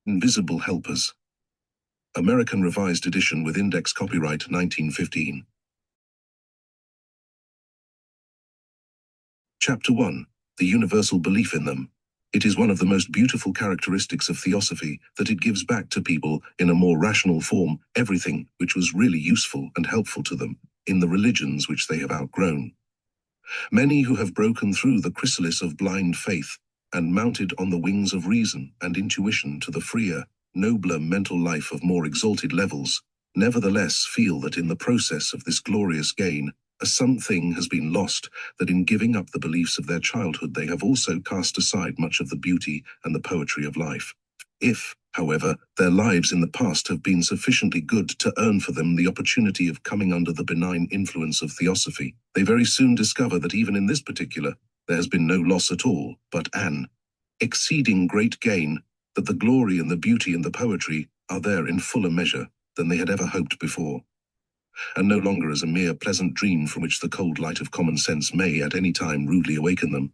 Invisible Helpers. American Revised Edition with Index Copyright 1915. Chapter 1. The Universal Belief in Them. It is one of the most beautiful characteristics of theosophy that it gives back to people in a more rational form everything which was really useful and helpful to them in the religions which they have outgrown. Many who have broken through the chrysalis of blind faith and mounted on the wings of reason and intuition to the freer, nobler mental life of more exalted levels, nevertheless feel that in the process of this glorious gain, a something has been lost, that in giving up the beliefs of their childhood they have also cast aside much of the beauty and the poetry of life. If, however, their lives in the past have been sufficiently good to earn for them the opportunity of coming under the benign influence of theosophy, they very soon discover that even in this particular, there has been no loss at all, but an exceeding great gain, that the glory and the beauty and the poetry are there in fuller measure than they had ever hoped before, and no longer as a mere pleasant dream from which the cold light of common sense may at any time rudely awaken them,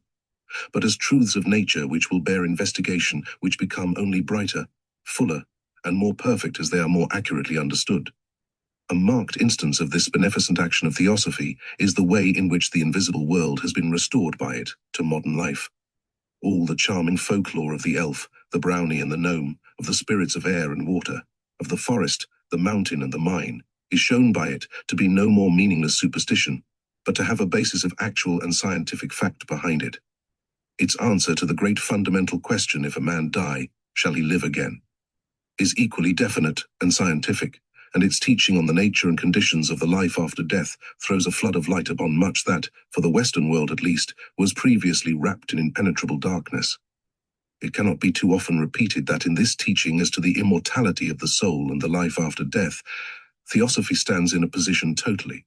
but as truths of nature which will bear investigation, which become only brighter, fuller, and more perfect as they are more accurately understood. A marked instance of this beneficent action of theosophy is the way in which the invisible world has been restored by it to modern life. All the charming folklore of the elf, the brownie and the gnome, of the spirits of air and water, of the forest, the mountain and the mine, is shown by it to be no more meaningless superstition, but to have a basis of actual and scientific fact behind it. Its answer to the great fundamental question, if a man die, shall he live again, is equally definite and scientific, and its teaching on the nature and conditions of the life after death throws a flood of light upon much that, for the Western world at least, was previously wrapped in impenetrable darkness. It cannot be too often repeated that in this teaching as to the immortality of the soul and the life after death, theosophy stands in a position totally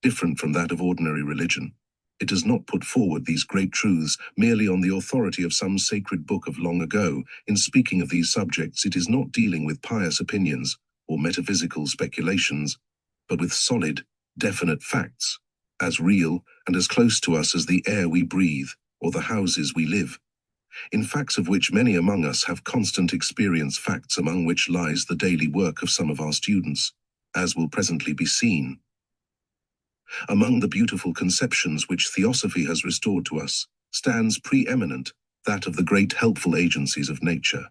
different from that of ordinary religion. It does not put forward these great truths merely on the authority of some sacred book of long ago. In speaking of these subjects, it is not dealing with pious opinions or metaphysical speculations, but with solid, definite facts, as real and as close to us as the air we breathe or the houses we live, in facts of which many among us have constant experience, facts among which lies the daily work of some of our students, as will presently be seen. Among the beautiful conceptions which theosophy has restored to us stands preeminent that of the great helpful agencies of nature.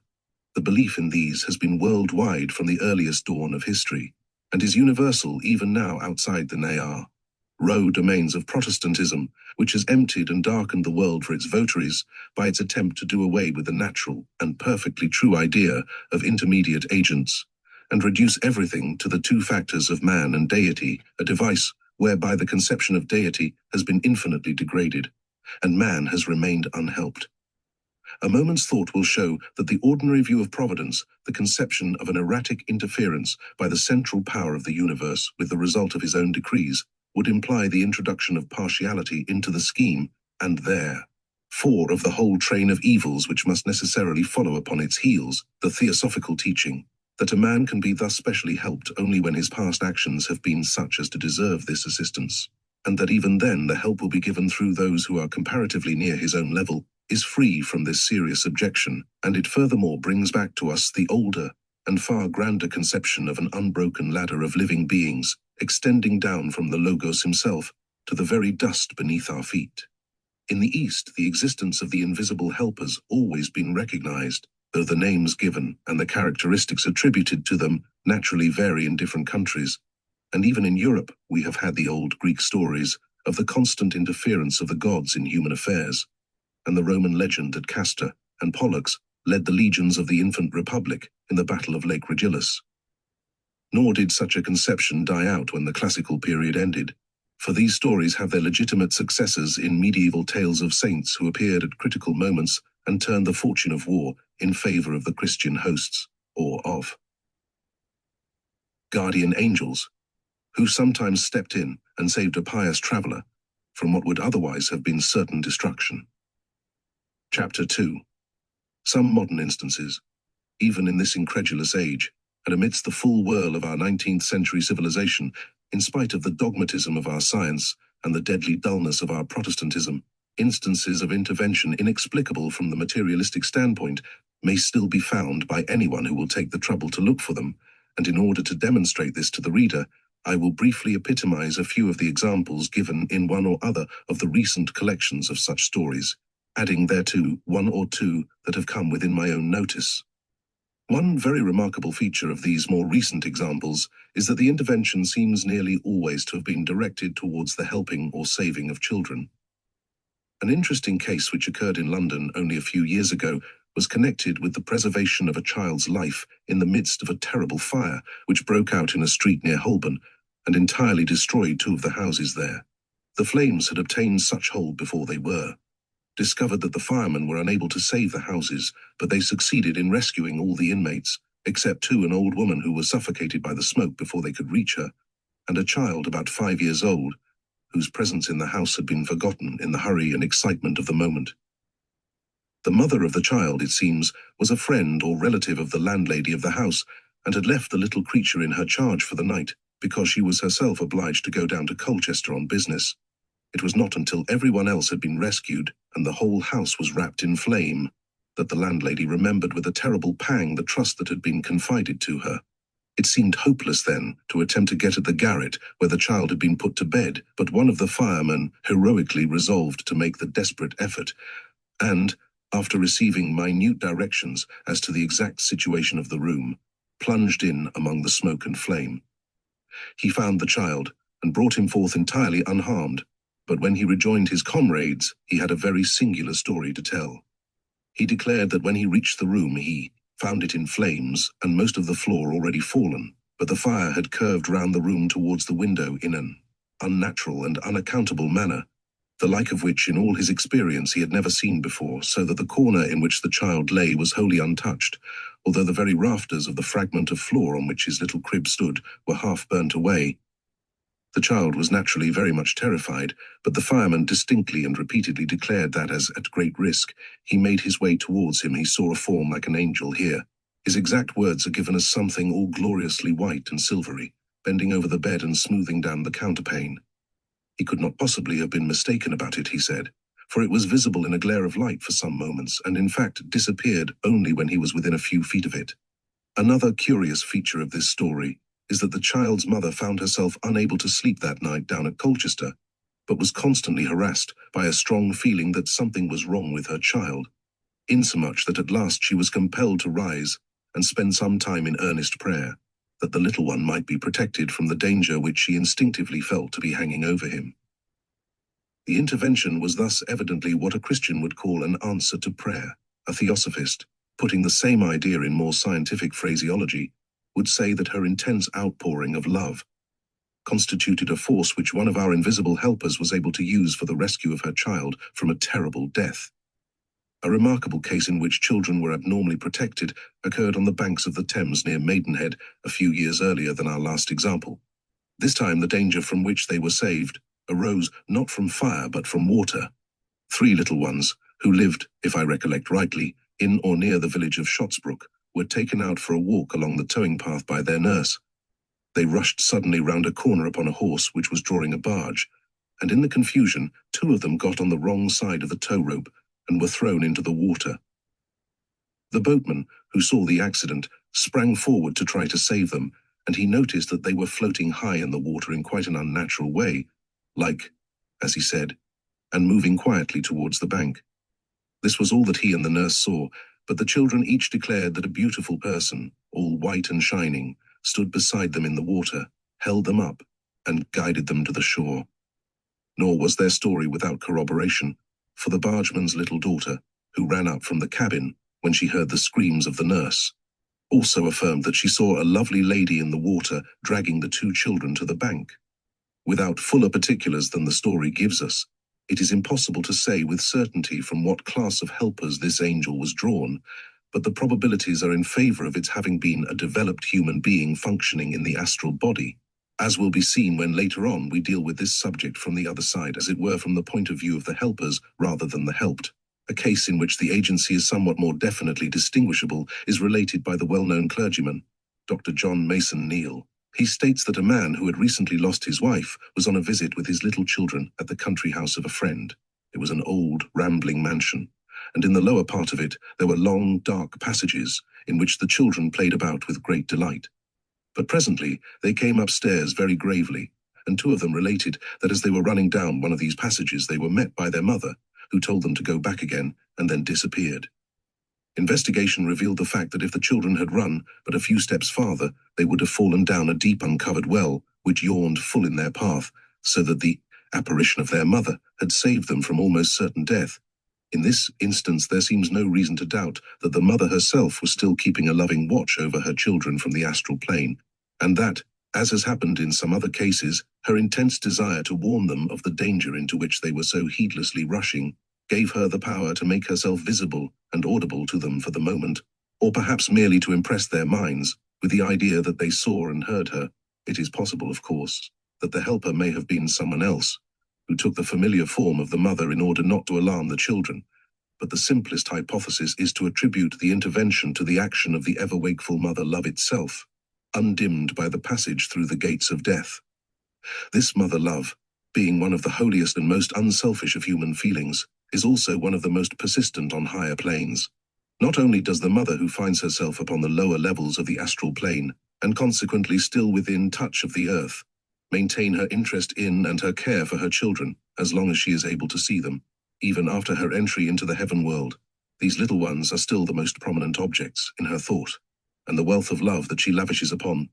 The belief in these has been worldwide from the earliest dawn of history, and is universal even now outside the narrow domains of Protestantism, which has emptied and darkened the world for its votaries by its attempt to do away with the natural and perfectly true idea of intermediate agents, and reduce everything to the two factors of man and deity, a device whereby the conception of deity has been infinitely degraded, and man has remained unhelped. A moment's thought will show that the ordinary view of providence, the conception of an erratic interference by the central power of the universe with the result of his own decrees, would imply the introduction of partiality into the scheme, and therefore of the whole train of evils which must necessarily follow upon its heels, the theosophical teaching, that a man can be thus specially helped only when his past actions have been such as to deserve this assistance, and that even then the help will be given through those who are comparatively near his own level, is free from this serious objection, and it furthermore brings back to us the older and far grander conception of an unbroken ladder of living beings, extending down from the Logos himself to the very dust beneath our feet. In the East, the existence of the invisible helpers always been recognized, though the names given and the characteristics attributed to them naturally vary in different countries, and even in Europe we have had the old Greek stories of the constant interference of the gods in human affairs, and the Roman legend that Castor and Pollux led the legions of the infant republic in the Battle of Lake Regillus. Nor did such a conception die out when the classical period ended, for these stories have their legitimate successors in medieval tales of saints who appeared at critical moments and turned the fortune of war in favor of the Christian hosts, or of guardian angels, who sometimes stepped in and saved a pious traveler from what would otherwise have been certain destruction. Chapter 2. Some modern instances, even in this incredulous age, and amidst the full whirl of our 19th century civilization, in spite of the dogmatism of our science and the deadly dullness of our Protestantism, instances of intervention inexplicable from the materialistic standpoint may still be found by anyone who will take the trouble to look for them, and in order to demonstrate this to the reader, I will briefly epitomize a few of the examples given in one or other of the recent collections of such stories, adding thereto one or two that have come within my own notice. One very remarkable feature of these more recent examples is that the intervention seems nearly always to have been directed towards the helping or saving of children. An interesting case which occurred in London only a few years ago was connected with the preservation of a child's life in the midst of a terrible fire which broke out in a street near Holborn and entirely destroyed two of the houses there. The flames had obtained such hold before they were discovered that the firemen were unable to save the houses, but they succeeded in rescuing all the inmates, except an old woman who was suffocated by the smoke before they could reach her, and a child about 5 years old, whose presence in the house had been forgotten in the hurry and excitement of the moment. The mother of the child, it seems, was a friend or relative of the landlady of the house, and had left the little creature in her charge for the night, because she was herself obliged to go down to Colchester on business. It was not until everyone else had been rescued and the whole house was wrapped in flame that the landlady remembered with a terrible pang the trust that had been confided to her. It seemed hopeless then to attempt to get at the garret where the child had been put to bed, but one of the firemen heroically resolved to make the desperate effort, and, after receiving minute directions as to the exact situation of the room, plunged in among the smoke and flame. He found the child and brought him forth entirely unharmed, but when he rejoined his comrades, he had a very singular story to tell. He declared that when he reached the room, he found it in flames and most of the floor already fallen, but the fire had curved round the room towards the window in an unnatural and unaccountable manner, the like of which in all his experience he had never seen before, so that the corner in which the child lay was wholly untouched, although the very rafters of the fragment of floor on which his little crib stood were half burnt away. The child was naturally very much terrified, but the fireman distinctly and repeatedly declared that, as at great risk, he made his way towards him, he saw a form like an angel here. His exact words are given as something all gloriously white and silvery, bending over the bed and smoothing down the counterpane. He could not possibly have been mistaken about it, he said, for it was visible in a glare of light for some moments, and in fact disappeared only when he was within a few feet of it. Another curious feature of this story is that the child's mother found herself unable to sleep that night down at Colchester, but was constantly harassed by a strong feeling that something was wrong with her child, insomuch that at last she was compelled to rise and spend some time in earnest prayer, that the little one might be protected from the danger which she instinctively felt to be hanging over him. The intervention was thus evidently what a Christian would call an answer to prayer. A theosophist, putting the same idea in more scientific phraseology, would say that her intense outpouring of love constituted a force which one of our invisible helpers was able to use for the rescue of her child from a terrible death. A remarkable case in which children were abnormally protected occurred on the banks of the Thames near Maidenhead a few years earlier than our last example. This time the danger from which they were saved arose not from fire but from water. 3 little ones, who lived, if I recollect rightly, in or near the village of Shotsbrook, were taken out for a walk along the towing path by their nurse. They rushed suddenly round a corner upon a horse which was drawing a barge, and in the confusion 2 of them got on the wrong side of the tow rope and were thrown into the water. The boatman, who saw the accident, sprang forward to try to save them, and he noticed that they were floating high in the water in quite an unnatural way, like, as he said, and moving quietly towards the bank. This was all that he and the nurse saw, but the children each declared that a beautiful person, all white and shining, stood beside them in the water, held them up, and guided them to the shore. Nor was their story without corroboration, for the bargeman's little daughter, who ran up from the cabin when she heard the screams of the nurse, also affirmed that she saw a lovely lady in the water dragging the 2 children to the bank. Without fuller particulars than the story gives us, it is impossible to say with certainty from what class of helpers this angel was drawn, but the probabilities are in favor of its having been a developed human being functioning in the astral body, as will be seen when later on we deal with this subject from the other side, as it were from the point of view of the helpers rather than the helped. A case in which the agency is somewhat more definitely distinguishable is related by the well-known clergyman, Dr. John Mason Neale. He states that a man who had recently lost his wife was on a visit with his little children at the country house of a friend. It was an old, rambling mansion, and in the lower part of it there were long, dark passages in which the children played about with great delight. But presently they came upstairs very gravely, and two of them related that as they were running down one of these passages they were met by their mother, who told them to go back again and then disappeared. Investigation revealed the fact that if the children had run but a few steps farther, they would have fallen down a deep uncovered well, which yawned full in their path, so that the apparition of their mother had saved them from almost certain death. In this instance, there seems no reason to doubt that the mother herself was still keeping a loving watch over her children from the astral plane, and that, as has happened in some other cases, her intense desire to warn them of the danger into which they were so heedlessly rushing gave her the power to make herself visible and audible to them for the moment, or perhaps merely to impress their minds with the idea that they saw and heard her. It is possible, of course, that the helper may have been someone else, who took the familiar form of the mother in order not to alarm the children, but the simplest hypothesis is to attribute the intervention to the action of the ever-wakeful mother love itself, undimmed by the passage through the gates of death. This mother love, being one of the holiest and most unselfish of human feelings, is also one of the most persistent on higher planes. Not only does the mother who finds herself upon the lower levels of the astral plane, and consequently still within touch of the earth, maintain her interest in and her care for her children as long as she is able to see them, even after her entry into the heaven world, these little ones are still the most prominent objects in her thought, and the wealth of love that she lavishes upon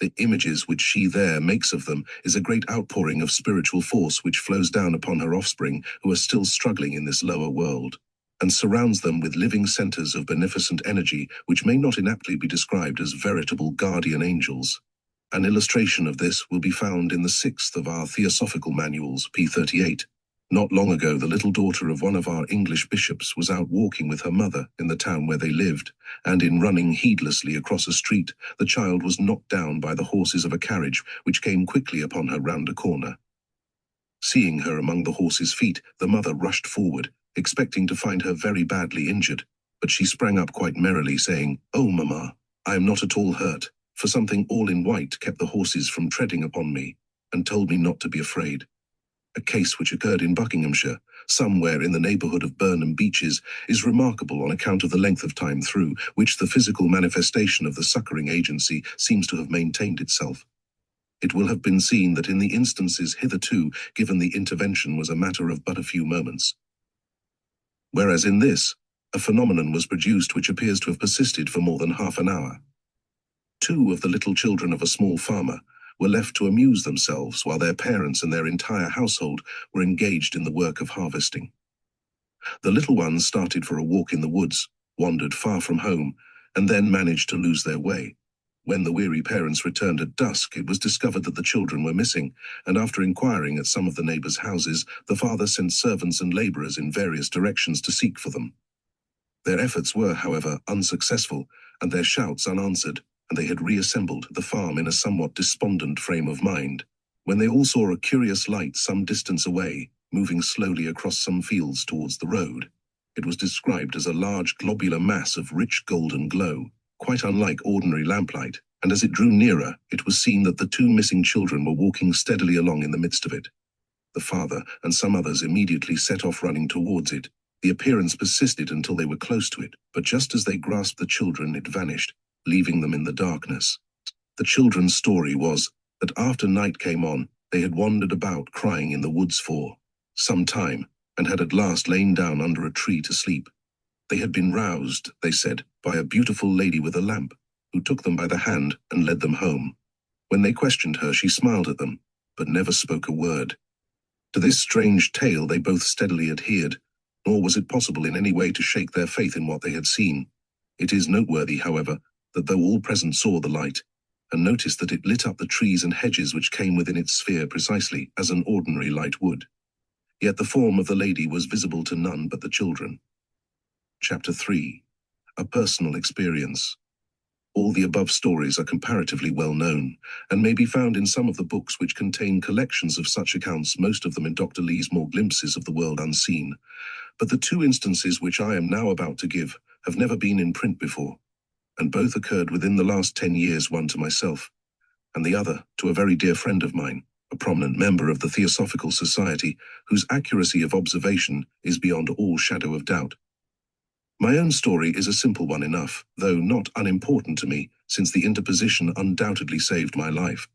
the images which she there makes of them is a great outpouring of spiritual force which flows down upon her offspring who are still struggling in this lower world, and surrounds them with living centers of beneficent energy which may not inaptly be described as veritable guardian angels. An illustration of this will be found in the 6th of our theosophical manuals, p. 38. Not long ago, the little daughter of one of our English bishops was out walking with her mother in the town where they lived, and in running heedlessly across a street, the child was knocked down by the horses of a carriage which came quickly upon her round a corner. Seeing her among the horses' feet, the mother rushed forward, expecting to find her very badly injured, but she sprang up quite merrily, saying, "Oh, mamma, I am not at all hurt, for something all in white kept the horses from treading upon me, and told me not to be afraid." A case which occurred in Buckinghamshire, somewhere in the neighbourhood of Burnham Beeches, is remarkable on account of the length of time through which the physical manifestation of the succouring agency seems to have maintained itself. It will have been seen that in the instances hitherto given the intervention was a matter of but a few moments, whereas in this, a phenomenon was produced which appears to have persisted for more than half an hour. Two of the little children of a small farmer were left to amuse themselves while their parents and their entire household were engaged in the work of harvesting. The little ones started for a walk in the woods, wandered far from home, and then managed to lose their way. When the weary parents returned at dusk, it was discovered that the children were missing, and after inquiring at some of the neighbors' houses, the father sent servants and laborers in various directions to seek for them. Their efforts were, however, unsuccessful, and their shouts unanswered, and they had reassembled the farm in a somewhat despondent frame of mind, when they all saw a curious light some distance away, moving slowly across some fields towards the road. It was described as a large globular mass of rich golden glow, quite unlike ordinary lamplight, and as it drew nearer, it was seen that the two missing children were walking steadily along in the midst of it. The father and some others immediately set off running towards it. The appearance persisted until they were close to it, but just as they grasped the children, it vanished, leaving them in the darkness. The children's story was that after night came on, they had wandered about crying in the woods for some time, and had at last lain down under a tree to sleep. They had been roused, they said, by a beautiful lady with a lamp, who took them by the hand and led them home. When they questioned her, she smiled at them, but never spoke a word. To this strange tale they both steadily adhered, nor was it possible in any way to shake their faith in what they had seen. It is noteworthy, however, that though all present saw the light, and noticed that it lit up the trees and hedges which came within its sphere precisely as an ordinary light would, yet the form of the lady was visible to none but the children. Chapter 3. A Personal Experience. All the above stories are comparatively well known, and may be found in some of the books which contain collections of such accounts, most of them in Dr. Lee's More Glimpses of the World Unseen. But the two instances which I am now about to give have never been in print before, and both occurred within the last 10 years, one to myself, and the other to a very dear friend of mine, a prominent member of the Theosophical Society, whose accuracy of observation is beyond all shadow of doubt. My own story is a simple one enough, though not unimportant to me, since the interposition undoubtedly saved my life.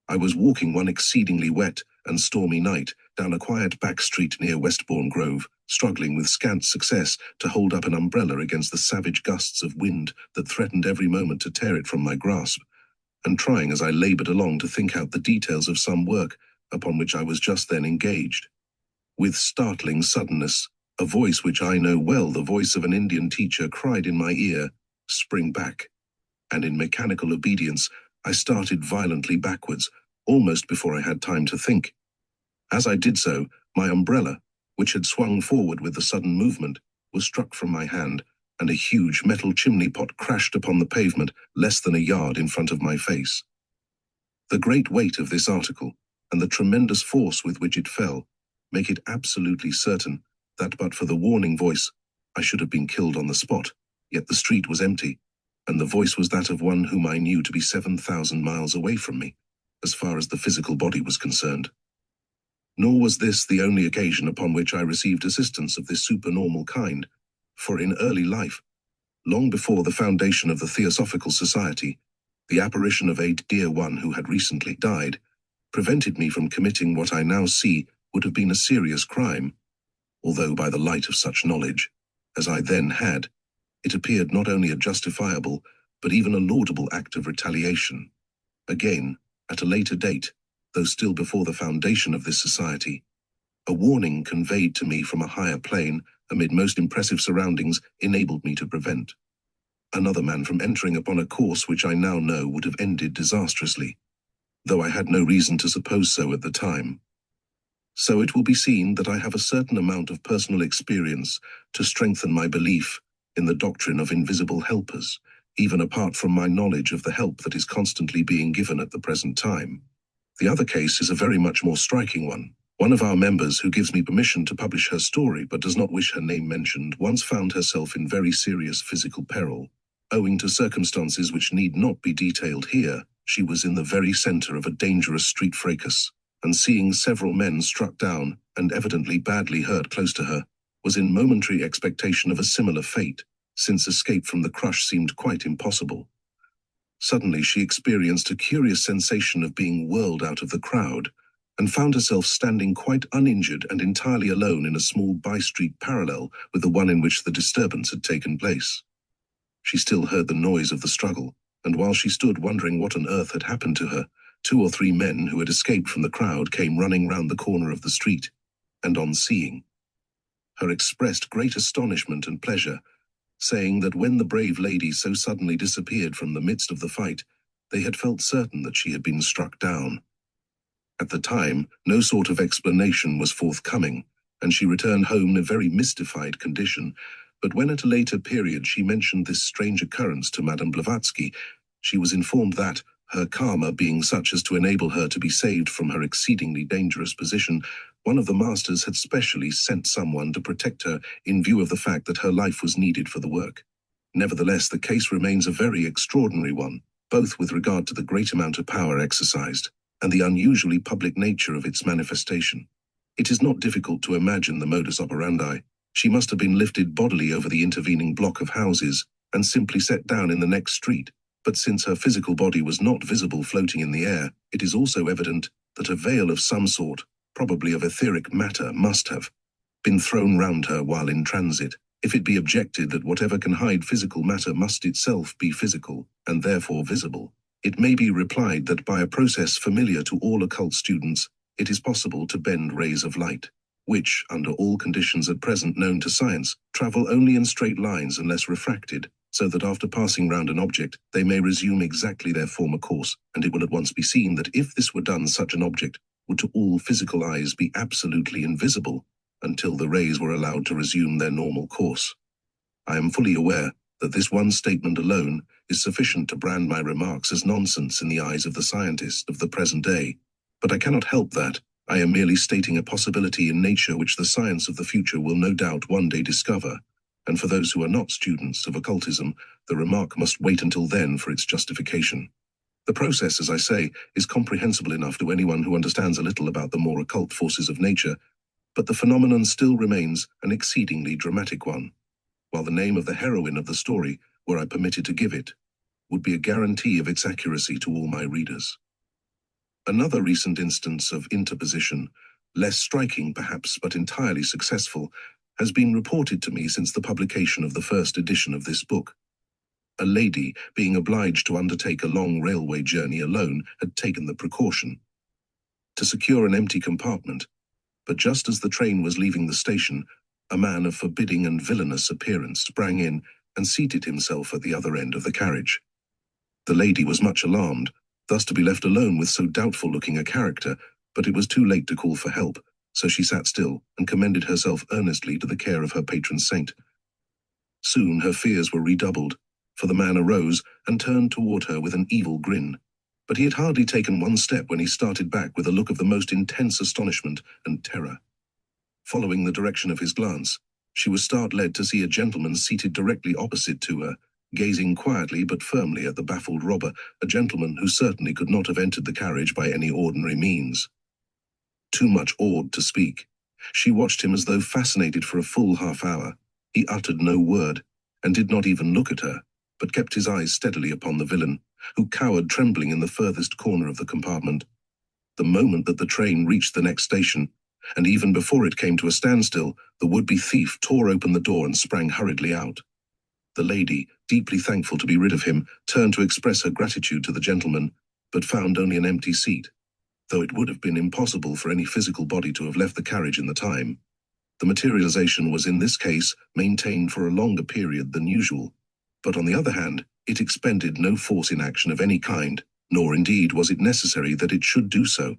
I was walking one exceedingly wet and stormy night down a quiet back street near Westbourne Grove, struggling with scant success to hold up an umbrella against the savage gusts of wind that threatened every moment to tear it from my grasp, and trying as I labored along to think out the details of some work upon which I was just then engaged. With startling suddenness, a voice which I know well, the voice of an Indian teacher, cried in my ear, "Spring back." And in mechanical obedience, I started violently backwards, almost before I had time to think. As I did so, my umbrella, which had swung forward with the sudden movement, was struck from my hand, and a huge metal chimney pot crashed upon the pavement less than a yard in front of my face. The great weight of this article, and the tremendous force with which it fell, make it absolutely certain that but for the warning voice, I should have been killed on the spot, yet the street was empty, and the voice was that of one whom I knew to be 7,000 miles away from me, as far as the physical body was concerned. Nor was this the only occasion upon which I received assistance of this supernormal kind, for in early life, long before the foundation of the Theosophical Society, the apparition of a dear one who had recently died prevented me from committing what I now see would have been a serious crime, although by the light of such knowledge, as I then had, it appeared not only a justifiable, but even a laudable act of retaliation. Again, at a later date, though still before the foundation of this society, a warning conveyed to me from a higher plane amid most impressive surroundings enabled me to prevent another man from entering upon a course which I now know would have ended disastrously, though I had no reason to suppose so at the time. So it will be seen that I have a certain amount of personal experience to strengthen my belief in the doctrine of invisible helpers, even apart from my knowledge of the help that is constantly being given at the present time. The other case is a very much more striking one. One of our members, who gives me permission to publish her story but does not wish her name mentioned, once found herself in very serious physical peril. Owing to circumstances which need not be detailed here, she was in the very center of a dangerous street fracas, and seeing several men struck down and evidently badly hurt close to her, was in momentary expectation of a similar fate, since escape from the crush seemed quite impossible. Suddenly she experienced a curious sensation of being whirled out of the crowd, and found herself standing quite uninjured and entirely alone in a small by-street parallel with the one in which the disturbance had taken place. She still heard the noise of the struggle, and while she stood wondering what on earth had happened to her, 2 or 3 men who had escaped from the crowd came running round the corner of the street, and on seeing her expressed great astonishment and pleasure, saying that when the brave lady so suddenly disappeared from the midst of the fight, they had felt certain that she had been struck down. At the time, no sort of explanation was forthcoming, and she returned home in a very mystified condition, but when at a later period she mentioned this strange occurrence to Madame Blavatsky, she was informed that, her karma being such as to enable her to be saved from her exceedingly dangerous position, one of the masters had specially sent someone to protect her in view of the fact that her life was needed for the work. Nevertheless, the case remains a very extraordinary one, both with regard to the great amount of power exercised and the unusually public nature of its manifestation. It is not difficult to imagine the modus operandi. She must have been lifted bodily over the intervening block of houses and simply set down in the next street. But since her physical body was not visible floating in the air, it is also evident that a veil of some sort, probably of etheric matter, must have been thrown round her while in transit. If it be objected that whatever can hide physical matter must itself be physical, and therefore visible, it may be replied that by a process familiar to all occult students, it is possible to bend rays of light, which, under all conditions at present known to science, travel only in straight lines unless refracted, so that after passing round an object, they may resume exactly their former course, and it will at once be seen that if this were done, such an object would to all physical eyes be absolutely invisible, until the rays were allowed to resume their normal course. I am fully aware that this one statement alone is sufficient to brand my remarks as nonsense in the eyes of the scientist of the present day, but I cannot help that. I am merely stating a possibility in nature which the science of the future will no doubt one day discover, and for those who are not students of occultism, the remark must wait until then for its justification. The process, as I say, is comprehensible enough to anyone who understands a little about the more occult forces of nature, but the phenomenon still remains an exceedingly dramatic one. while the name of the heroine of the story, were I permitted to give it, would be a guarantee of its accuracy to all my readers. Another recent instance of interposition, less striking perhaps but entirely successful, has been reported to me since the publication of the first edition of this book. A lady, being obliged to undertake a long railway journey alone, had taken the precaution to secure an empty compartment, but just as the train was leaving the station, a man of forbidding and villainous appearance sprang in and seated himself at the other end of the carriage. The lady was much alarmed, thus to be left alone with so doubtful-looking a character, but it was too late to call for help, so she sat still and commended herself earnestly to the care of her patron saint. Soon her fears were redoubled, for the man arose and turned toward her with an evil grin. But he had hardly taken one step when he started back with a look of the most intense astonishment and terror. Following the direction of his glance, she was startled to see a gentleman seated directly opposite to her, gazing quietly but firmly at the baffled robber, a gentleman who certainly could not have entered the carriage by any ordinary means. Too much awed to speak, she watched him as though fascinated for a full half-hour. He uttered no word, and did not even look at her, but kept his eyes steadily upon the villain, who cowered trembling in the furthest corner of the compartment. The moment that the train reached the next station, and even before it came to a standstill, the would-be thief tore open the door and sprang hurriedly out. The lady, deeply thankful to be rid of him, turned to express her gratitude to the gentleman, but found only an empty seat, though it would have been impossible for any physical body to have left the carriage in the time. The materialization was in this case maintained for a longer period than usual, but on the other hand, it expended no force in action of any kind, nor indeed was it necessary that it should do so,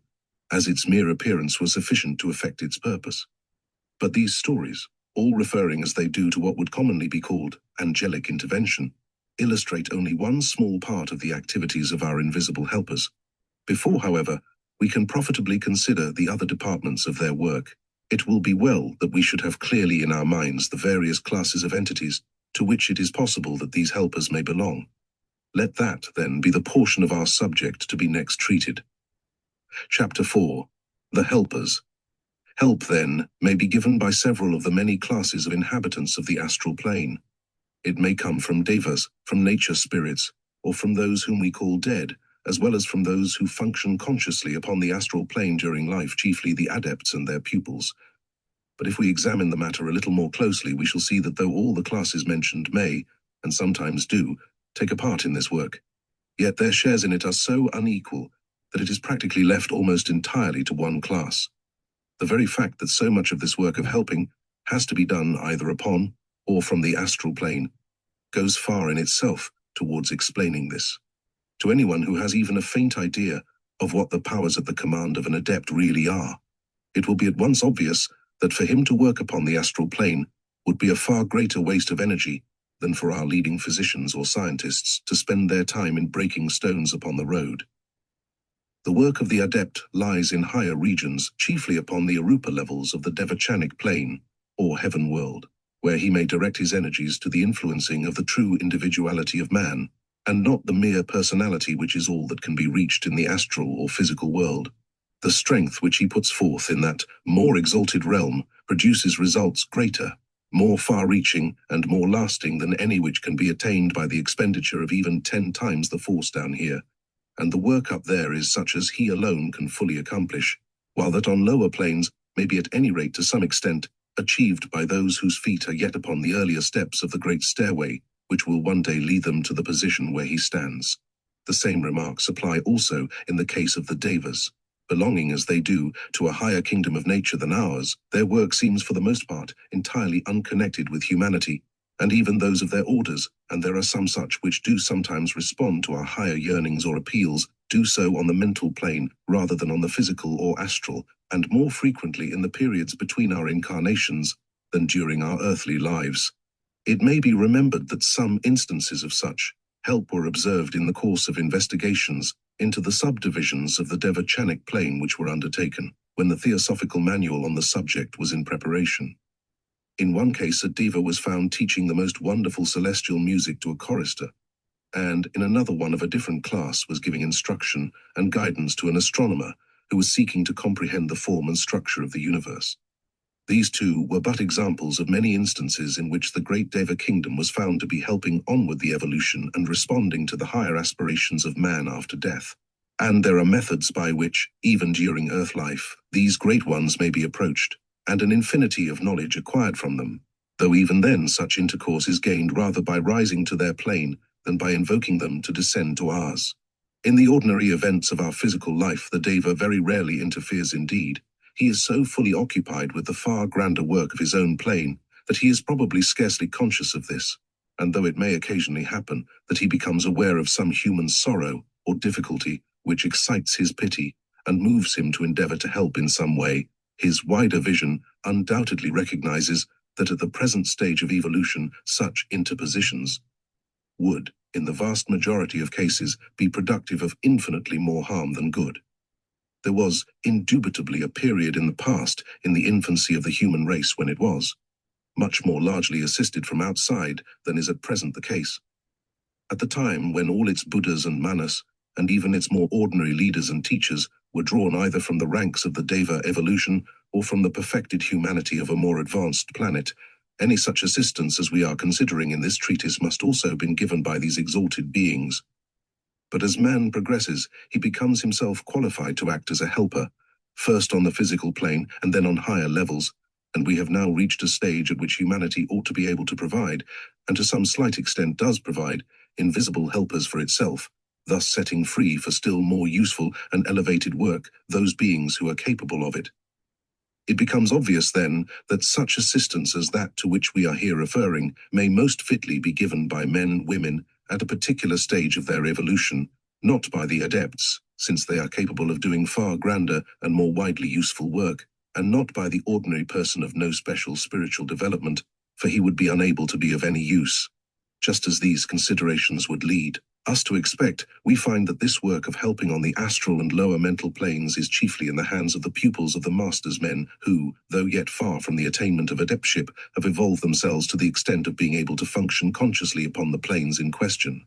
as its mere appearance was sufficient to effect its purpose. But these stories, all referring as they do to what would commonly be called angelic intervention, illustrate only one small part of the activities of our invisible helpers. Before, however, we can profitably consider the other departments of their work, it will be well that we should have clearly in our minds the various classes of entities to which it is possible that these helpers may belong. Let that, then, be the portion of our subject to be next treated. Chapter 4. The Helpers. Help, then, may be given by several of the many classes of inhabitants of the astral plane. It may come from devas, from nature spirits, or from those whom we call dead, as well as from those who function consciously upon the astral plane during life, chiefly the adepts and their pupils. But if we examine the matter a little more closely, we shall see that though all the classes mentioned may, and sometimes do, take a part in this work, yet their shares in it are so unequal that it is practically left almost entirely to one class. The very fact that so much of this work of helping has to be done either upon or from the astral plane goes far in itself towards explaining this. To anyone who has even a faint idea of what the powers at the command of an adept really are, it will be at once obvious that for him to work upon the astral plane would be a far greater waste of energy than for our leading physicians or scientists to spend their time in breaking stones upon the road. The work of the adept lies in higher regions, chiefly upon the Arupa levels of the devachanic plane, or heaven world, where he may direct his energies to the influencing of the true individuality of man, and not the mere personality which is all that can be reached in the astral or physical world. The strength which he puts forth in that more exalted realm produces results greater, more far-reaching and more lasting than any which can be attained by the expenditure of even 10 times the force down here, and the work up there is such as he alone can fully accomplish, while that on lower planes may be at any rate to some extent achieved by those whose feet are yet upon the earlier steps of the great stairway, which will one day lead them to the position where he stands. The same remarks apply also in the case of the devas. Belonging as they do to a higher kingdom of nature than ours, their work seems for the most part entirely unconnected with humanity, and even those of their orders, and there are some such which do sometimes respond to our higher yearnings or appeals, do so on the mental plane rather than on the physical or astral, and more frequently in the periods between our incarnations than during our earthly lives. It may be remembered that some instances of such help were observed in the course of investigations into the subdivisions of the devachanic plane which were undertaken, when the theosophical manual on the subject was in preparation. In one case, a deva was found teaching the most wonderful celestial music to a chorister, and in another one of a different class was giving instruction and guidance to an astronomer who was seeking to comprehend the form and structure of the universe. These two were but examples of many instances in which the great Deva kingdom was found to be helping onward the evolution and responding to the higher aspirations of man after death. And there are methods by which, even during earth life, these great ones may be approached, and an infinity of knowledge acquired from them, though even then such intercourse is gained rather by rising to their plane than by invoking them to descend to ours. In the ordinary events of our physical life, the Deva very rarely interferes indeed. He is so fully occupied with the far grander work of his own plane that he is probably scarcely conscious of this, and though it may occasionally happen that he becomes aware of some human sorrow or difficulty which excites his pity and moves him to endeavor to help in some way, his wider vision undoubtedly recognizes that at the present stage of evolution such interpositions would, in the vast majority of cases, be productive of infinitely more harm than good. There was indubitably a period in the past, in the infancy of the human race, when it was much more largely assisted from outside than is at present the case. At the time when all its Buddhas and Manas, and even its more ordinary leaders and teachers, were drawn either from the ranks of the Deva evolution or from the perfected humanity of a more advanced planet, any such assistance as we are considering in this treatise must also have been given by these exalted beings. But as man progresses, he becomes himself qualified to act as a helper, first on the physical plane and then on higher levels, and we have now reached a stage at which humanity ought to be able to provide, and to some slight extent does provide, invisible helpers for itself, thus setting free for still more useful and elevated work those beings who are capable of it. It becomes obvious then that such assistance as that to which we are here referring may most fitly be given by men, women, at a particular stage of their evolution, not by the adepts, since they are capable of doing far grander and more widely useful work, and not by the ordinary person of no special spiritual development, for he would be unable to be of any use. Just as these considerations would lead us to expect, we find that this work of helping on the astral and lower mental planes is chiefly in the hands of the pupils of the masters men who, though yet far from the attainment of adeptship, have evolved themselves to the extent of being able to function consciously upon the planes in question.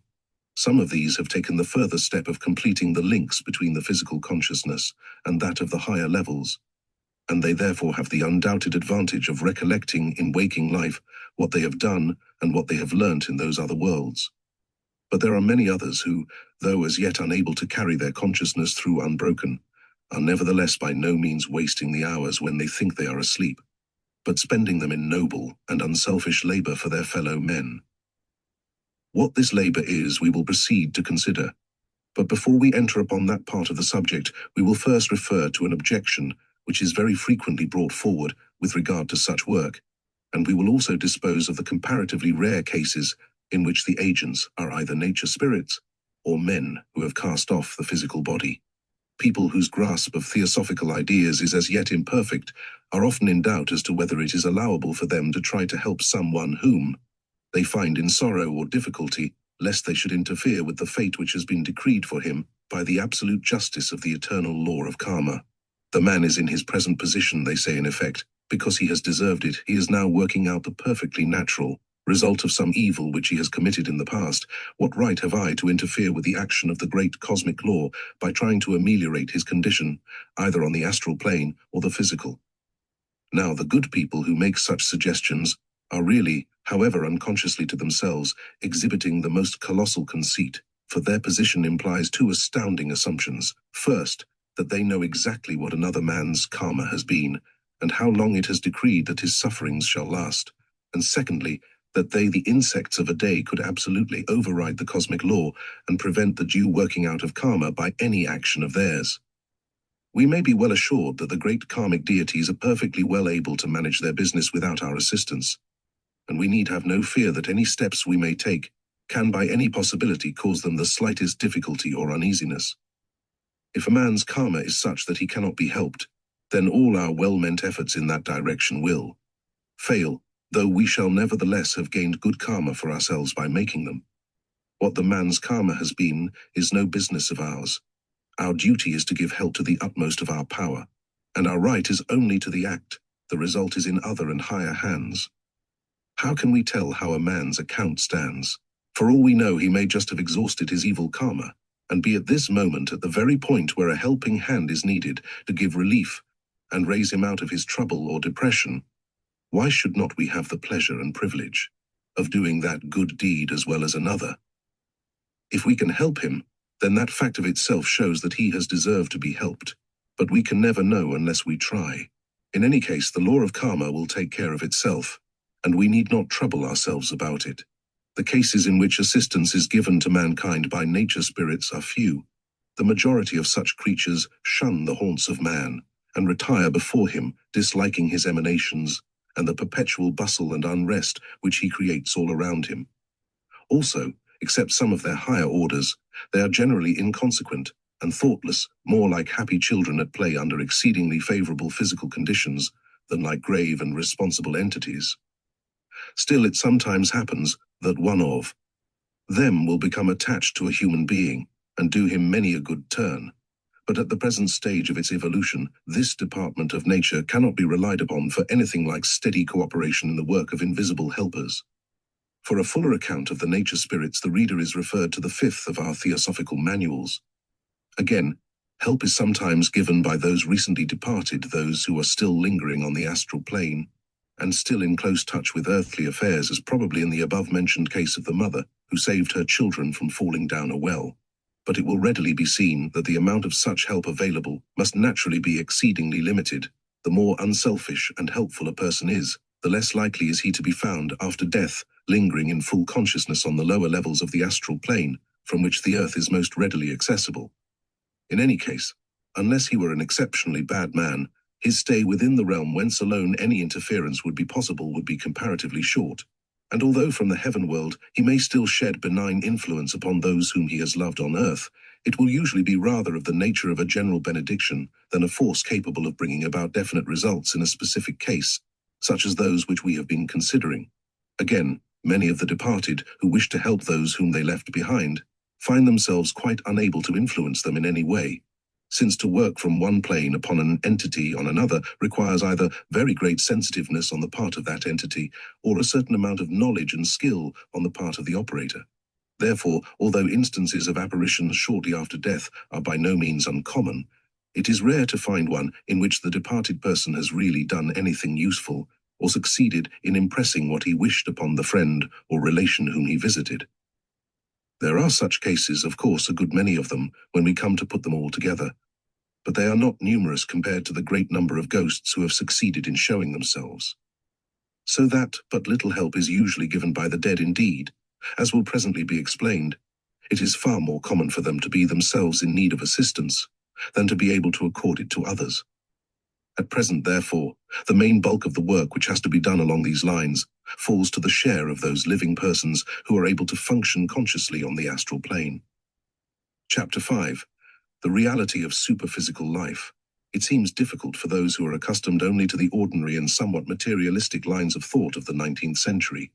Some of these have taken the further step of completing the links between the physical consciousness and that of the higher levels, and they therefore have the undoubted advantage of recollecting in waking life what they have done and what they have learnt in those other worlds. But there are many others who, though as yet unable to carry their consciousness through unbroken, are nevertheless by no means wasting the hours when they think they are asleep, but spending them in noble and unselfish labor for their fellow men. What this labor is, we will proceed to consider, but before we enter upon that part of the subject, we will first refer to an objection which is very frequently brought forward with regard to such work, and we will also dispose of the comparatively rare cases in which the agents are either nature spirits or men who have cast off the physical body. People whose grasp of theosophical ideas is as yet imperfect are often in doubt as to whether it is allowable for them to try to help someone whom they find in sorrow or difficulty, lest they should interfere with the fate which has been decreed for him by the absolute justice of the eternal law of karma. The man is in his present position, they say in effect, because he has deserved it. He is now working out the perfectly natural result of some evil which he has committed in the past. What right have I to interfere with the action of the great cosmic law by trying to ameliorate his condition, either on the astral plane or the physical? Now, the good people who make such suggestions are really, however unconsciously to themselves, exhibiting the most colossal conceit, for their position implies two astounding assumptions. First, that they know exactly what another man's karma has been, and how long it has decreed that his sufferings shall last. And secondly, that they, the insects of a day, could absolutely override the cosmic law and prevent the due working out of karma by any action of theirs. We may be well assured that the great karmic deities are perfectly well able to manage their business without our assistance, and we need have no fear that any steps we may take can by any possibility cause them the slightest difficulty or uneasiness. If a man's karma is such that he cannot be helped, then all our well-meant efforts in that direction will fail, though we shall nevertheless have gained good karma for ourselves by making them. What the man's karma has been is no business of ours. Our duty is to give help to the utmost of our power, and our right is only to the act. The result is in other and higher hands. How can we tell how a man's account stands? For all we know, he may just have exhausted his evil karma, and be at this moment at the very point where a helping hand is needed to give relief and raise him out of his trouble or depression, why should not we have the pleasure and privilege of doing that good deed as well as another? If we can help him, then that fact of itself shows that he has deserved to be helped, but we can never know unless we try. In any case, the law of karma will take care of itself, and we need not trouble ourselves about it. The cases in which assistance is given to mankind by nature spirits are few. The majority of such creatures shun the haunts of man, and retire before him, disliking his emanations, and the perpetual bustle and unrest which he creates all around him. Also, except some of their higher orders, they are generally inconsequent and thoughtless, more like happy children at play under exceedingly favorable physical conditions than like grave and responsible entities. Still, it sometimes happens that one of them will become attached to a human being and do him many a good turn. But at the present stage of its evolution, this department of nature cannot be relied upon for anything like steady cooperation in the work of invisible helpers. For a fuller account of the nature spirits, the reader is referred to the 5th of our theosophical manuals. Again, help is sometimes given by those recently departed, those who are still lingering on the astral plane, and still in close touch with earthly affairs, as probably in the above-mentioned case of the mother who saved her children from falling down a well. But it will readily be seen that the amount of such help available must naturally be exceedingly limited. The more unselfish and helpful a person is, the less likely is he to be found after death, lingering in full consciousness on the lower levels of the astral plane, from which the earth is most readily accessible. In any case, unless he were an exceptionally bad man, his stay within the realm whence alone any interference would be possible would be comparatively short. And although from the heaven world he may still shed benign influence upon those whom he has loved on earth, it will usually be rather of the nature of a general benediction than a force capable of bringing about definite results in a specific case, such as those which we have been considering. Again, many of the departed who wish to help those whom they left behind find themselves quite unable to influence them in any way, since to work from one plane upon an entity on another requires either very great sensitiveness on the part of that entity or a certain amount of knowledge and skill on the part of the operator. Therefore, although instances of apparitions shortly after death are by no means uncommon, it is rare to find one in which the departed person has really done anything useful or succeeded in impressing what he wished upon the friend or relation whom he visited. There are such cases, of course, a good many of them, when we come to put them all together, but they are not numerous compared to the great number of ghosts who have succeeded in showing themselves. So that but little help is usually given by the dead indeed, as will presently be explained. It is far more common for them to be themselves in need of assistance than to be able to accord it to others. At present, therefore, the main bulk of the work which has to be done along these lines falls to the share of those living persons who are able to function consciously on the astral plane. Chapter 5. The reality of superphysical life. It seems difficult for those who are accustomed only to the ordinary and somewhat materialistic lines of thought of the 19th century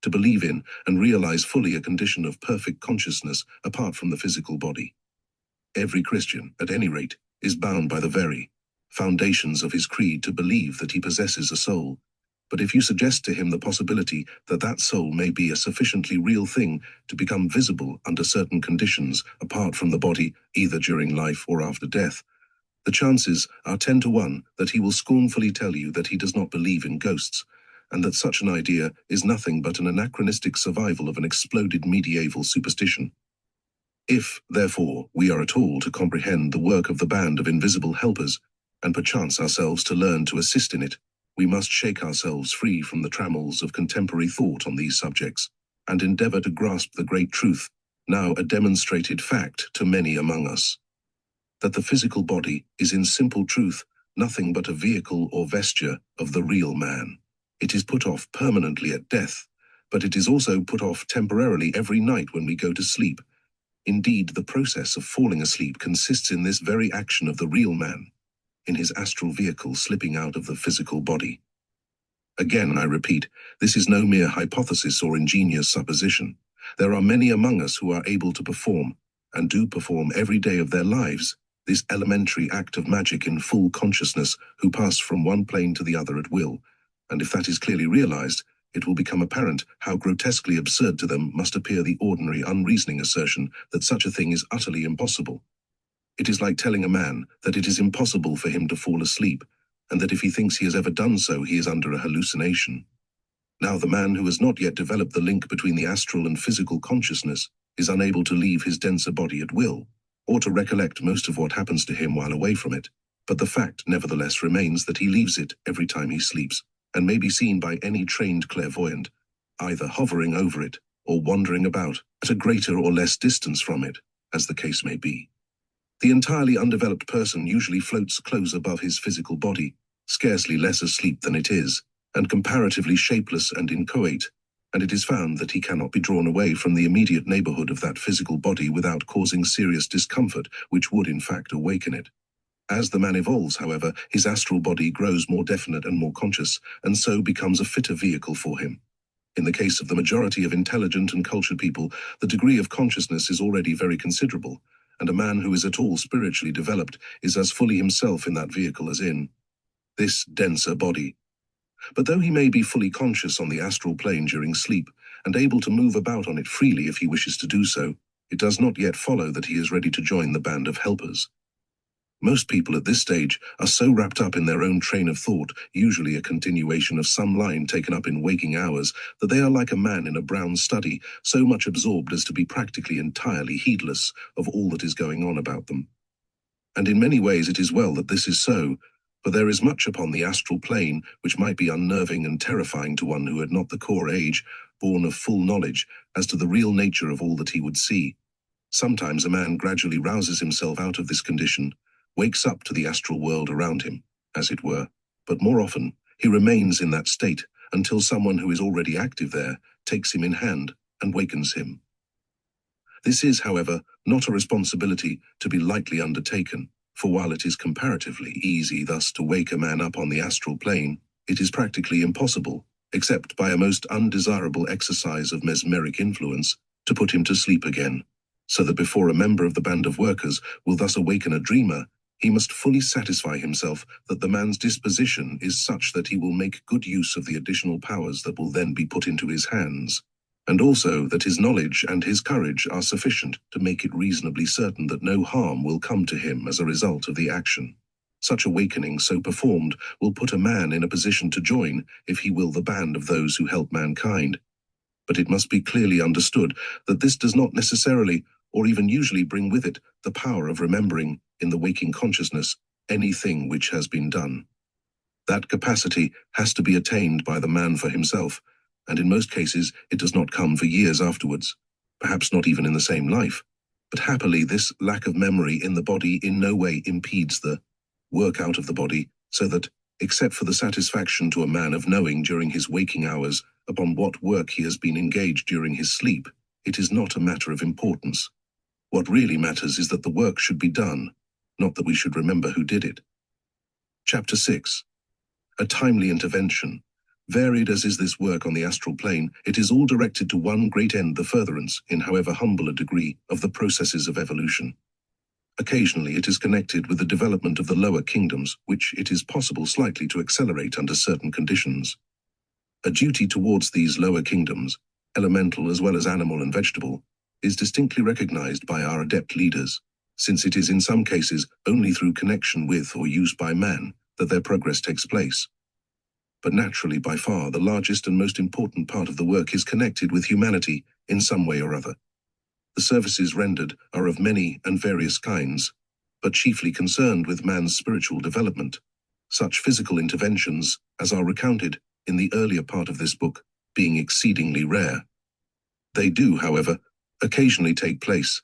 to believe in and realize fully a condition of perfect consciousness apart from the physical body. Every Christian, at any rate, is bound by the very foundations of his creed to believe that he possesses a soul. But if you suggest to him the possibility that that soul may be a sufficiently real thing to become visible under certain conditions apart from the body, either during life or after death, the chances are 10 to 1 that he will scornfully tell you that he does not believe in ghosts, and that such an idea is nothing but an anachronistic survival of an exploded medieval superstition. If, therefore, we are at all to comprehend the work of the band of invisible helpers, and perchance ourselves to learn to assist in it, we must shake ourselves free from the trammels of contemporary thought on these subjects, and endeavor to grasp the great truth, now a demonstrated fact to many among us, that the physical body is in simple truth nothing but a vehicle or vesture of the real man. It is put off permanently at death, but it is also put off temporarily every night when we go to sleep. Indeed, the process of falling asleep consists in this very action of the real man, in his astral vehicle slipping out of the physical body. Again, I repeat, this is no mere hypothesis or ingenious supposition. There are many among us who are able to perform, and do perform every day of their lives, this elementary act of magic in full consciousness, who pass from one plane to the other at will, and if that is clearly realized, it will become apparent how grotesquely absurd to them must appear the ordinary unreasoning assertion that such a thing is utterly impossible. It is like telling a man that it is impossible for him to fall asleep, and that if he thinks he has ever done so, he is under a hallucination. Now, the man who has not yet developed the link between the astral and physical consciousness is unable to leave his denser body at will, or to recollect most of what happens to him while away from it, but the fact nevertheless remains that he leaves it every time he sleeps, and may be seen by any trained clairvoyant, either hovering over it or wandering about at a greater or less distance from it, as the case may be. The entirely undeveloped person usually floats close above his physical body, scarcely less asleep than it is, and comparatively shapeless and inchoate, and it is found that he cannot be drawn away from the immediate neighborhood of that physical body without causing serious discomfort, which would in fact awaken it. As the man evolves, however, his astral body grows more definite and more conscious, and so becomes a fitter vehicle for him. In the case of the majority of intelligent and cultured people, the degree of consciousness is already very considerable, and a man who is at all spiritually developed is as fully himself in that vehicle as in this denser body. But though he may be fully conscious on the astral plane during sleep, and able to move about on it freely if he wishes to do so, it does not yet follow that he is ready to join the band of helpers. Most people at this stage are so wrapped up in their own train of thought, usually a continuation of some line taken up in waking hours, that they are like a man in a brown study, so much absorbed as to be practically entirely heedless of all that is going on about them. And in many ways it is well that this is so, for there is much upon the astral plane which might be unnerving and terrifying to one who had not the core age, born of full knowledge, as to the real nature of all that he would see. Sometimes a man gradually rouses himself out of this condition, wakes up to the astral world around him, as it were, but more often he remains in that state until someone who is already active there takes him in hand and wakens him. This is, however, not a responsibility to be lightly undertaken, for while it is comparatively easy thus to wake a man up on the astral plane, it is practically impossible, except by a most undesirable exercise of mesmeric influence, to put him to sleep again, so that before a member of the band of workers will thus awaken a dreamer, he must fully satisfy himself that the man's disposition is such that he will make good use of the additional powers that will then be put into his hands, and also that his knowledge and his courage are sufficient to make it reasonably certain that no harm will come to him as a result of the action. Such awakening so performed will put a man in a position to join, if he will, the band of those who help mankind. But it must be clearly understood that this does not necessarily, or even usually, bring with it the power of remembering, in the waking consciousness, anything which has been done. That capacity has to be attained by the man for himself, and in most cases it does not come for years afterwards, perhaps not even in the same life. But happily this lack of memory in the body in no way impedes the work out of the body, so that, except for the satisfaction to a man of knowing during his waking hours upon what work he has been engaged during his sleep, it is not a matter of importance. What really matters is that the work should be done, not that we should remember who did it. Chapter 6. A timely intervention. Varied as is this work on the astral plane, it is all directed to one great end, the furtherance, in however humble a degree, of the processes of evolution. Occasionally it is connected with the development of the lower kingdoms, which it is possible slightly to accelerate under certain conditions. A duty towards these lower kingdoms, elemental as well as animal and vegetable, is distinctly recognized by our adept leaders, since it is in some cases only through connection with or use by man that their progress takes place. But naturally, by far, the largest and most important part of the work is connected with humanity in some way or other. The services rendered are of many and various kinds, but chiefly concerned with man's spiritual development, such physical interventions as are recounted in the earlier part of this book being exceedingly rare. They do, however, occasionally take place,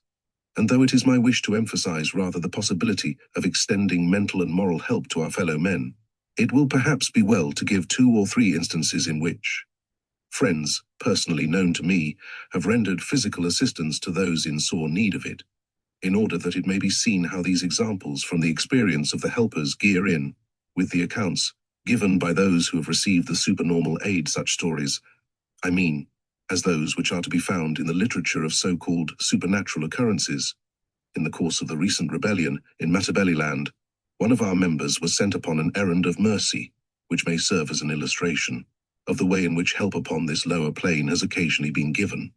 and though it is my wish to emphasize rather the possibility of extending mental and moral help to our fellow men, it will perhaps be well to give 2 or 3 instances in which friends, personally known to me, have rendered physical assistance to those in sore need of it, in order that it may be seen how these examples from the experience of the helpers gear in with the accounts given by those who have received the supernormal aid. Such stories, I mean, as those which are to be found in the literature of so-called supernatural occurrences. In the course of the recent rebellion in Matabeleland, one of our members was sent upon an errand of mercy, which may serve as an illustration of the way in which help upon this lower plane has occasionally been given.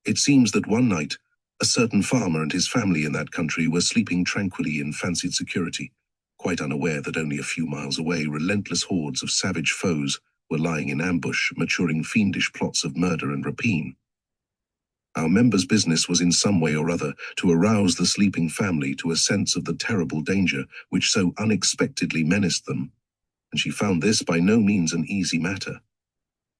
It seems that one night, a certain farmer and his family in that country were sleeping tranquilly in fancied security, quite unaware that only a few miles away relentless hordes of savage foes were lying in ambush, maturing fiendish plots of murder and rapine. Our members' business was in some way or other to arouse the sleeping family to a sense of the terrible danger which so unexpectedly menaced them, and she found this by no means an easy matter.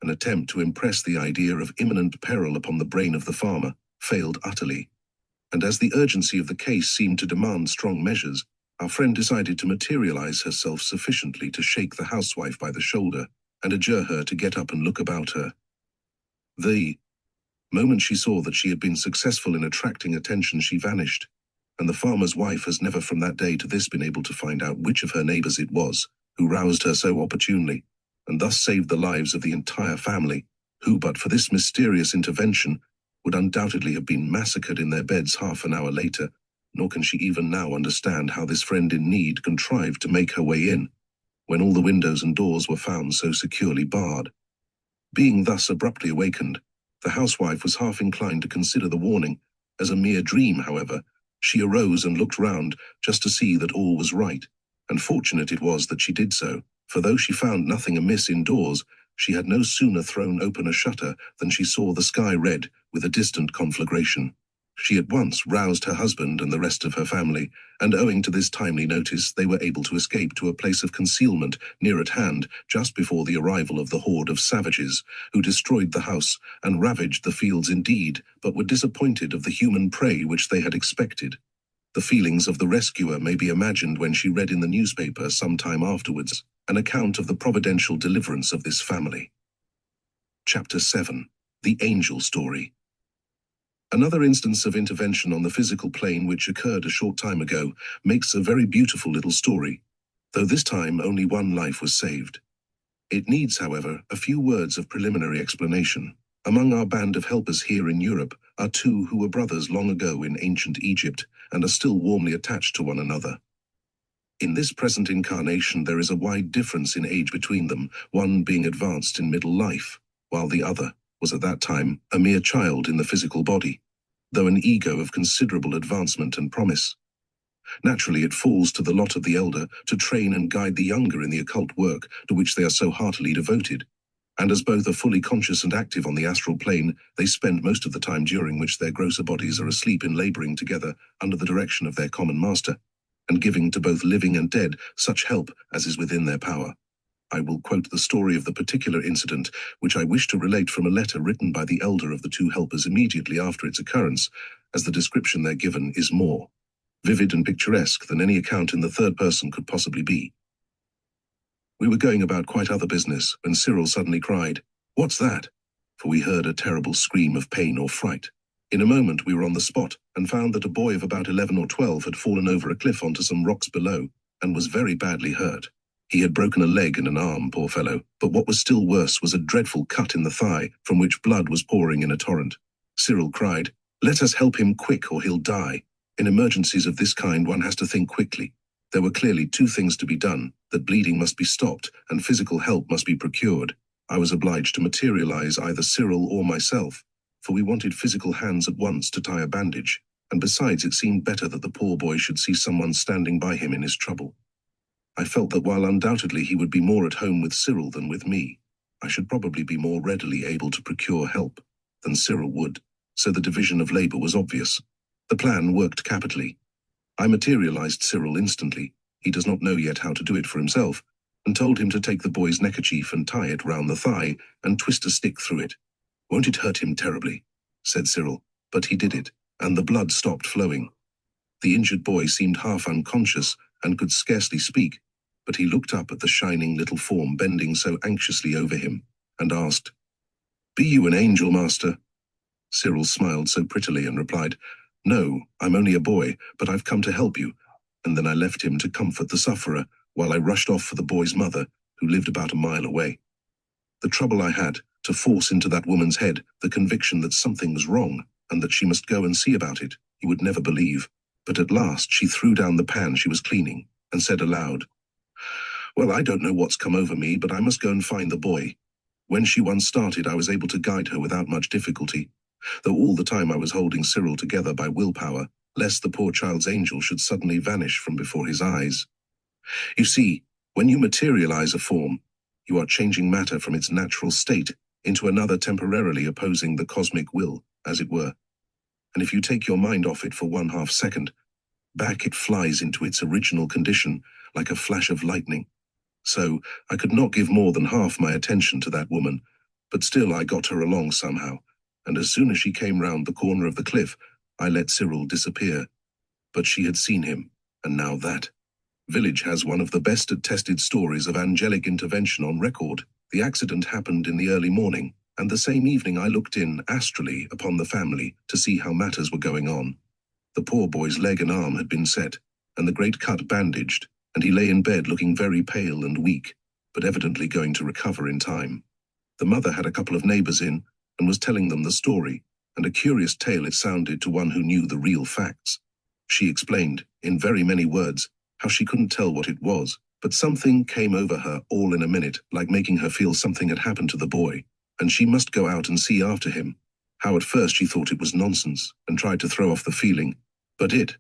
An attempt to impress the idea of imminent peril upon the brain of the farmer failed utterly, and as the urgency of the case seemed to demand strong measures, our friend decided to materialize herself sufficiently to shake the housewife by the shoulder and adjure her to get up and look about her. The moment she saw that she had been successful in attracting attention, she vanished, and the farmer's wife has never from that day to this been able to find out which of her neighbors it was who roused her so opportunely, and thus saved the lives of the entire family, who, but for this mysterious intervention, would undoubtedly have been massacred in their beds half an hour later, nor can she even now understand how this friend in need contrived to make her way in, when all the windows and doors were found so securely barred. Being thus abruptly awakened, the housewife was half inclined to consider the warning as a mere dream. However, she arose and looked round just to see that all was right, and fortunate it was that she did so, for though she found nothing amiss indoors, she had no sooner thrown open a shutter than she saw the sky red with a distant conflagration. She at once roused her husband and the rest of her family, and owing to this timely notice they were able to escape to a place of concealment near at hand just before the arrival of the horde of savages, who destroyed the house and ravaged the fields indeed, but were disappointed of the human prey which they had expected. The feelings of the rescuer may be imagined when she read in the newspaper some time afterwards an account of the providential deliverance of this family. Chapter 7. The Angel Story. Another instance of intervention on the physical plane which occurred a short time ago makes a very beautiful little story, though this time only one life was saved. It needs, however, a few words of preliminary explanation. Among our band of helpers here in Europe are two who were brothers long ago in ancient Egypt and are still warmly attached to one another. In this present incarnation there is a wide difference in age between them, one being advanced in middle life, while the other was at that time a mere child in the physical body, though an ego of considerable advancement and promise. Naturally, it falls to the lot of the elder to train and guide the younger in the occult work to which they are so heartily devoted, and as both are fully conscious and active on the astral plane, they spend most of the time during which their grosser bodies are asleep in laboring together under the direction of their common master, and giving to both living and dead such help as is within their power. I will quote the story of the particular incident, which I wish to relate from a letter written by the elder of the two helpers immediately after its occurrence, as the description there given is more vivid and picturesque than any account in the third person could possibly be. We were going about quite other business when Cyril suddenly cried, "What's that?" For we heard a terrible scream of pain or fright. In a moment we were on the spot and found that a boy of about 11 or 12 had fallen over a cliff onto some rocks below and was very badly hurt. He had broken a leg and an arm, poor fellow, but what was still worse was a dreadful cut in the thigh from which blood was pouring in a torrent. Cyril cried, "Let us help him quick or he'll die." In emergencies of this kind one has to think quickly. There were clearly two things to be done, that bleeding must be stopped and physical help must be procured. I was obliged to materialize either Cyril or myself, for we wanted physical hands at once to tie a bandage, and besides it seemed better that the poor boy should see someone standing by him in his trouble. I felt that while undoubtedly he would be more at home with Cyril than with me, I should probably be more readily able to procure help than Cyril would, so the division of labor was obvious. The plan worked capitally. I materialized Cyril instantly, he does not know yet how to do it for himself, and told him to take the boy's neckerchief and tie it round the thigh and twist a stick through it. "Won't it hurt him terribly?" said Cyril, but he did it, and the blood stopped flowing. The injured boy seemed half unconscious and could scarcely speak, but he looked up at the shining little form bending so anxiously over him, and asked, "Be you an angel, master?" Cyril smiled so prettily and replied, "No, I'm only a boy, but I've come to help you," and then I left him to comfort the sufferer while I rushed off for the boy's mother, who lived about a mile away. The trouble I had to force into that woman's head the conviction that something was wrong and that she must go and see about it, you would never believe, but at last she threw down the pan she was cleaning and said aloud, "Well, I don't know what's come over me, but I must go and find the boy." When she once started, I was able to guide her without much difficulty, though all the time I was holding Cyril together by willpower, lest the poor child's angel should suddenly vanish from before his eyes. You see, when you materialize a form, you are changing matter from its natural state into another temporarily opposing the cosmic will, as it were. And if you take your mind off it for 1/2 second, back it flies into its original condition like a flash of lightning. So, I could not give more than half my attention to that woman, but still I got her along somehow, and as soon as she came round the corner of the cliff, I let Cyril disappear. But she had seen him, and now that village has one of the best attested stories of angelic intervention on record. The accident happened in the early morning, and the same evening I looked in astrally upon the family to see how matters were going on. The poor boy's leg and arm had been set, and the great cut bandaged, and he lay in bed looking very pale and weak, but evidently going to recover in time. The mother had a couple of neighbors in, and was telling them the story, and a curious tale it sounded to one who knew the real facts. She explained, in very many words, how she couldn't tell what it was, but something came over her all in a minute, like making her feel something had happened to the boy, and she must go out and see after him. How at first she thought it was nonsense, and tried to throw off the feeling, but it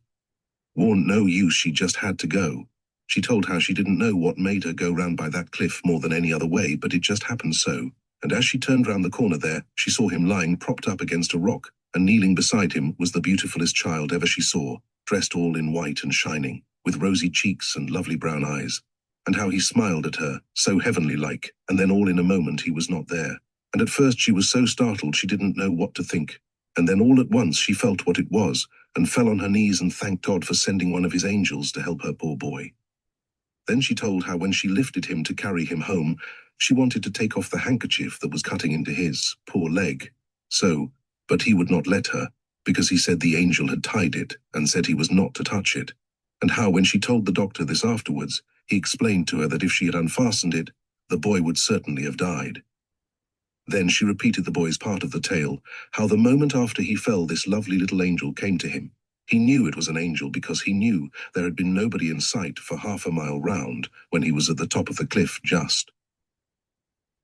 warn't no use, she just had to go. She told how she didn't know what made her go round by that cliff more than any other way, but it just happened so, and as she turned round the corner there, she saw him lying propped up against a rock, and kneeling beside him was the beautifulest child ever she saw, dressed all in white and shining, with rosy cheeks and lovely brown eyes, and how he smiled at her, so heavenly-like, and then all in a moment he was not there. And at first she was so startled she didn't know what to think, and then all at once she felt what it was, and fell on her knees and thanked God for sending one of his angels to help her poor boy. Then she told how when she lifted him to carry him home, she wanted to take off the handkerchief that was cutting into his poor leg. But he would not let her, because he said the angel had tied it, and said he was not to touch it. And how when she told the doctor this afterwards, he explained to her that if she had unfastened it, the boy would certainly have died. Then she repeated the boy's part of the tale, how the moment after he fell this lovely little angel came to him. He knew it was an angel because he knew there had been nobody in sight for 1/2 mile round when he was at the top of the cliff just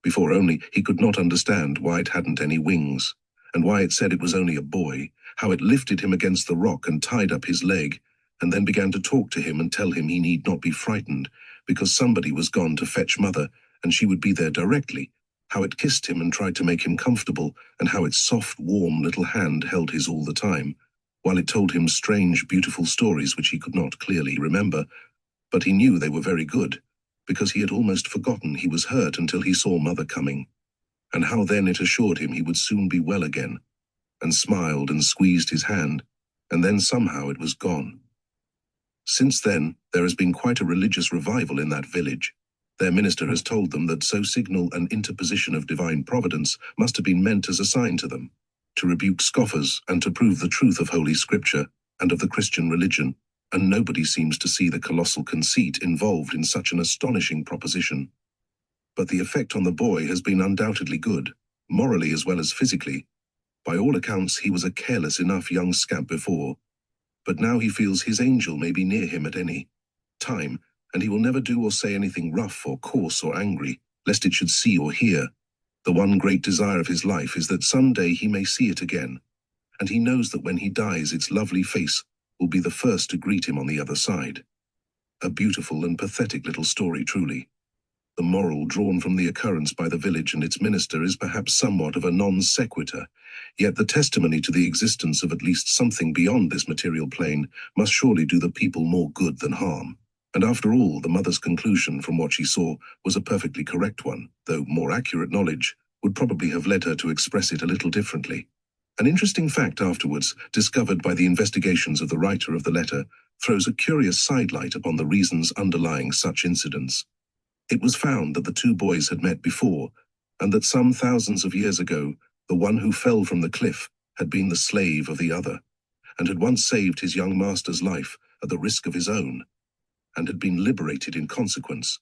before, only he could not understand why it hadn't any wings, and why it said it was only a boy, how it lifted him against the rock and tied up his leg, and then began to talk to him and tell him he need not be frightened, because somebody was gone to fetch mother, and she would be there directly, how it kissed him and tried to make him comfortable, and how its soft, warm little hand held his all the time, while it told him strange, beautiful stories which he could not clearly remember, but he knew they were very good, because he had almost forgotten he was hurt until he saw mother coming, and how then it assured him he would soon be well again, and smiled and squeezed his hand, and then somehow it was gone. Since then, there has been quite a religious revival in that village. Their minister has told them that so signal an interposition of divine providence must have been meant as a sign to them, to rebuke scoffers and to prove the truth of Holy Scripture and of the Christian religion, and nobody seems to see the colossal conceit involved in such an astonishing proposition. But the effect on the boy has been undoubtedly good, morally as well as physically. By all accounts, he was a careless enough young scamp before, but now he feels his angel may be near him at any time, and he will never do or say anything rough or coarse or angry, lest it should see or hear. The one great desire of his life is that some day he may see it again, and he knows that when he dies its lovely face will be the first to greet him on the other side. A beautiful and pathetic little story, truly. The moral drawn from the occurrence by the village and its minister is perhaps somewhat of a non sequitur, yet the testimony to the existence of at least something beyond this material plane must surely do the people more good than harm. And after all, the mother's conclusion from what she saw was a perfectly correct one, though more accurate knowledge would probably have led her to express it a little differently. An interesting fact afterwards, discovered by the investigations of the writer of the letter, throws a curious sidelight upon the reasons underlying such incidents. It was found that the two boys had met before, and that some thousands of years ago, the one who fell from the cliff had been the slave of the other, and had once saved his young master's life at the risk of his own, and had been liberated in consequence.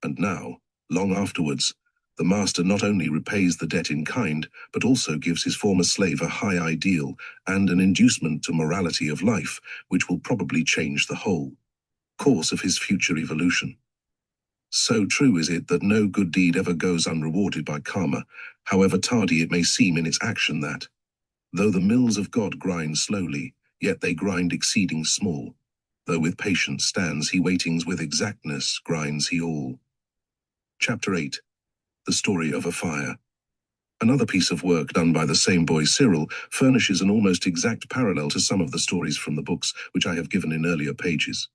And now, long afterwards, the master not only repays the debt in kind, but also gives his former slave a high ideal and an inducement to morality of life, which will probably change the whole course of his future evolution. So true is it that no good deed ever goes unrewarded by karma, however tardy it may seem in its action, that, though the mills of God grind slowly, yet they grind exceeding small. though with patience stands he waitings with exactness grinds he all. Chapter 8. The Story of a Fire. Another piece of work done by the same boy Cyril furnishes an almost exact parallel to some of the stories from the books which I have given in earlier pages.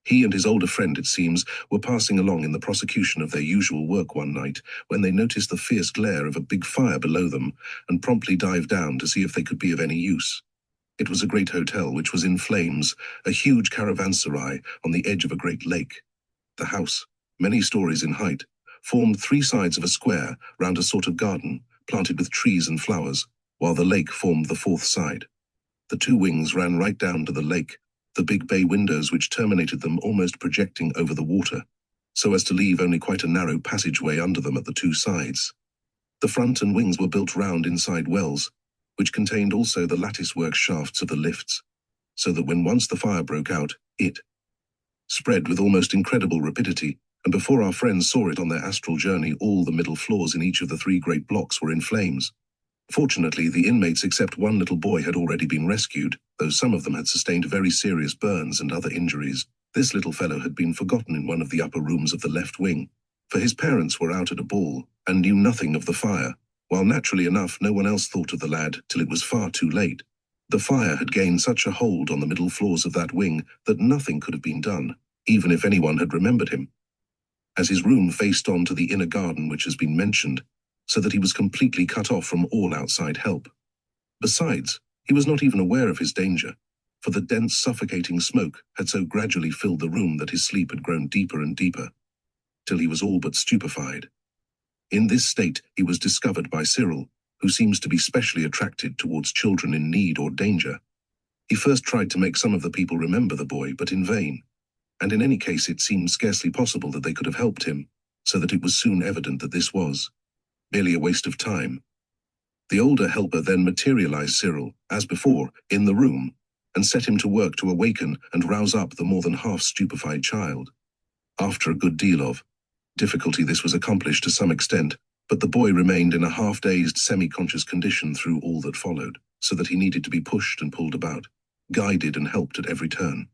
He and his older friend, it seems, were passing along in the prosecution of their usual work one night when they noticed the fierce glare of a big fire below them and promptly dived down to see if they could be of any use. It was a great hotel which was in flames, a huge caravanserai on the edge of a great lake. The house, many stories in height, formed three sides of a square round a sort of garden, planted with trees and flowers, while the lake formed the fourth side. The two wings ran right down to the lake, the big bay windows which terminated them almost projecting over the water, so as to leave only quite a narrow passageway under them at the two sides. The front and wings were built round inside wells, which contained also the lattice-work shafts of the lifts, so that when once the fire broke out, it spread with almost incredible rapidity, and before our friends saw it on their astral journey, all the middle floors in each of the three great blocks were in flames. Fortunately, the inmates except one little boy had already been rescued, though some of them had sustained very serious burns and other injuries. This little fellow had been forgotten in one of the upper rooms of the left wing, for his parents were out at a ball and knew nothing of the fire, while naturally enough no one else thought of the lad till it was far too late. The fire had gained such a hold on the middle floors of that wing that nothing could have been done, even if anyone had remembered him, as his room faced on to the inner garden which has been mentioned, so that he was completely cut off from all outside help. Besides, he was not even aware of his danger, for the dense, suffocating smoke had so gradually filled the room that his sleep had grown deeper and deeper, till he was all but stupefied. In this state he was discovered by Cyril, who seems to be specially attracted towards children in need or danger. He first tried to make some of the people remember the boy, but in vain, and in any case it seemed scarcely possible that they could have helped him, so that it was soon evident that this was merely a waste of time. The older helper then materialized Cyril, as before, in the room, and set him to work to awaken and rouse up the more than half-stupefied child. After a good deal of difficulty this was accomplished to some extent, but the boy remained in a half-dazed, semi-conscious condition through all that followed, so that he needed to be pushed and pulled about, guided and helped at every turn.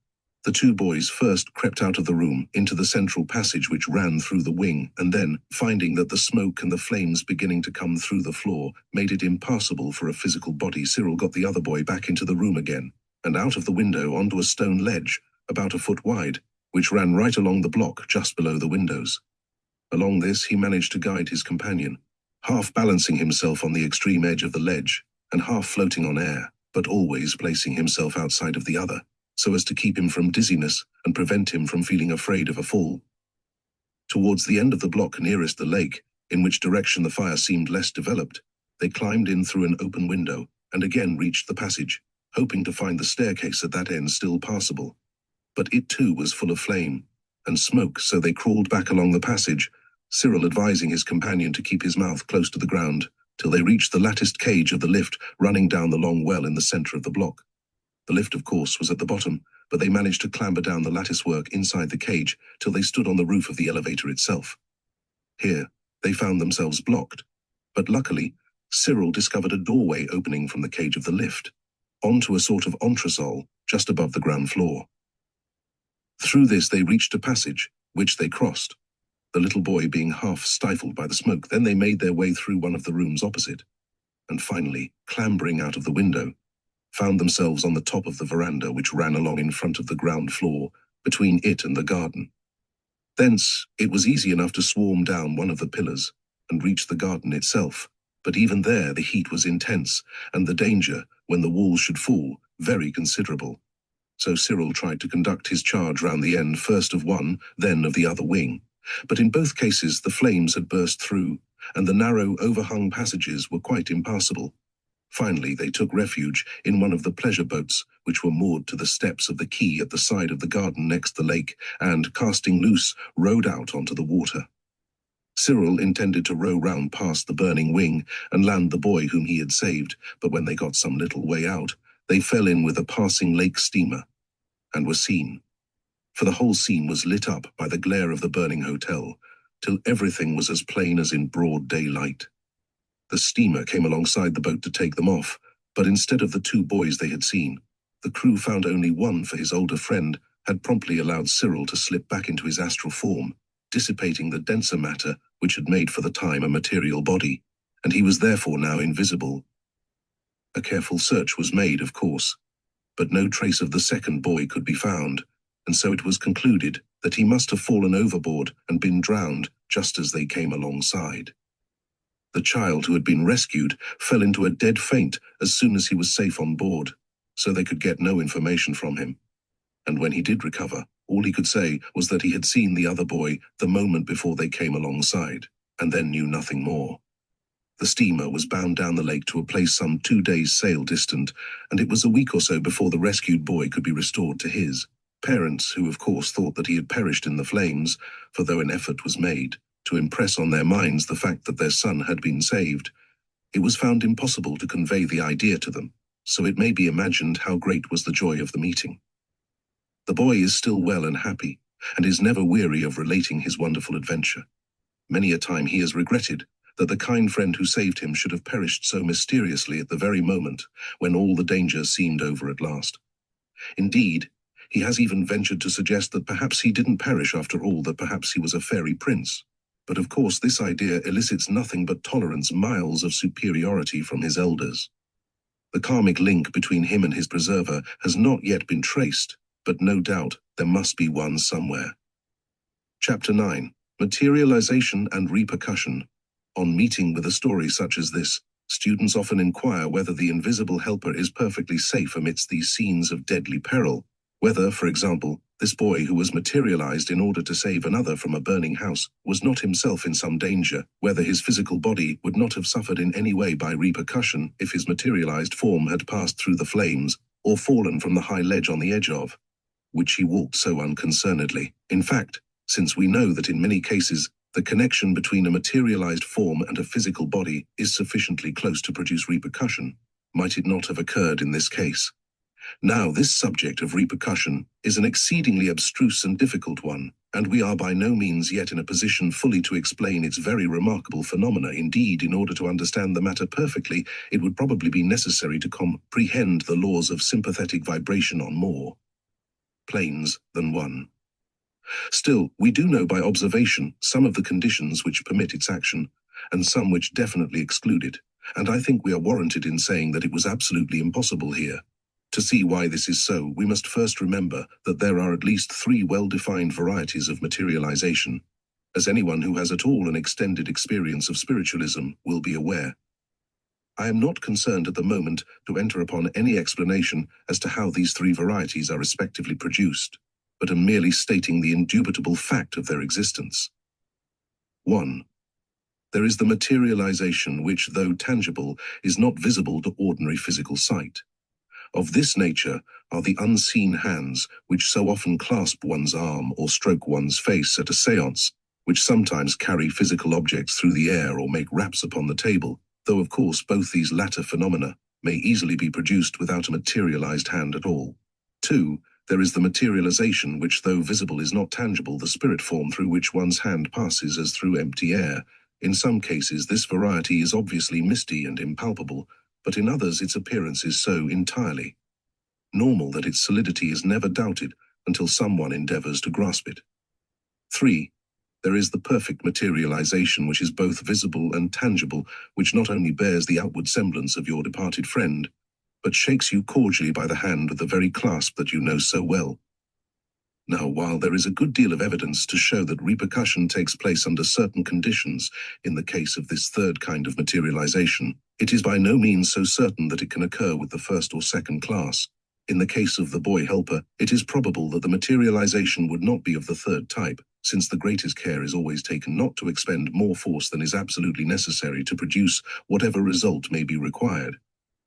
The two boys first crept out of the room into the central passage which ran through the wing, and then, finding that the smoke and the flames beginning to come through the floor made it impassable for a physical body, Cyril got the other boy back into the room again, and out of the window onto a stone ledge, about a foot wide, which ran right along the block just below the windows. Along this he managed to guide his companion, half balancing himself on the extreme edge of the ledge, and half floating on air, but always placing himself outside of the other, so as to keep him from dizziness and prevent him from feeling afraid of a fall. Towards the end of the block nearest the lake, in which direction the fire seemed less developed, they climbed in through an open window and again reached the passage, hoping to find the staircase at that end still passable. But it too was full of flame and smoke, so they crawled back along the passage, Cyril advising his companion to keep his mouth close to the ground, till they reached the latticed cage of the lift running down the long well in the center of the block. The lift, of course, was at the bottom, but they managed to clamber down the lattice work inside the cage till they stood on the roof of the elevator itself. Here, they found themselves blocked, but luckily, Cyril discovered a doorway opening from the cage of the lift, onto a sort of entresol just above the ground floor. Through this they reached a passage, which they crossed, the little boy being half stifled by the smoke. Then they made their way through one of the rooms opposite, and finally, clambering out of the window, found themselves on the top of the veranda which ran along in front of the ground floor, between it and the garden. Thence, it was easy enough to swarm down one of the pillars and reach the garden itself, but even there the heat was intense, and the danger, when the walls should fall, very considerable. So Cyril tried to conduct his charge round the end, first of one, then of the other wing, but in both cases the flames had burst through, and the narrow, overhung passages were quite impassable. Finally, they took refuge in one of the pleasure boats, which were moored to the steps of the quay at the side of the garden next the lake, and, casting loose, rowed out onto the water. Cyril intended to row round past the burning wing and land the boy whom he had saved, but when they got some little way out, they fell in with a passing lake steamer, and were seen. For the whole scene was lit up by the glare of the burning hotel, till everything was as plain as in broad daylight. The steamer came alongside the boat to take them off, but instead of the two boys they had seen, the crew found only one for his older friend, had promptly allowed Cyril to slip back into his astral form, dissipating the denser matter which had made for the time a material body, and he was therefore now invisible. A careful search was made, of course, but no trace of the second boy could be found, and so it was concluded that he must have fallen overboard and been drowned just as they came alongside. The child who had been rescued fell into a dead faint as soon as he was safe on board, so they could get no information from him. And when he did recover, all he could say was that he had seen the other boy the moment before they came alongside, and then knew nothing more. The steamer was bound down the lake to a place some 2 days' sail distant, and it was a week or so before the rescued boy could be restored to his parents, who of course thought that he had perished in the flames, for though an effort was made to impress on their minds the fact that their son had been saved, it was found impossible to convey the idea to them, so it may be imagined how great was the joy of the meeting. The boy is still well and happy, and is never weary of relating his wonderful adventure. Many a time he has regretted that the kind friend who saved him should have perished so mysteriously at the very moment when all the danger seemed over at last. Indeed, he has even ventured to suggest that perhaps he didn't perish after all, that perhaps he was a fairy prince. But of course this idea elicits nothing but tolerance, miles of superiority from his elders. The karmic link between him and his preserver has not yet been traced, but no doubt there must be one somewhere. Chapter 9. Materialization and Repercussion. On meeting with a story such as this, students often inquire whether the invisible helper is perfectly safe amidst these scenes of deadly peril, whether, for example, this boy who was materialized in order to save another from a burning house was not himself in some danger, whether his physical body would not have suffered in any way by repercussion if his materialized form had passed through the flames or fallen from the high ledge on the edge of which he walked so unconcernedly. In fact, since we know that in many cases the connection between a materialized form and a physical body is sufficiently close to produce repercussion, might it not have occurred in this case? Now, this subject of repercussion is an exceedingly abstruse and difficult one, and we are by no means yet in a position fully to explain its very remarkable phenomena. Indeed, in order to understand the matter perfectly, it would probably be necessary to comprehend the laws of sympathetic vibration on more planes than one. Still, we do know by observation some of the conditions which permit its action, and some which definitely exclude it, and I think we are warranted in saying that it was absolutely impossible here. To see why this is so, we must first remember that there are at least 3 well-defined varieties of materialization, as anyone who has at all an extended experience of spiritualism will be aware. I am not concerned at the moment to enter upon any explanation as to how these 3 varieties are respectively produced, but am merely stating the indubitable fact of their existence. 1. There is the materialization which, though tangible, is not visible to ordinary physical sight. Of this nature are the unseen hands which so often clasp one's arm or stroke one's face at a séance, which sometimes carry physical objects through the air or make raps upon the table, though of course both these latter phenomena may easily be produced without a materialized hand at all. 2. There is the materialization which, though visible, is not tangible, the spirit form through which one's hand passes as through empty air. In some cases this variety is obviously misty and impalpable, but in others its appearance is so entirely normal that its solidity is never doubted until someone endeavors to grasp it. 3. There is the perfect materialization which is both visible and tangible, which not only bears the outward semblance of your departed friend, but shakes you cordially by the hand with the very clasp that you know so well. Now, while there is a good deal of evidence to show that repercussion takes place under certain conditions in the case of this 3rd kind of materialization, it is by no means so certain that it can occur with the 1st or 2nd class. In the case of the boy helper, it is probable that the materialization would not be of the 3rd type, since the greatest care is always taken not to expend more force than is absolutely necessary to produce whatever result may be required.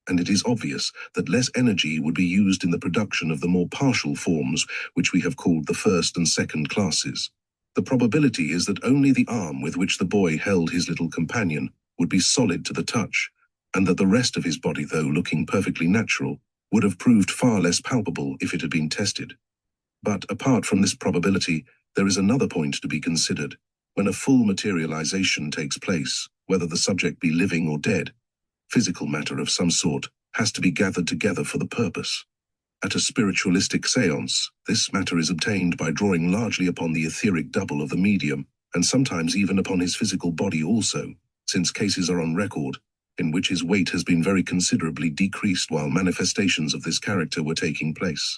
And it is obvious that less energy would be used in the production of the more partial forms, which we have called the 1st and 2nd classes. The probability is that only the arm with which the boy held his little companion would be solid to the touch, and that the rest of his body, though looking perfectly natural, would have proved far less palpable if it had been tested. But apart from this probability, there is another point to be considered. When a full materialization takes place, whether the subject be living or dead, physical matter of some sort has to be gathered together for the purpose. At a spiritualistic seance, this matter is obtained by drawing largely upon the etheric double of the medium, and sometimes even upon his physical body also, since cases are on record in which his weight has been very considerably decreased while manifestations of this character were taking place.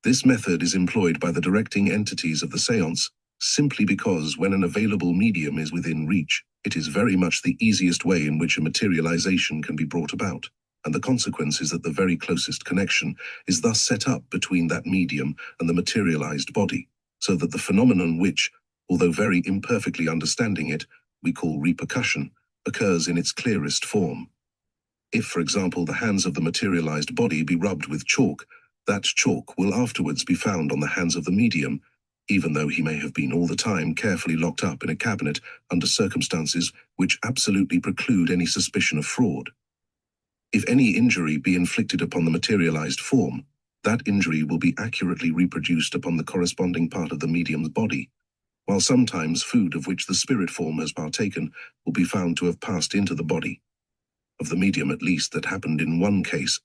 This method is employed by the directing entities of the seance simply because when an available medium is within reach, it is very much the easiest way in which a materialization can be brought about, and the consequence is that the very closest connection is thus set up between that medium and the materialized body, so that the phenomenon which, although very imperfectly understanding it, we call repercussion, occurs in its clearest form. If, for example, the hands of the materialized body be rubbed with chalk, that chalk will afterwards be found on the hands of the medium, even though he may have been all the time carefully locked up in a cabinet under circumstances which absolutely preclude any suspicion of fraud. If any injury be inflicted upon the materialized form, that injury will be accurately reproduced upon the corresponding part of the medium's body, while sometimes food of which the spirit form has partaken will be found to have passed into the body. Of the medium at least that happened in one case,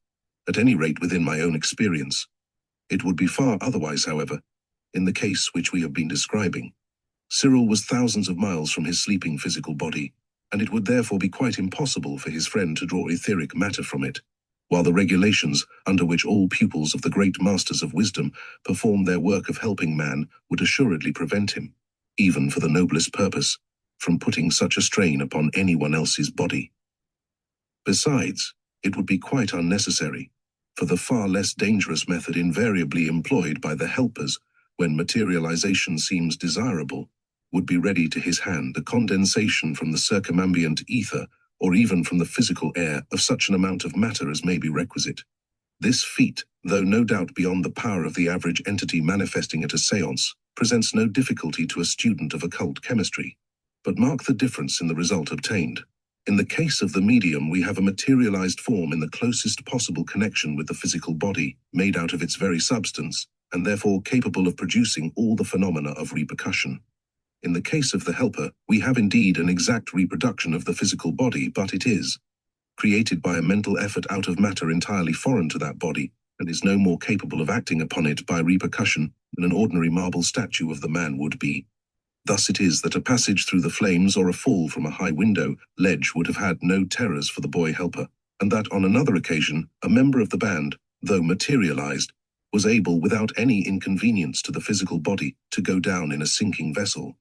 at any rate within my own experience. It would be far otherwise, however, in the case which we have been describing. Cyril was thousands of miles from his sleeping physical body, and it would therefore be quite impossible for his friend to draw etheric matter from it, while the regulations under which all pupils of the great masters of wisdom perform their work of helping man would assuredly prevent him, even for the noblest purpose, from putting such a strain upon anyone else's body. Besides, it would be quite unnecessary, for the far less dangerous method invariably employed by the helpers when materialization seems desirable would be ready to his hand the condensation from the circumambient ether or even from the physical air of such an amount of matter as may be requisite. This feat, though no doubt beyond the power of the average entity manifesting at a seance, presents no difficulty to a student of occult chemistry. But mark the difference in the result obtained. In the case of the medium, we have a materialized form in the closest possible connection with the physical body, made out of its very substance, and therefore capable of producing all the phenomena of repercussion. In the case of the helper, we have indeed an exact reproduction of the physical body, but it is created by a mental effort out of matter entirely foreign to that body, and is no more capable of acting upon it by repercussion than an ordinary marble statue of the man would be. Thus it is that a passage through the flames or a fall from a high window ledge would have had no terrors for the boy helper, and that on another occasion a member of the band, though materialized, was able without any inconvenience to the physical body to go down in a sinking vessel.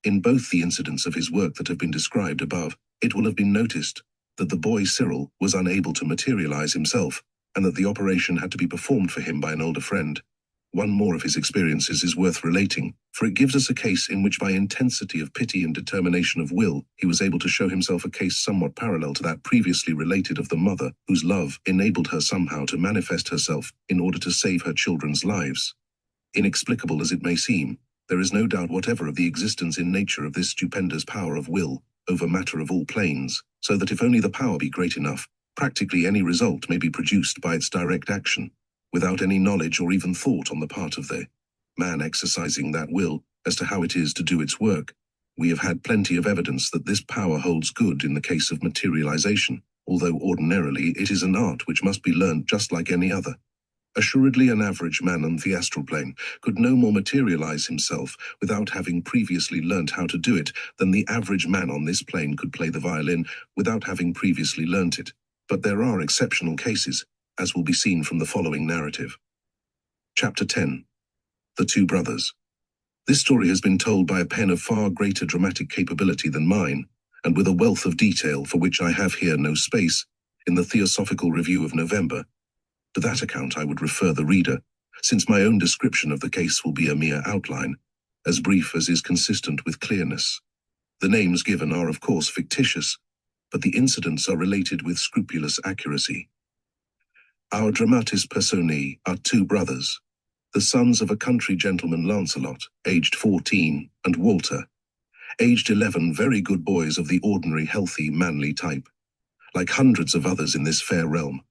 In both the incidents of his work that have been described above, it will have been noticed that the boy Cyril was unable to materialize himself, and that the operation had to be performed for him by an older friend. One more of his experiences is worth relating, for it gives us a case in which by intensity of pity and determination of will, he was able to show himself a case somewhat parallel to that previously related of the mother, whose love enabled her somehow to manifest herself in order to save her children's lives. Inexplicable as it may seem, there is no doubt whatever of the existence in nature of this stupendous power of will over matter of all planes, so that if only the power be great enough, practically any result may be produced by its direct action, without any knowledge or even thought on the part of the man exercising that will as to how it is to do its work. We have had plenty of evidence that this power holds good in the case of materialization, although ordinarily it is an art which must be learned just like any other. Assuredly an average man on the astral plane could no more materialize himself without having previously learnt how to do it than the average man on this plane could play the violin without having previously learnt it. But there are exceptional cases, as will be seen from the following narrative. Chapter 10. The Two Brothers. This story has been told by a pen of far greater dramatic capability than mine, and with a wealth of detail for which I have here no space, in the Theosophical Review of November. To that account I would refer the reader, since my own description of the case will be a mere outline, as brief as is consistent with clearness. The names given are of course fictitious, but the incidents are related with scrupulous accuracy. Our dramatis personae are two brothers, the sons of a country gentleman Lancelot, aged 14, and Walter, aged 11, very good boys of the ordinary healthy manly type, like hundreds of others in this fair realm,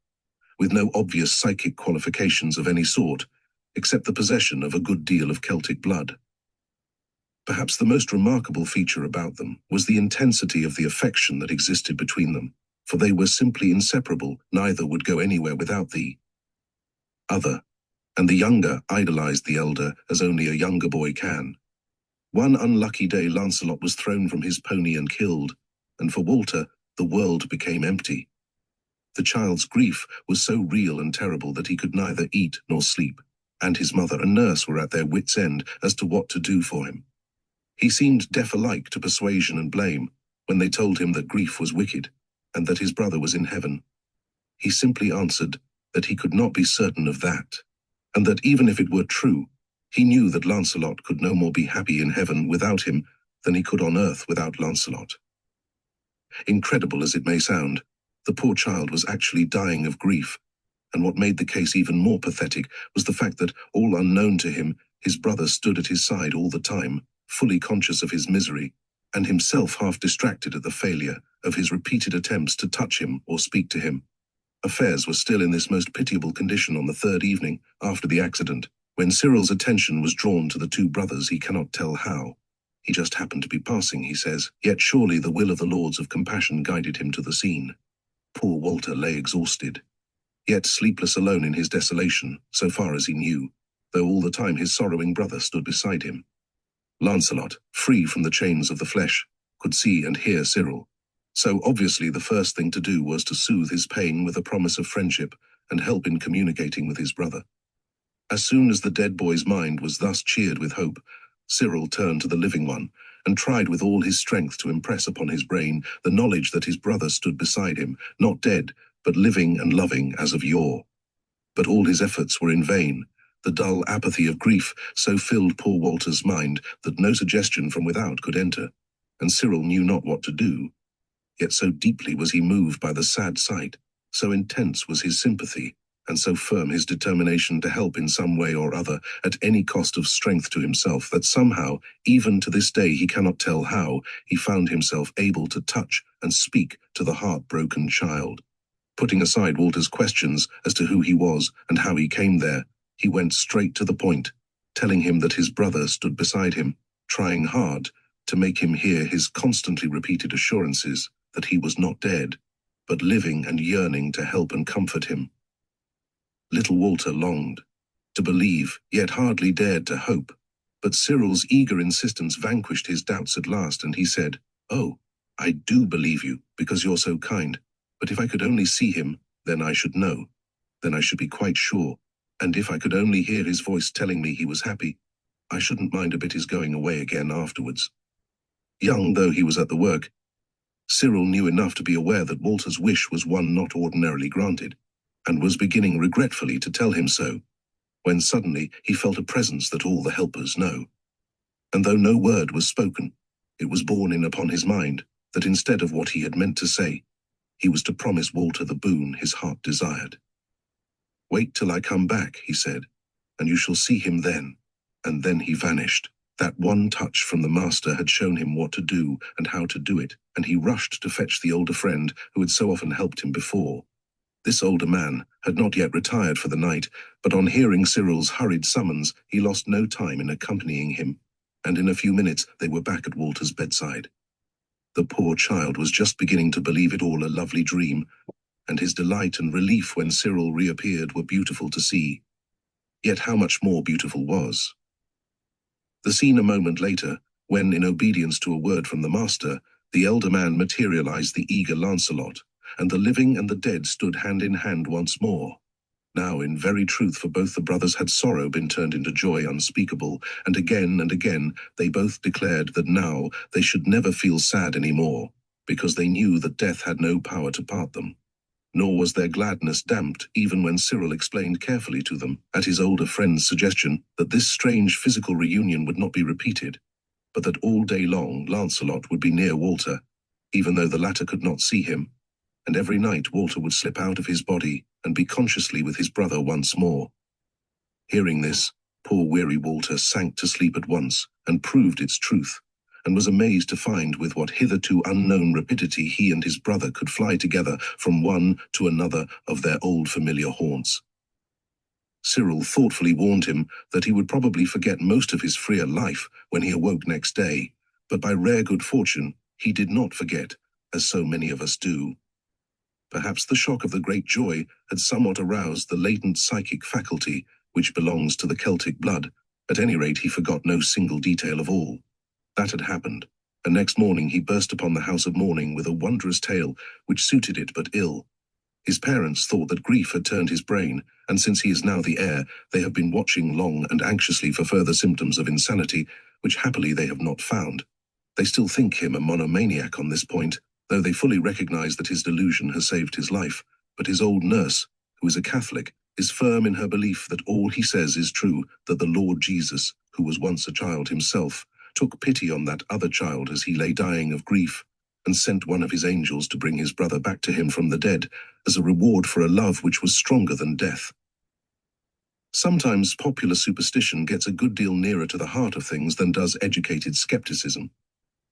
with no obvious psychic qualifications of any sort, except the possession of a good deal of Celtic blood. Perhaps the most remarkable feature about them was the intensity of the affection that existed between them, for they were simply inseparable, neither would go anywhere without the other, and the younger idolized the elder as only a younger boy can. One unlucky day Lancelot was thrown from his pony and killed, and for Walter, the world became empty. The child's grief was so real and terrible that he could neither eat nor sleep, and his mother and nurse were at their wits' end as to what to do for him. He seemed deaf alike to persuasion and blame when they told him that grief was wicked, and that his brother was in heaven. He simply answered that he could not be certain of that, and that even if it were true, he knew that Lancelot could no more be happy in heaven without him than he could on earth without Lancelot. Incredible as it may sound, the poor child was actually dying of grief, and what made the case even more pathetic was the fact that, all unknown to him, his brother stood at his side all the time, fully conscious of his misery, and himself half distracted at the failure of his repeated attempts to touch him or speak to him. Affairs were still in this most pitiable condition on the third evening after the accident, when Cyril's attention was drawn to the two brothers. He cannot tell how. He just happened to be passing, he says, yet surely the will of the Lords of Compassion guided him to the scene. Poor Walter lay exhausted, yet sleepless alone in his desolation, so far as he knew, though all the time his sorrowing brother stood beside him. Lancelot, free from the chains of the flesh, could see and hear Cyril, so obviously the first thing to do was to soothe his pain with a promise of friendship and help in communicating with his brother. As soon as the dead boy's mind was thus cheered with hope, Cyril turned to the living one and tried with all his strength to impress upon his brain the knowledge that his brother stood beside him, not dead, but living and loving as of yore. But all his efforts were in vain. The dull apathy of grief so filled poor Walter's mind that no suggestion from without could enter, and Cyril knew not what to do. Yet so deeply was he moved by the sad sight, so intense was his sympathy, and so firm his determination to help in some way or other at any cost of strength to himself, that somehow, even to this day he cannot tell how, he found himself able to touch and speak to the heartbroken child. Putting aside Walter's questions as to who he was and how he came there, he went straight to the point, telling him that his brother stood beside him, trying hard to make him hear his constantly repeated assurances that he was not dead, but living and yearning to help and comfort him. Little Walter longed to believe, yet hardly dared to hope, but Cyril's eager insistence vanquished his doubts at last, and he said, "Oh, I do believe you, because you're so kind, but if I could only see him, then I should know, then I should be quite sure, and if I could only hear his voice telling me he was happy, I shouldn't mind a bit his going away again afterwards." Young though he was at the work, Cyril knew enough to be aware that Walter's wish was one not ordinarily granted, and was beginning regretfully to tell him so, when suddenly he felt a presence that all the helpers know. And though no word was spoken, it was borne in upon his mind that instead of what he had meant to say, he was to promise Walter the boon his heart desired. "Wait till I come back," he said, "and you shall see him then." And then he vanished. That one touch from the master had shown him what to do and how to do it, and he rushed to fetch the older friend who had so often helped him before. This older man had not yet retired for the night, but on hearing Cyril's hurried summons, he lost no time in accompanying him, and in a few minutes they were back at Walter's bedside. The poor child was just beginning to believe it all a lovely dream, and his delight and relief when Cyril reappeared were beautiful to see. Yet how much more beautiful was the scene a moment later, when, in obedience to a word from the master, the elder man materialized the eager Lancelot, and the living and the dead stood hand in hand once more. Now, in very truth, for both the brothers had sorrow been turned into joy unspeakable, and again they both declared that now they should never feel sad any more, because they knew that death had no power to part them. Nor was their gladness damped even when Cyril explained carefully to them, at his older friend's suggestion, that this strange physical reunion would not be repeated, but that all day long Lancelot would be near Walter, even though the latter could not see him, and every night Walter would slip out of his body and be consciously with his brother once more. Hearing this, poor weary Walter sank to sleep at once and proved its truth, and was amazed to find with what hitherto unknown rapidity he and his brother could fly together from one to another of their old familiar haunts. Cyril thoughtfully warned him that he would probably forget most of his freer life when he awoke next day, but by rare good fortune he did not forget, as so many of us do. Perhaps the shock of the great joy had somewhat aroused the latent psychic faculty which belongs to the Celtic blood. At any rate, he forgot no single detail of all. That had happened, and next morning he burst upon the house of mourning with a wondrous tale which suited it but ill. His parents thought that grief had turned his brain, and since he is now the heir, they have been watching long and anxiously for further symptoms of insanity, which happily they have not found. They still think him a monomaniac on this point, though they fully recognize that his delusion has saved his life. But his old nurse, who is a Catholic, is firm in her belief that all he says is true, that the Lord Jesus, who was once a child himself, took pity on that other child as he lay dying of grief, and sent one of his angels to bring his brother back to him from the dead, as a reward for a love which was stronger than death. Sometimes popular superstition gets a good deal nearer to the heart of things than does educated skepticism.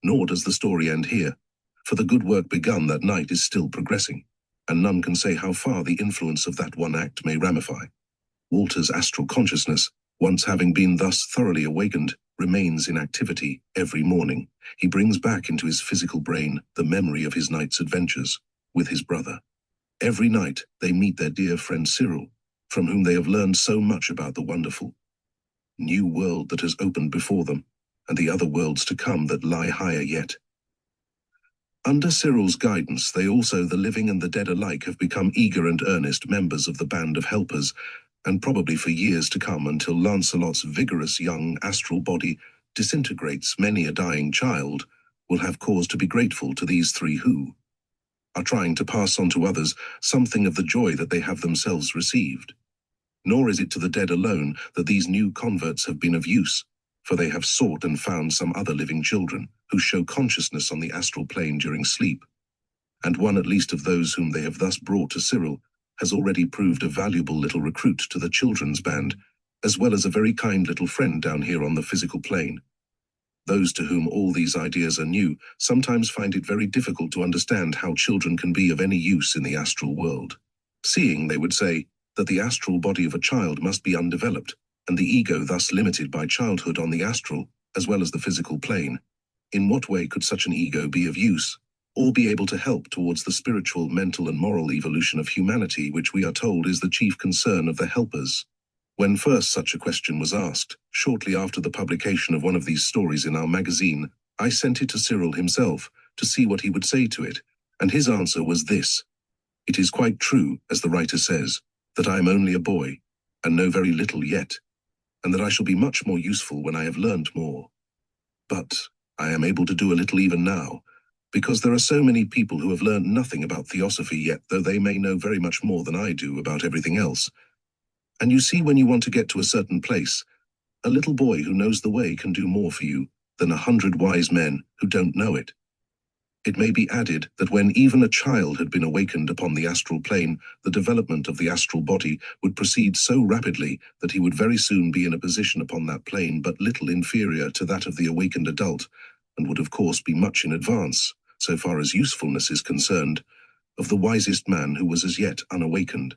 Nor does the story end here, for the good work begun that night is still progressing, and none can say how far the influence of that one act may ramify. Walter's astral consciousness, once having been thus thoroughly awakened, remains in activity every morning. He brings back into his physical brain the memory of his night's adventures with his brother. Every night they meet their dear friend Cyril, from whom they have learned so much about the wonderful new world that has opened before them, and the other worlds to come that lie higher yet. Under Cyril's guidance, they also, the living and the dead alike, have become eager and earnest members of the band of helpers, and probably for years to come, until Lancelot's vigorous young astral body disintegrates many a dying child, will have cause to be grateful to these three who are trying to pass on to others something of the joy that they have themselves received. Nor is it to the dead alone that these new converts have been of use, for they have sought and found some other living children who show consciousness on the astral plane during sleep, and one at least of those whom they have thus brought to Cyril has already proved a valuable little recruit to the children's band, as well as a very kind little friend down here on the physical plane. Those to whom all these ideas are new sometimes find it very difficult to understand how children can be of any use in the astral world, seeing, they would say, that the astral body of a child must be undeveloped, and the ego thus limited by childhood on the astral, as well as the physical plane. In what way could such an ego be of use, or be able to help towards the spiritual, mental, and moral evolution of humanity, which we are told is the chief concern of the helpers? When first such a question was asked, shortly after the publication of one of these stories in our magazine, I sent it to Cyril himself to see what he would say to it, and his answer was this: "It is quite true, as the writer says, that I am only a boy, and know very little yet, and that I shall be much more useful when I have learned more. But I am able to do a little even now, because there are so many people who have learned nothing about theosophy yet, though they may know very much more than I do about everything else. And you see, when you want to get to a certain place, a little boy who knows the way can do more for you than 100 wise men who don't know it." It may be added that when even a child had been awakened upon the astral plane, the development of the astral body would proceed so rapidly that he would very soon be in a position upon that plane but little inferior to that of the awakened adult, and would of course be much in advance, so far as usefulness is concerned, of the wisest man who was as yet unawakened.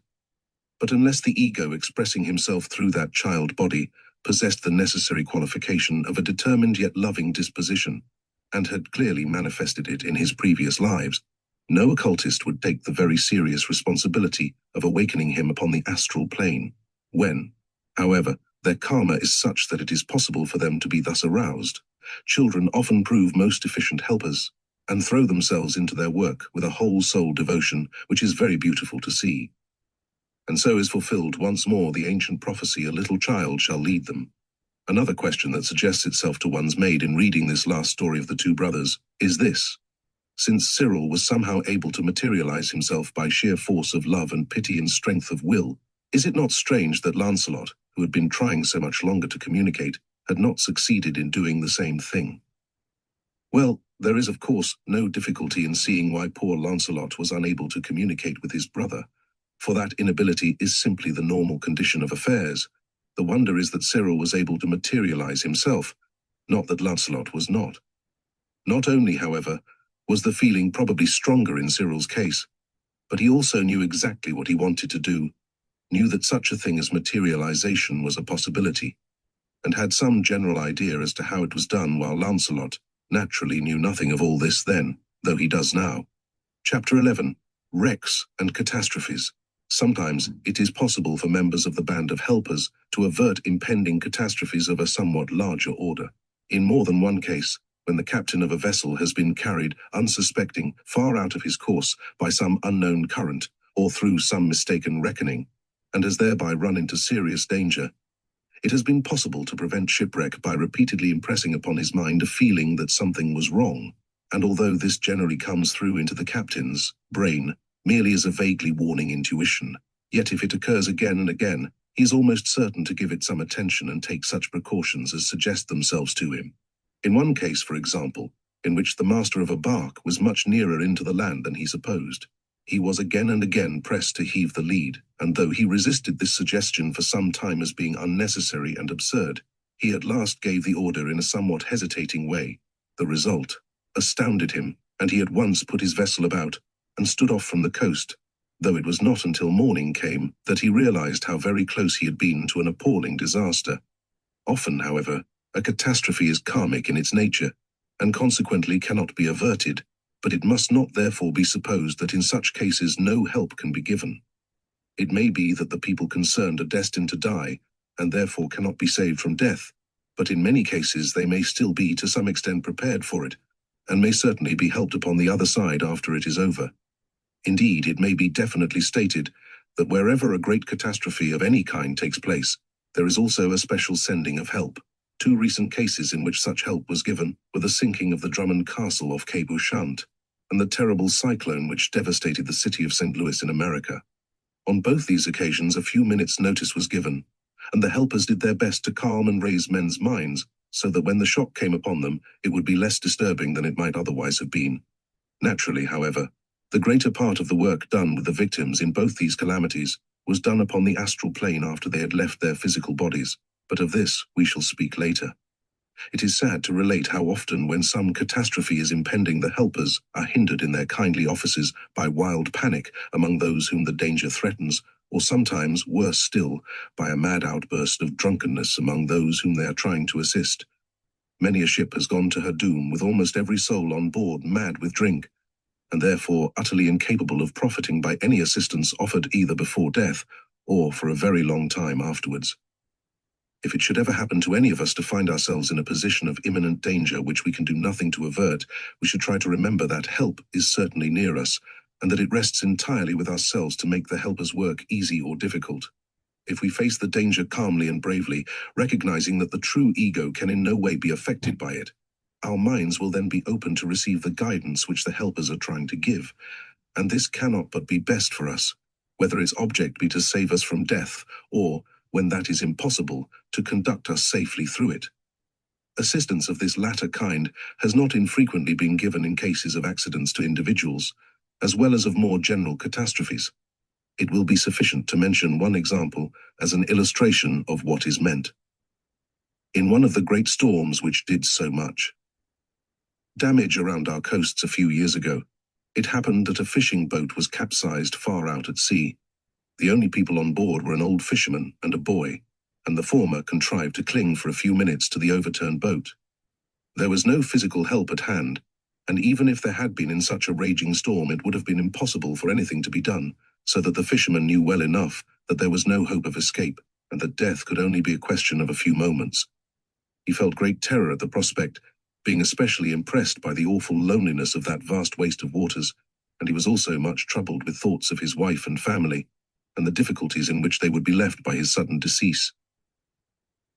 But unless the ego expressing himself through that child body possessed the necessary qualification of a determined yet loving disposition, and had clearly manifested it in his previous lives, no occultist would take the very serious responsibility of awakening him upon the astral plane. When, however, their karma is such that it is possible for them to be thus aroused, children often prove most efficient helpers, and throw themselves into their work with a whole-soul devotion which is very beautiful to see. And so is fulfilled once more the ancient prophecy, "A little child shall lead them." Another question that suggests itself to one's maid in reading this last story of the two brothers is this: since Cyril was somehow able to materialize himself by sheer force of love and pity and strength of will, is it not strange that Lancelot, who had been trying so much longer to communicate, had not succeeded in doing the same thing? Well, there is of course no difficulty in seeing why poor Lancelot was unable to communicate with his brother, for that inability is simply the normal condition of affairs. The wonder is that Cyril was able to materialize himself, not that Lancelot was not. Not only, however, was the feeling probably stronger in Cyril's case, but he also knew exactly what he wanted to do, knew that such a thing as materialization was a possibility, and had some general idea as to how it was done, while Lancelot naturally knew nothing of all this then, though he does now. Chapter 11. Wrecks and catastrophes. Sometimes it is possible for members of the band of helpers to avert impending catastrophes of a somewhat larger order. In more than one case, when the captain of a vessel has been carried, unsuspecting, far out of his course by some unknown current or through some mistaken reckoning, and has thereby run into serious danger, it has been possible to prevent shipwreck by repeatedly impressing upon his mind a feeling that something was wrong, and although this generally comes through into the captain's brain merely as a vaguely warning intuition, yet if it occurs again and again, he is almost certain to give it some attention and take such precautions as suggest themselves to him. In one case, for example, in which the master of a bark was much nearer into the land than he supposed, he was again and again pressed to heave the lead, and though he resisted this suggestion for some time as being unnecessary and absurd, he at last gave the order in a somewhat hesitating way. The result astounded him, and he at once put his vessel about and stood off from the coast, though it was not until morning came that he realized how very close he had been to an appalling disaster. Often, however, a catastrophe is karmic in its nature, and consequently cannot be averted, but it must not therefore be supposed that in such cases no help can be given. It may be that the people concerned are destined to die, and therefore cannot be saved from death, but in many cases they may still be to some extent prepared for it, and may certainly be helped upon the other side after it is over. Indeed, it may be definitely stated that wherever a great catastrophe of any kind takes place, there is also a special sending of help. Two recent cases in which such help was given were the sinking of the Drummond Castle off Cape Ushant and the terrible cyclone which devastated the city of St. Louis in America. On both these occasions, a few minutes' notice was given, and the helpers did their best to calm and raise men's minds so that when the shock came upon them, it would be less disturbing than it might otherwise have been. Naturally, however, the greater part of the work done with the victims in both these calamities was done upon the astral plane after they had left their physical bodies, but of this we shall speak later. It is sad to relate how often when some catastrophe is impending, the helpers are hindered in their kindly offices by wild panic among those whom the danger threatens, or sometimes, worse still, by a mad outburst of drunkenness among those whom they are trying to assist. Many a ship has gone to her doom with almost every soul on board mad with drink, and therefore utterly incapable of profiting by any assistance offered either before death or for a very long time afterwards. If it should ever happen to any of us to find ourselves in a position of imminent danger which we can do nothing to avert, we should try to remember that help is certainly near us, and that it rests entirely with ourselves to make the helper's work easy or difficult. If we face the danger calmly and bravely, recognizing that the true ego can in no way be affected by it, our minds will then be open to receive the guidance which the helpers are trying to give, and this cannot but be best for us, whether its object be to save us from death, or, when that is impossible, to conduct us safely through it. Assistance of this latter kind has not infrequently been given in cases of accidents to individuals, as well as of more general catastrophes. It will be sufficient to mention one example as an illustration of what is meant. In one of the great storms which did so much damage around our coasts a few years ago, it happened that a fishing boat was capsized far out at sea. The only people on board were an old fisherman and a boy, and the former contrived to cling for a few minutes to the overturned boat. There was no physical help at hand, and even if there had been in such a raging storm, it would have been impossible for anything to be done, so that the fisherman knew well enough that there was no hope of escape, and that death could only be a question of a few moments. He felt great terror at the prospect, being especially impressed by the awful loneliness of that vast waste of waters, and he was also much troubled with thoughts of his wife and family, and the difficulties in which they would be left by his sudden decease.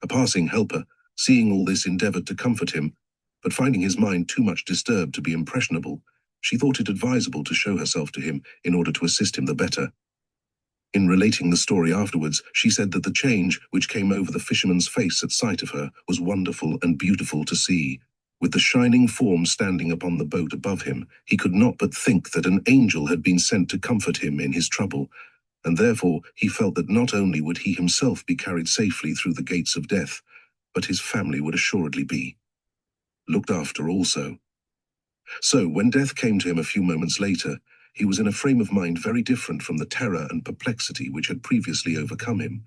A passing helper, seeing all this, endeavored to comfort him, but finding his mind too much disturbed to be impressionable, she thought it advisable to show herself to him in order to assist him the better. In relating the story afterwards, she said that the change which came over the fisherman's face at sight of her was wonderful and beautiful to see. With the shining form standing upon the boat above him, he could not but think that an angel had been sent to comfort him in his trouble, and therefore he felt that not only would he himself be carried safely through the gates of death, but his family would assuredly be looked after also. So, when death came to him a few moments later, he was in a frame of mind very different from the terror and perplexity which had previously overcome him,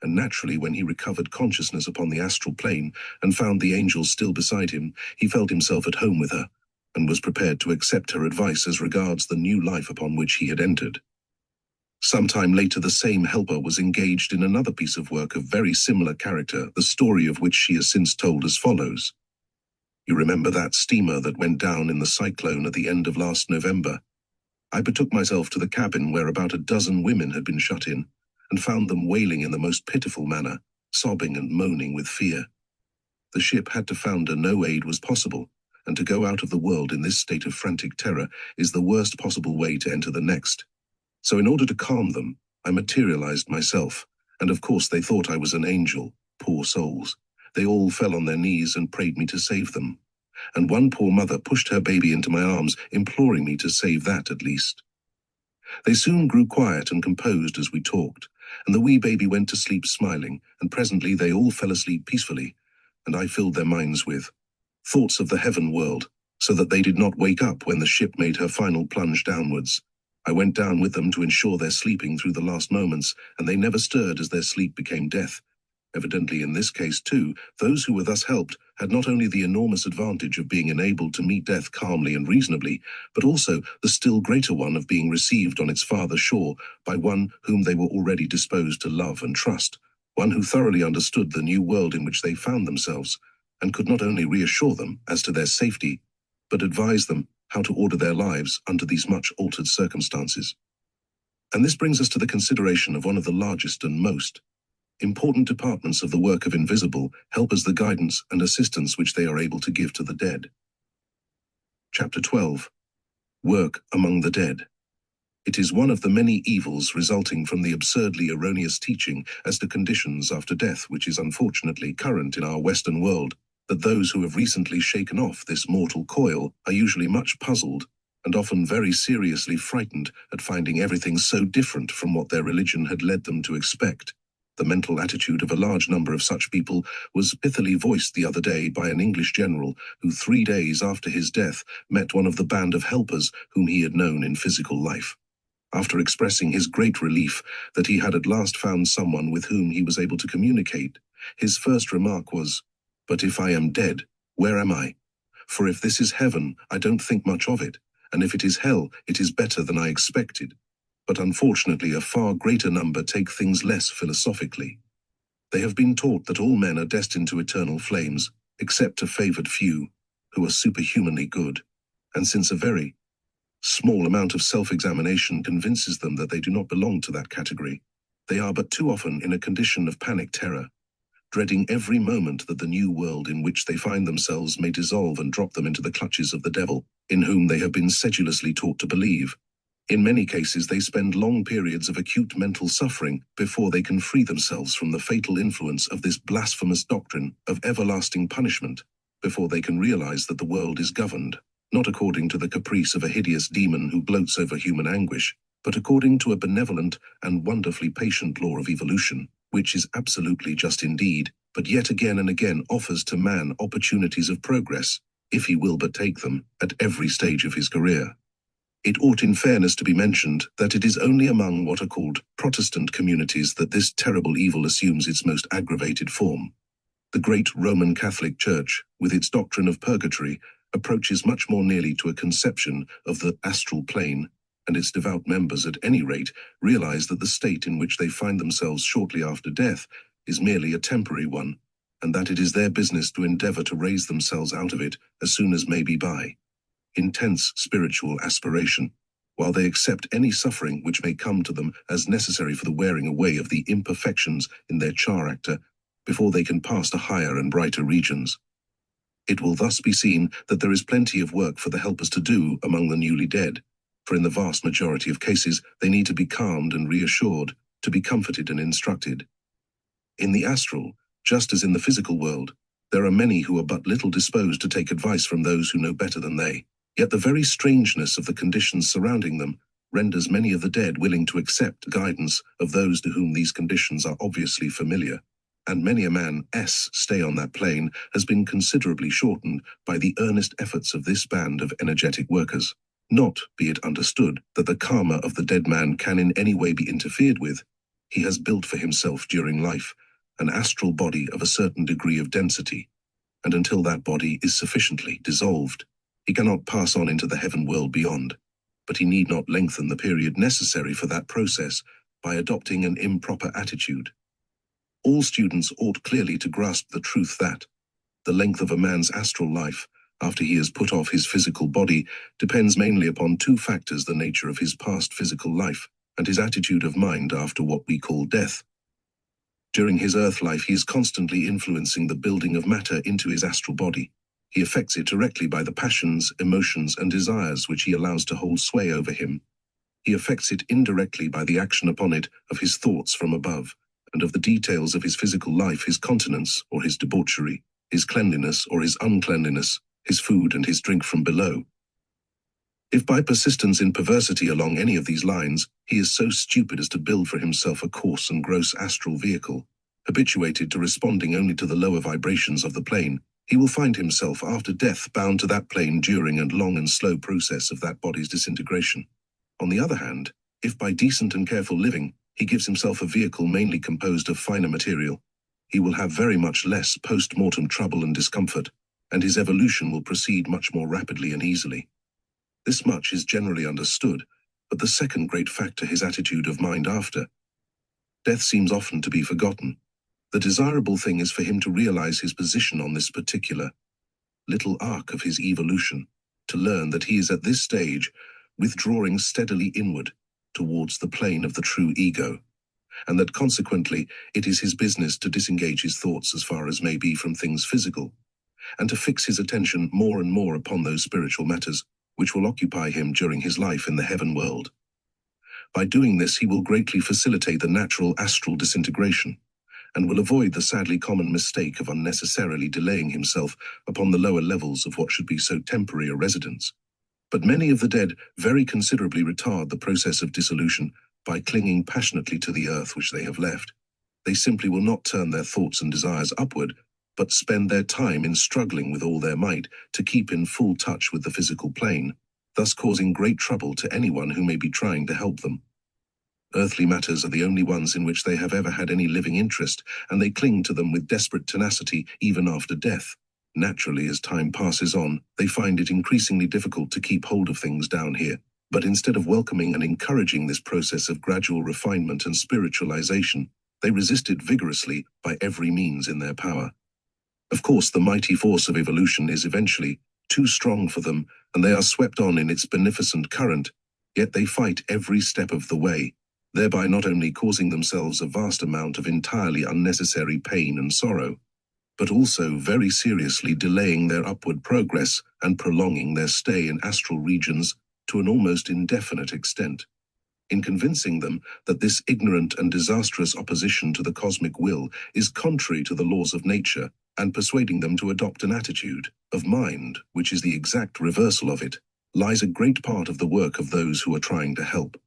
and naturally when he recovered consciousness upon the astral plane and found the angel still beside him, he felt himself at home with her, and was prepared to accept her advice as regards the new life upon which he had entered. Some time later, the same helper was engaged in another piece of work of very similar character, the story of which she has since told as follows. You remember that steamer that went down in the cyclone at the end of last November? I betook myself to the cabin where about a dozen women had been shut in, and found them wailing in the most pitiful manner, sobbing and moaning with fear. The ship had to founder, no aid was possible, and to go out of the world in this state of frantic terror is the worst possible way to enter the next. So in order to calm them, I materialized myself, and of course they thought I was an angel, poor souls. They all fell on their knees and prayed me to save them. And one poor mother pushed her baby into my arms, imploring me to save that at least. They soon grew quiet and composed as we talked, and the wee baby went to sleep smiling, and presently they all fell asleep peacefully, and I filled their minds with thoughts of the heaven world, so that they did not wake up when the ship made her final plunge downwards. I went down with them to ensure their sleeping through the last moments, and they never stirred as their sleep became death. Evidently in this case too, those who were thus helped had not only the enormous advantage of being enabled to meet death calmly and reasonably, but also the still greater one of being received on its farther shore by one whom they were already disposed to love and trust, one who thoroughly understood the new world in which they found themselves, and could not only reassure them as to their safety, but advise them how to order their lives under these much altered circumstances. And this brings us to the consideration of one of the largest and most important departments of the work of invisible helpers, the guidance and assistance which they are able to give to the dead. Chapter 12. Work among the dead. It is one of the many evils resulting from the absurdly erroneous teaching as to conditions after death which is unfortunately current in our Western world, that those who have recently shaken off this mortal coil are usually much puzzled and often very seriously frightened at finding everything so different from what their religion had led them to expect. The mental attitude of a large number of such people was pithily voiced the other day by an English general who 3 days after his death met one of the band of helpers whom he had known in physical life. After expressing his great relief that he had at last found someone with whom he was able to communicate, his first remark was, "But if I am dead, where am I? For if this is heaven, I don't think much of it, and if it is hell, it is better than I expected." But unfortunately a far greater number take things less philosophically. They have been taught that all men are destined to eternal flames, except a favored few, who are superhumanly good, and since a very small amount of self-examination convinces them that they do not belong to that category, they are but too often in a condition of panic terror, dreading every moment that the new world in which they find themselves may dissolve and drop them into the clutches of the devil, in whom they have been sedulously taught to believe. In many cases they spend long periods of acute mental suffering before they can free themselves from the fatal influence of this blasphemous doctrine of everlasting punishment, before they can realize that the world is governed, not according to the caprice of a hideous demon who gloats over human anguish, but according to a benevolent and wonderfully patient law of evolution, which is absolutely just indeed, but yet again and again offers to man opportunities of progress, if he will but take them, at every stage of his career. It ought in fairness to be mentioned that it is only among what are called Protestant communities that this terrible evil assumes its most aggravated form. The great Roman Catholic Church, with its doctrine of purgatory, approaches much more nearly to a conception of the astral plane, and its devout members at any rate realize that the state in which they find themselves shortly after death is merely a temporary one, and that it is their business to endeavor to raise themselves out of it as soon as may be by intense spiritual aspiration, while they accept any suffering which may come to them as necessary for the wearing away of the imperfections in their character before they can pass to higher and brighter regions. It will thus be seen that there is plenty of work for the helpers to do among the newly dead, for in the vast majority of cases they need to be calmed and reassured, to be comforted and instructed. In the astral, just as in the physical world, there are many who are but little disposed to take advice from those who know better than they. Yet the very strangeness of the conditions surrounding them renders many of the dead willing to accept guidance of those to whom these conditions are obviously familiar, and many a man's stay on that plane has been considerably shortened by the earnest efforts of this band of energetic workers. Not, be it understood, that the karma of the dead man can in any way be interfered with. He has built for himself during life an astral body of a certain degree of density, and until that body is sufficiently dissolved, He cannot pass on into the heaven world beyond, but he need not lengthen the period necessary for that process by adopting an improper attitude. All students ought clearly to grasp the truth that the length of a man's astral life, after he has put off his physical body, depends mainly upon two factors: the nature of his past physical life and his attitude of mind after what we call death. During his earth life, he is constantly influencing the building of matter into his astral body. He affects it directly by the passions, emotions, and desires which he allows to hold sway over him. He affects it indirectly by the action upon it of his thoughts from above, and of the details of his physical life, his continence or his debauchery, his cleanliness or his uncleanliness, his food and his drink from below. If by persistence in perversity along any of these lines, he is so stupid as to build for himself a coarse and gross astral vehicle, habituated to responding only to the lower vibrations of the plane, he will find himself after death bound to that plane during a long and slow process of that body's disintegration. On the other hand, if by decent and careful living, he gives himself a vehicle mainly composed of finer material, he will have very much less post-mortem trouble and discomfort, and his evolution will proceed much more rapidly and easily. This much is generally understood, but the second great factor, his attitude of mind after death, seems often to be forgotten. The desirable thing is for him to realize his position on this particular little arc of his evolution, to learn that he is at this stage withdrawing steadily inward towards the plane of the true ego, and that consequently it is his business to disengage his thoughts as far as may be from things physical, and to fix his attention more and more upon those spiritual matters which will occupy him during his life in the heaven world. By doing this, he will greatly facilitate the natural astral disintegration, and will avoid the sadly common mistake of unnecessarily delaying himself upon the lower levels of what should be so temporary a residence. But many of the dead very considerably retard the process of dissolution by clinging passionately to the earth which they have left. They simply will not turn their thoughts and desires upward, but spend their time in struggling with all their might to keep in full touch with the physical plane, thus causing great trouble to anyone who may be trying to help them. Earthly matters are the only ones in which they have ever had any living interest, and they cling to them with desperate tenacity even after death. Naturally, as time passes on, they find it increasingly difficult to keep hold of things down here, but instead of welcoming and encouraging this process of gradual refinement and spiritualization, they resist it vigorously by every means in their power. Of course, the mighty force of evolution is eventually too strong for them, and they are swept on in its beneficent current, yet they fight every step of the way, thereby not only causing themselves a vast amount of entirely unnecessary pain and sorrow, but also very seriously delaying their upward progress and prolonging their stay in astral regions to an almost indefinite extent. In convincing them that this ignorant and disastrous opposition to the cosmic will is contrary to the laws of nature, and persuading them to adopt an attitude of mind which is the exact reversal of it, lies a great part of the work of those who are trying to help.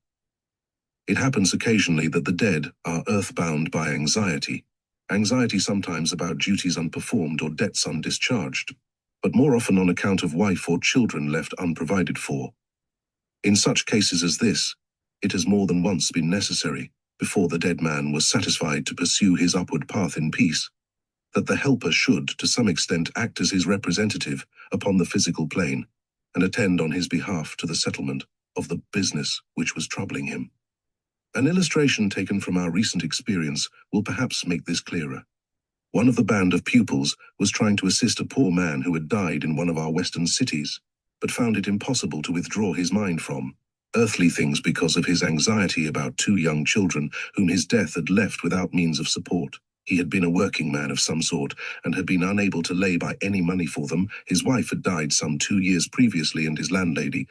It happens occasionally that the dead are earthbound by anxiety sometimes about duties unperformed or debts undischarged, but more often on account of wife or children left unprovided for. In such cases as this, it has more than once been necessary, before the dead man was satisfied to pursue his upward path in peace, that the helper should, to some extent, act as his representative upon the physical plane, and attend on his behalf to the settlement of the business which was troubling him. An illustration taken from our recent experience will perhaps make this clearer. One of the band of pupils was trying to assist a poor man who had died in one of our western cities, but found it impossible to withdraw his mind from earthly things because of his anxiety about two young children whom his death had left without means of support. He had been a working man of some sort, and had been unable to lay by any money for them. His wife had died some 2 years previously, and his landlady,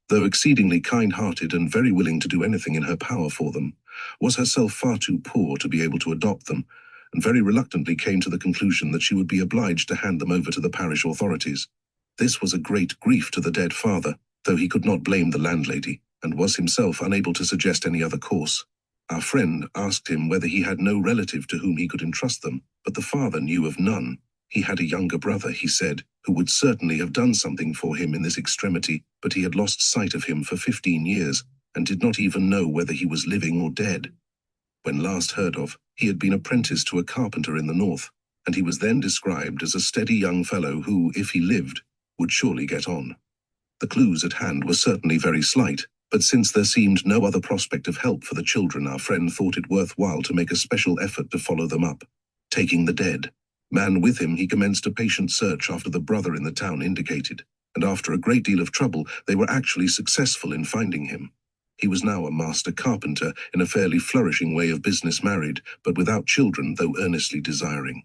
though exceedingly kind-hearted and very willing to do anything in her power for them, was herself far too poor to be able to adopt them, and very reluctantly came to the conclusion that she would be obliged to hand them over to the parish authorities. This was a great grief to the dead father, though he could not blame the landlady, and was himself unable to suggest any other course. Our friend asked him whether he had no relative to whom he could entrust them, but the father knew of none. He had a younger brother, he said, who would certainly have done something for him in this extremity, but he had lost sight of him for 15 years, and did not even know whether he was living or dead. When last heard of, he had been apprenticed to a carpenter in the north, and he was then described as a steady young fellow who, if he lived, would surely get on. The clues at hand were certainly very slight, but since there seemed no other prospect of help for the children, our friend thought it worthwhile to make a special effort to follow them up. Taking the dead man with him, he commenced a patient search after the brother in the town indicated, and after a great deal of trouble, they were actually successful in finding him. He was now a master carpenter in a fairly flourishing way of business, married, but without children, though earnestly desiring,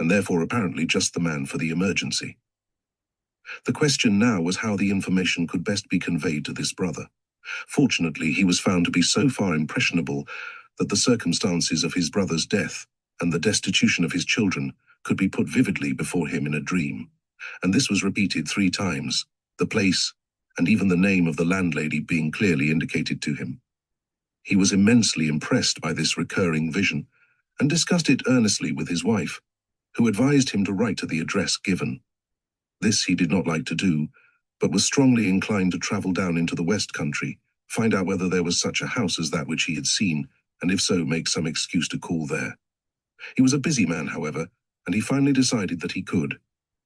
and therefore apparently just the man for the emergency. The question now was how the information could best be conveyed to this brother. Fortunately, he was found to be so far impressionable that the circumstances of his brother's death and the destitution of his children could be put vividly before him in a dream, and this was repeated 3 times, the place and even the name of the landlady being clearly indicated to him. He was immensely impressed by this recurring vision and discussed it earnestly with his wife, who advised him to write to the address given. This he did not like to do, but was strongly inclined to travel down into the West Country, find out whether there was such a house as that which he had seen, and if so, make some excuse to call there. He was a busy man, however, and he finally decided that he could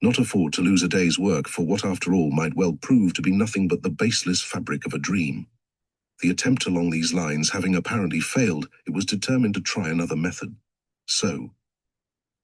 not afford to lose a day's work for what after all might well prove to be nothing but the baseless fabric of a dream. The attempt along these lines having apparently failed, it was determined to try another method. So,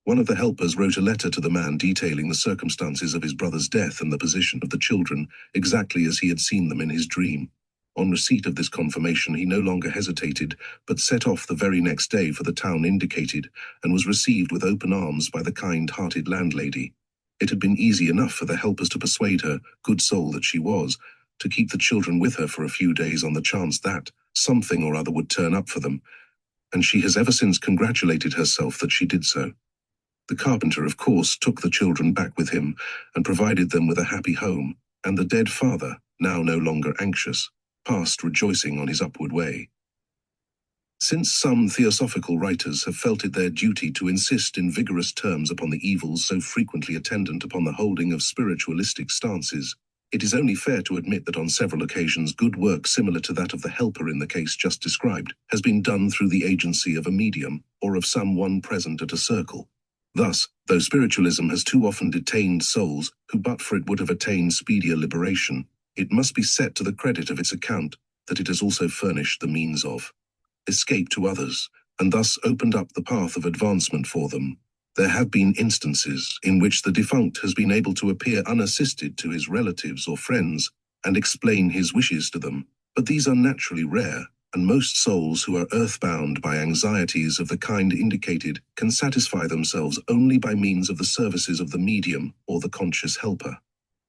one of the helpers wrote a letter to the man detailing the circumstances of his brother's death and the position of the children, exactly as he had seen them in his dream. On receipt of this confirmation, he no longer hesitated, but set off the very next day for the town indicated, and was received with open arms by the kind-hearted landlady. It had been easy enough for the helpers to persuade her, good soul that she was, to keep the children with her for a few days on the chance that something or other would turn up for them, and she has ever since congratulated herself that she did so. The carpenter, of course, took the children back with him and provided them with a happy home, and the dead father, now no longer anxious, passed rejoicing on his upward way. Since some theosophical writers have felt it their duty to insist in vigorous terms upon the evils so frequently attendant upon the holding of spiritualistic stances, it is only fair to admit that on several occasions good work similar to that of the helper in the case just described has been done through the agency of a medium or of someone present at a circle. Thus, though spiritualism has too often detained souls who but for it would have attained speedier liberation, it must be set to the credit of its account that it has also furnished the means of escape to others, and thus opened up the path of advancement for them. There have been instances in which the defunct has been able to appear unassisted to his relatives or friends and explain his wishes to them, but these are naturally rare, and most souls who are earthbound by anxieties of the kind indicated can satisfy themselves only by means of the services of the medium or the conscious helper.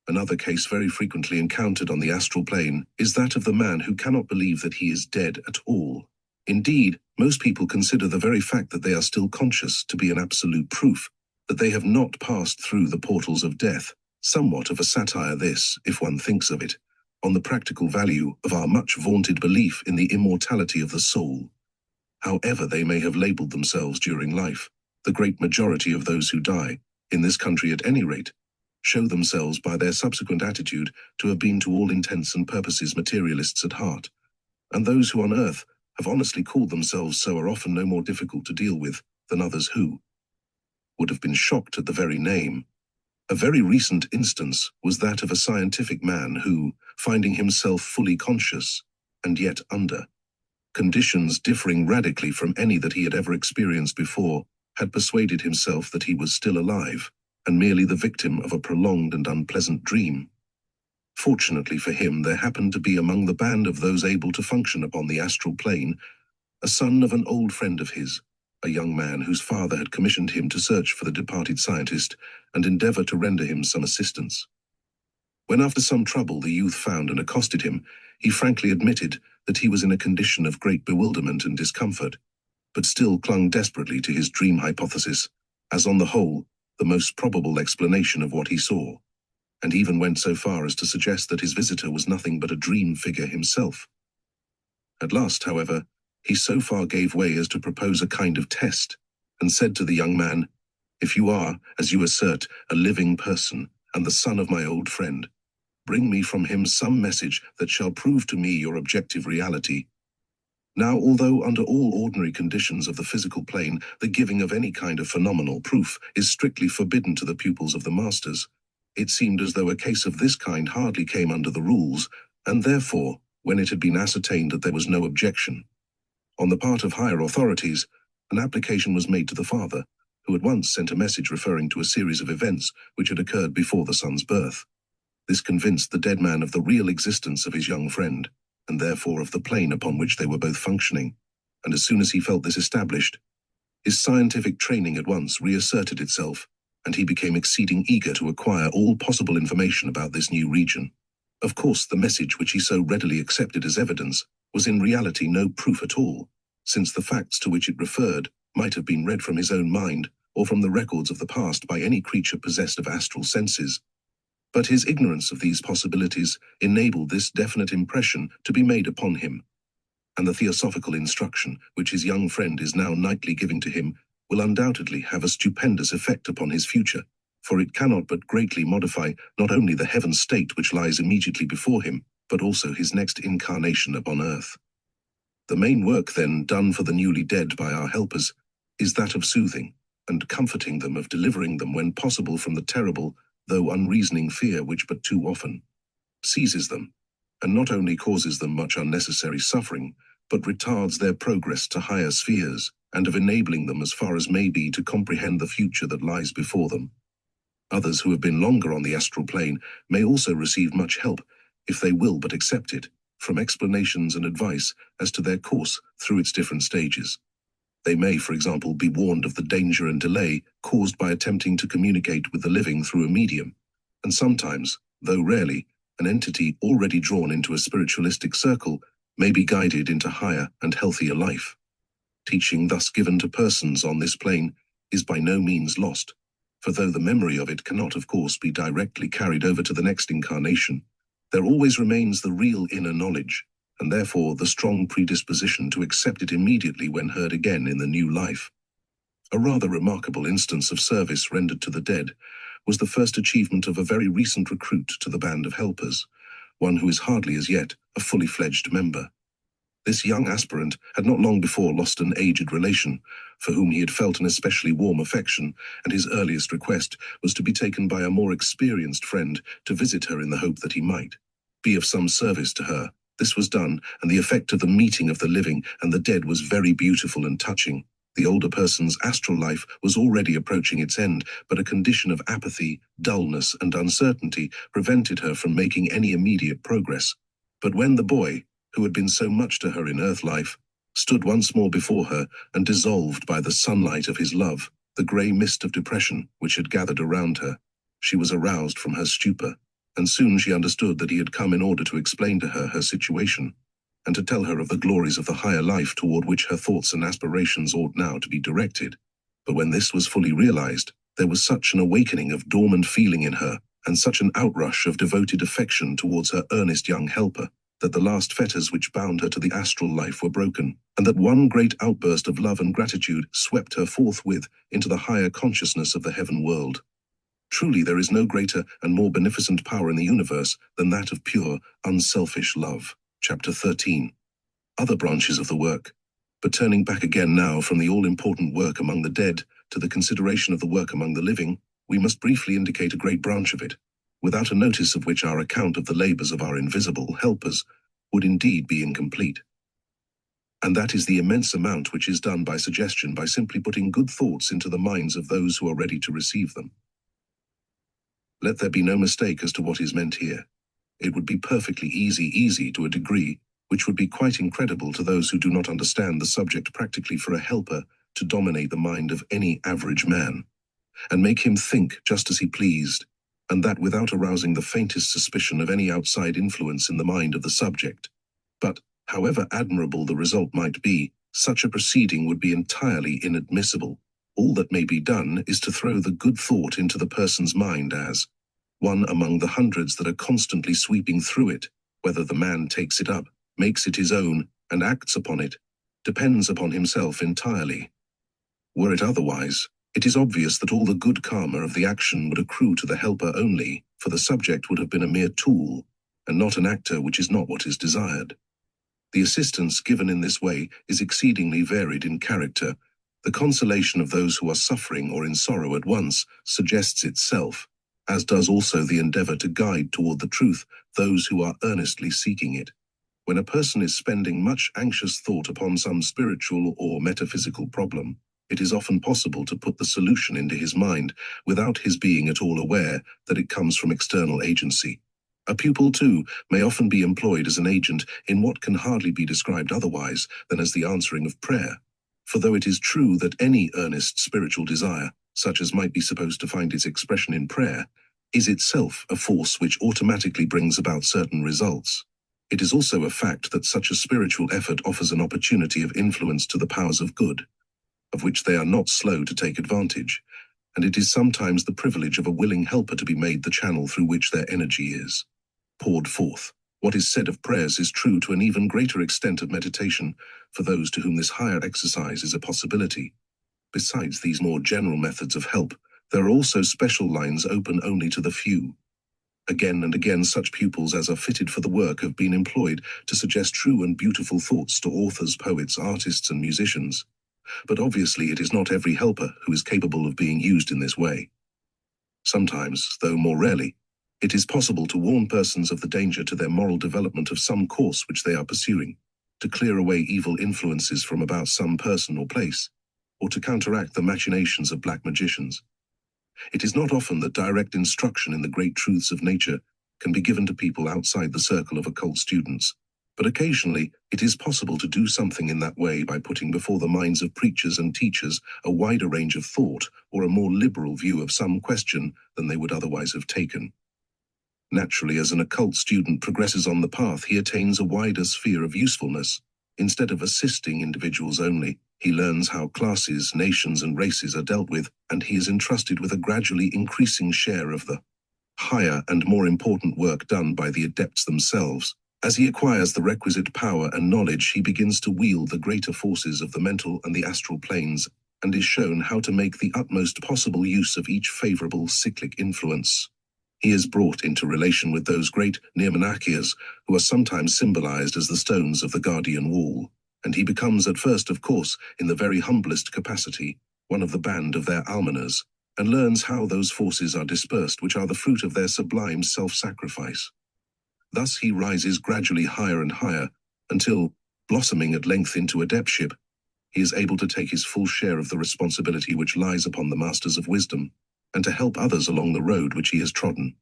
Another case very frequently encountered on the astral plane is that of the man who cannot believe that he is dead at all. Indeed, most people consider the very fact that they are still conscious to be an absolute proof that they have not passed through the portals of death. Somewhat of a satire this, if one thinks of it, on the practical value of our much vaunted belief in the immortality of the soul. However they may have labeled themselves during life, the great majority of those who die, in this country at any rate, show themselves by their subsequent attitude to have been to all intents and purposes materialists at heart, and those who on earth have honestly called themselves so are often no more difficult to deal with than others who would have been shocked at the very name. A very recent instance was that of a scientific man who, finding himself fully conscious, and yet under conditions differing radically from any that he had ever experienced before, had persuaded himself that he was still alive, and merely the victim of a prolonged and unpleasant dream. Fortunately for him, there happened to be among the band of those able to function upon the astral plane a son of an old friend of his, a young man whose father had commissioned him to search for the departed scientist and endeavor to render him some assistance. When after some trouble the youth found and accosted him, he frankly admitted that he was in a condition of great bewilderment and discomfort, but still clung desperately to his dream hypothesis as on the whole the most probable explanation of what he saw, and even went so far as to suggest that his visitor was nothing but a dream figure himself. At last, however, he so far gave way as to propose a kind of test, and said to the young man, "If you are, as you assert, a living person, and the son of my old friend, bring me from him some message that shall prove to me your objective reality." Now, although under all ordinary conditions of the physical plane, the giving of any kind of phenomenal proof is strictly forbidden to the pupils of the masters, It seemed as though a case of this kind hardly came under the rules, and therefore, when it had been ascertained that there was no objection, on the part of higher authorities, an application was made to the father, who at once sent a message referring to a series of events which had occurred before the son's birth. This convinced the dead man of the real existence of his young friend, and therefore of the plane upon which they were both functioning, and as soon as he felt this established, his scientific training at once reasserted itself, and he became exceeding eager to acquire all possible information about this new region. Of course, the message which he so readily accepted as evidence was in reality no proof at all, since the facts to which it referred might have been read from his own mind or from the records of the past by any creature possessed of astral senses. But his ignorance of these possibilities enabled this definite impression to be made upon him, and the theosophical instruction which his young friend is now nightly giving to him will undoubtedly have a stupendous effect upon his future, for it cannot but greatly modify not only the heaven state which lies immediately before him, but also his next incarnation upon earth. The main work, then, done for the newly dead by our helpers is that of soothing and comforting them, of delivering them when possible from the terrible, though unreasoning fear which but too often seizes them, and not only causes them much unnecessary suffering, but retards their progress to higher spheres, and of enabling them as far as may be to comprehend the future that lies before them. Others who have been longer on the astral plane may also receive much help, if they will but accept it, from explanations and advice as to their course through its different stages. They may, for example, be warned of the danger and delay caused by attempting to communicate with the living through a medium, and sometimes, though rarely, an entity already drawn into a spiritualistic circle may be guided into higher and healthier life. Teaching thus given to persons on this plane is by no means lost, for though the memory of it cannot, of course, be directly carried over to the next incarnation, there always remains the real inner knowledge, and therefore the strong predisposition to accept it immediately when heard again in the new life. A rather remarkable instance of service rendered to the dead was the first achievement of a very recent recruit to the band of helpers, one who is hardly as yet a fully fledged member. This young aspirant had not long before lost an aged relation, for whom he had felt an especially warm affection, and his earliest request was to be taken by a more experienced friend to visit her in the hope that he might be of some service to her. This was done, and the effect of the meeting of the living and the dead was very beautiful and touching. The older person's astral life was already approaching its end, but a condition of apathy, dullness, and uncertainty prevented her from making any immediate progress. But when the boy, who had been so much to her in earth life, stood once more before her and dissolved by the sunlight of his love the grey mist of depression which had gathered around her, she was aroused from her stupor, and soon she understood that he had come in order to explain to her situation, and to tell her of the glories of the higher life toward which her thoughts and aspirations ought now to be directed. But when this was fully realized, there was such an awakening of dormant feeling in her, and such an outrush of devoted affection towards her earnest young helper, that the last fetters which bound her to the astral life were broken, and that one great outburst of love and gratitude swept her forthwith into the higher consciousness of the heaven world. Truly, there is no greater and more beneficent power in the universe than that of pure, unselfish love. Chapter 13. Other branches of the work. But turning back again now from the all-important work among the dead to the consideration of the work among the living, we must briefly indicate a great branch of it, without a notice of which our account of the labors of our invisible helpers would indeed be incomplete. And that is the immense amount which is done by suggestion, by simply putting good thoughts into the minds of those who are ready to receive them. Let there be no mistake as to what is meant here. It would be perfectly easy to a degree which would be quite incredible to those who do not understand the subject practically, for a helper to dominate the mind of any average man, and make him think just as he pleased, and that without arousing the faintest suspicion of any outside influence in the mind of the subject. But, however admirable the result might be, such a proceeding would be entirely inadmissible. All that may be done is to throw the good thought into the person's mind as one among the hundreds that are constantly sweeping through it. Whether the man takes it up, makes it his own, and acts upon it, depends upon himself entirely. Were it otherwise, it is obvious that all the good karma of the action would accrue to the helper only, for the subject would have been a mere tool, and not an actor, which is not what is desired. The assistance given in this way is exceedingly varied in character. The consolation of those who are suffering or in sorrow at once suggests itself, as does also the endeavor to guide toward the truth those who are earnestly seeking it. When a person is spending much anxious thought upon some spiritual or metaphysical problem, it is often possible to put the solution into his mind without his being at all aware that it comes from external agency. A pupil, too, may often be employed as an agent in what can hardly be described otherwise than as the answering of prayer. For though it is true that any earnest spiritual desire, such as might be supposed to find its expression in prayer, is itself a force which automatically brings about certain results, it is also a fact that such a spiritual effort offers an opportunity of influence to the powers of good, of which they are not slow to take advantage, and it is sometimes the privilege of a willing helper to be made the channel through which their energy is poured forth. What is said of prayers is true to an even greater extent of meditation for those to whom this higher exercise is a possibility. Besides these more general methods of help, there are also special lines open only to the few. Again and again such pupils as are fitted for the work have been employed to suggest true and beautiful thoughts to authors, poets, artists, and musicians. But obviously it is not every helper who is capable of being used in this way. Sometimes, though more rarely, it is possible to warn persons of the danger to their moral development of some course which they are pursuing, to clear away evil influences from about some person or place, or to counteract the machinations of black magicians. It is not often that direct instruction in the great truths of nature can be given to people outside the circle of occult students, but occasionally it is possible to do something in that way by putting before the minds of preachers and teachers a wider range of thought or a more liberal view of some question than they would otherwise have taken. Naturally, as an occult student progresses on the path, he attains a wider sphere of usefulness. Instead of assisting individuals only, he learns how classes, nations, and races are dealt with, and he is entrusted with a gradually increasing share of the higher and more important work done by the adepts themselves. As he acquires the requisite power and knowledge, he begins to wield the greater forces of the mental and the astral planes, and is shown how to make the utmost possible use of each favorable cyclic influence. He is brought into relation with those great nirmanakyas who are sometimes symbolized as the stones of the guardian wall, and he becomes at first, of course, in the very humblest capacity, one of the band of their almoners, and learns how those forces are dispersed which are the fruit of their sublime self-sacrifice. Thus he rises gradually higher and higher, until, blossoming at length into adeptship, he is able to take his full share of the responsibility which lies upon the masters of wisdom, and to help others along the road which he has trodden.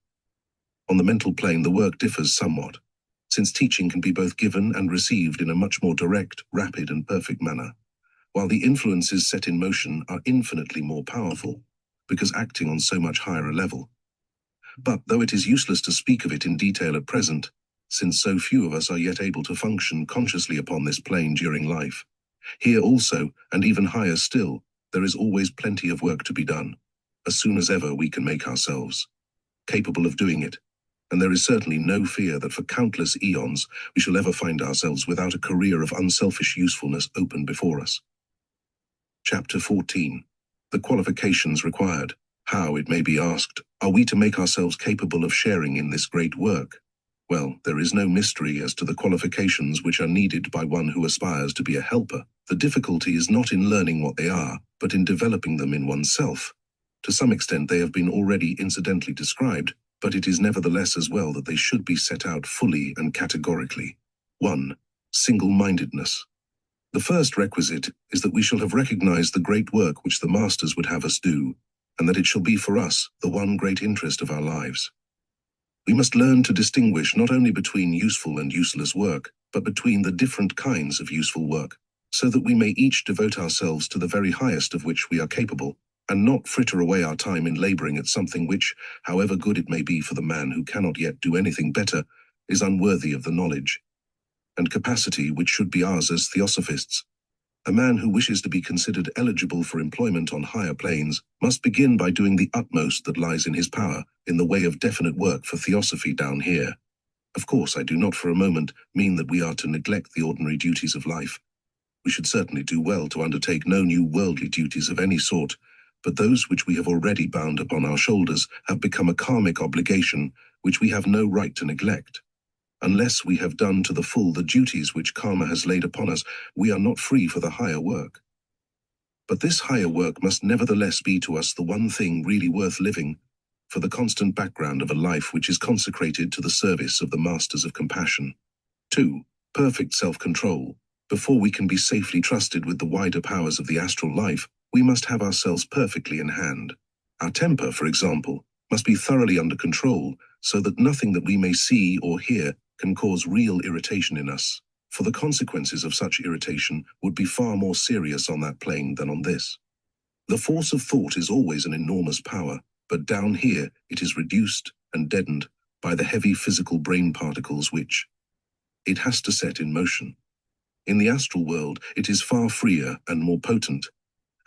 On the mental plane the work differs somewhat, since teaching can be both given and received in a much more direct, rapid, and perfect manner, while the influences set in motion are infinitely more powerful, because acting on so much higher a level. But though it is useless to speak of it in detail at present, since so few of us are yet able to function consciously upon this plane during life, here also, and even higher still, there is always plenty of work to be done, as soon as ever we can make ourselves capable of doing it, and there is certainly no fear that for countless eons we shall ever find ourselves without a career of unselfish usefulness open before us. Chapter 14. The Qualifications Required. How, it may be asked, are we to make ourselves capable of sharing in this great work? Well, there is no mystery as to the qualifications which are needed by one who aspires to be a helper. The difficulty is not in learning what they are, but in developing them in oneself. To some extent they have been already incidentally described, but it is nevertheless as well that they should be set out fully and categorically. 1. Single-mindedness. The first requisite is that we shall have recognized the great work which the masters would have us do, and that it shall be for us the one great interest of our lives. We must learn to distinguish not only between useful and useless work, but between the different kinds of useful work, so that we may each devote ourselves to the very highest of which we are capable, and not fritter away our time in laboring at something which, however good it may be for the man who cannot yet do anything better, is unworthy of the knowledge and capacity which should be ours as theosophists. A man who wishes to be considered eligible for employment on higher planes must begin by doing the utmost that lies in his power in the way of definite work for theosophy down here. Of course, I do not for a moment mean that we are to neglect the ordinary duties of life. We should certainly do well to undertake no new worldly duties of any sort, but those which we have already bound upon our shoulders have become a karmic obligation which we have no right to neglect. Unless we have done to the full the duties which karma has laid upon us, we are not free for the higher work. But this higher work must nevertheless be to us the one thing really worth living, for the constant background of a life which is consecrated to the service of the masters of compassion. 2. Perfect self-control. Before we can be safely trusted with the wider powers of the astral life, we must have ourselves perfectly in hand. Our temper, for example, must be thoroughly under control, so that nothing that we may see or hear can cause real irritation in us, for the consequences of such irritation would be far more serious on that plane than on this. The force of thought is always an enormous power, but down here it is reduced and deadened by the heavy physical brain particles which it has to set in motion. In the astral world, it is far freer and more potent,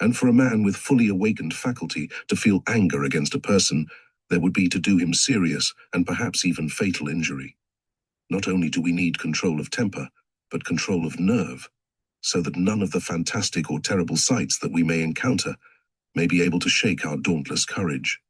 and for a man with fully awakened faculty to feel anger against a person, there would be to do him serious and perhaps even fatal injury. Not only do we need control of temper, but control of nerve, so that none of the fantastic or terrible sights that we may encounter may be able to shake our dauntless courage.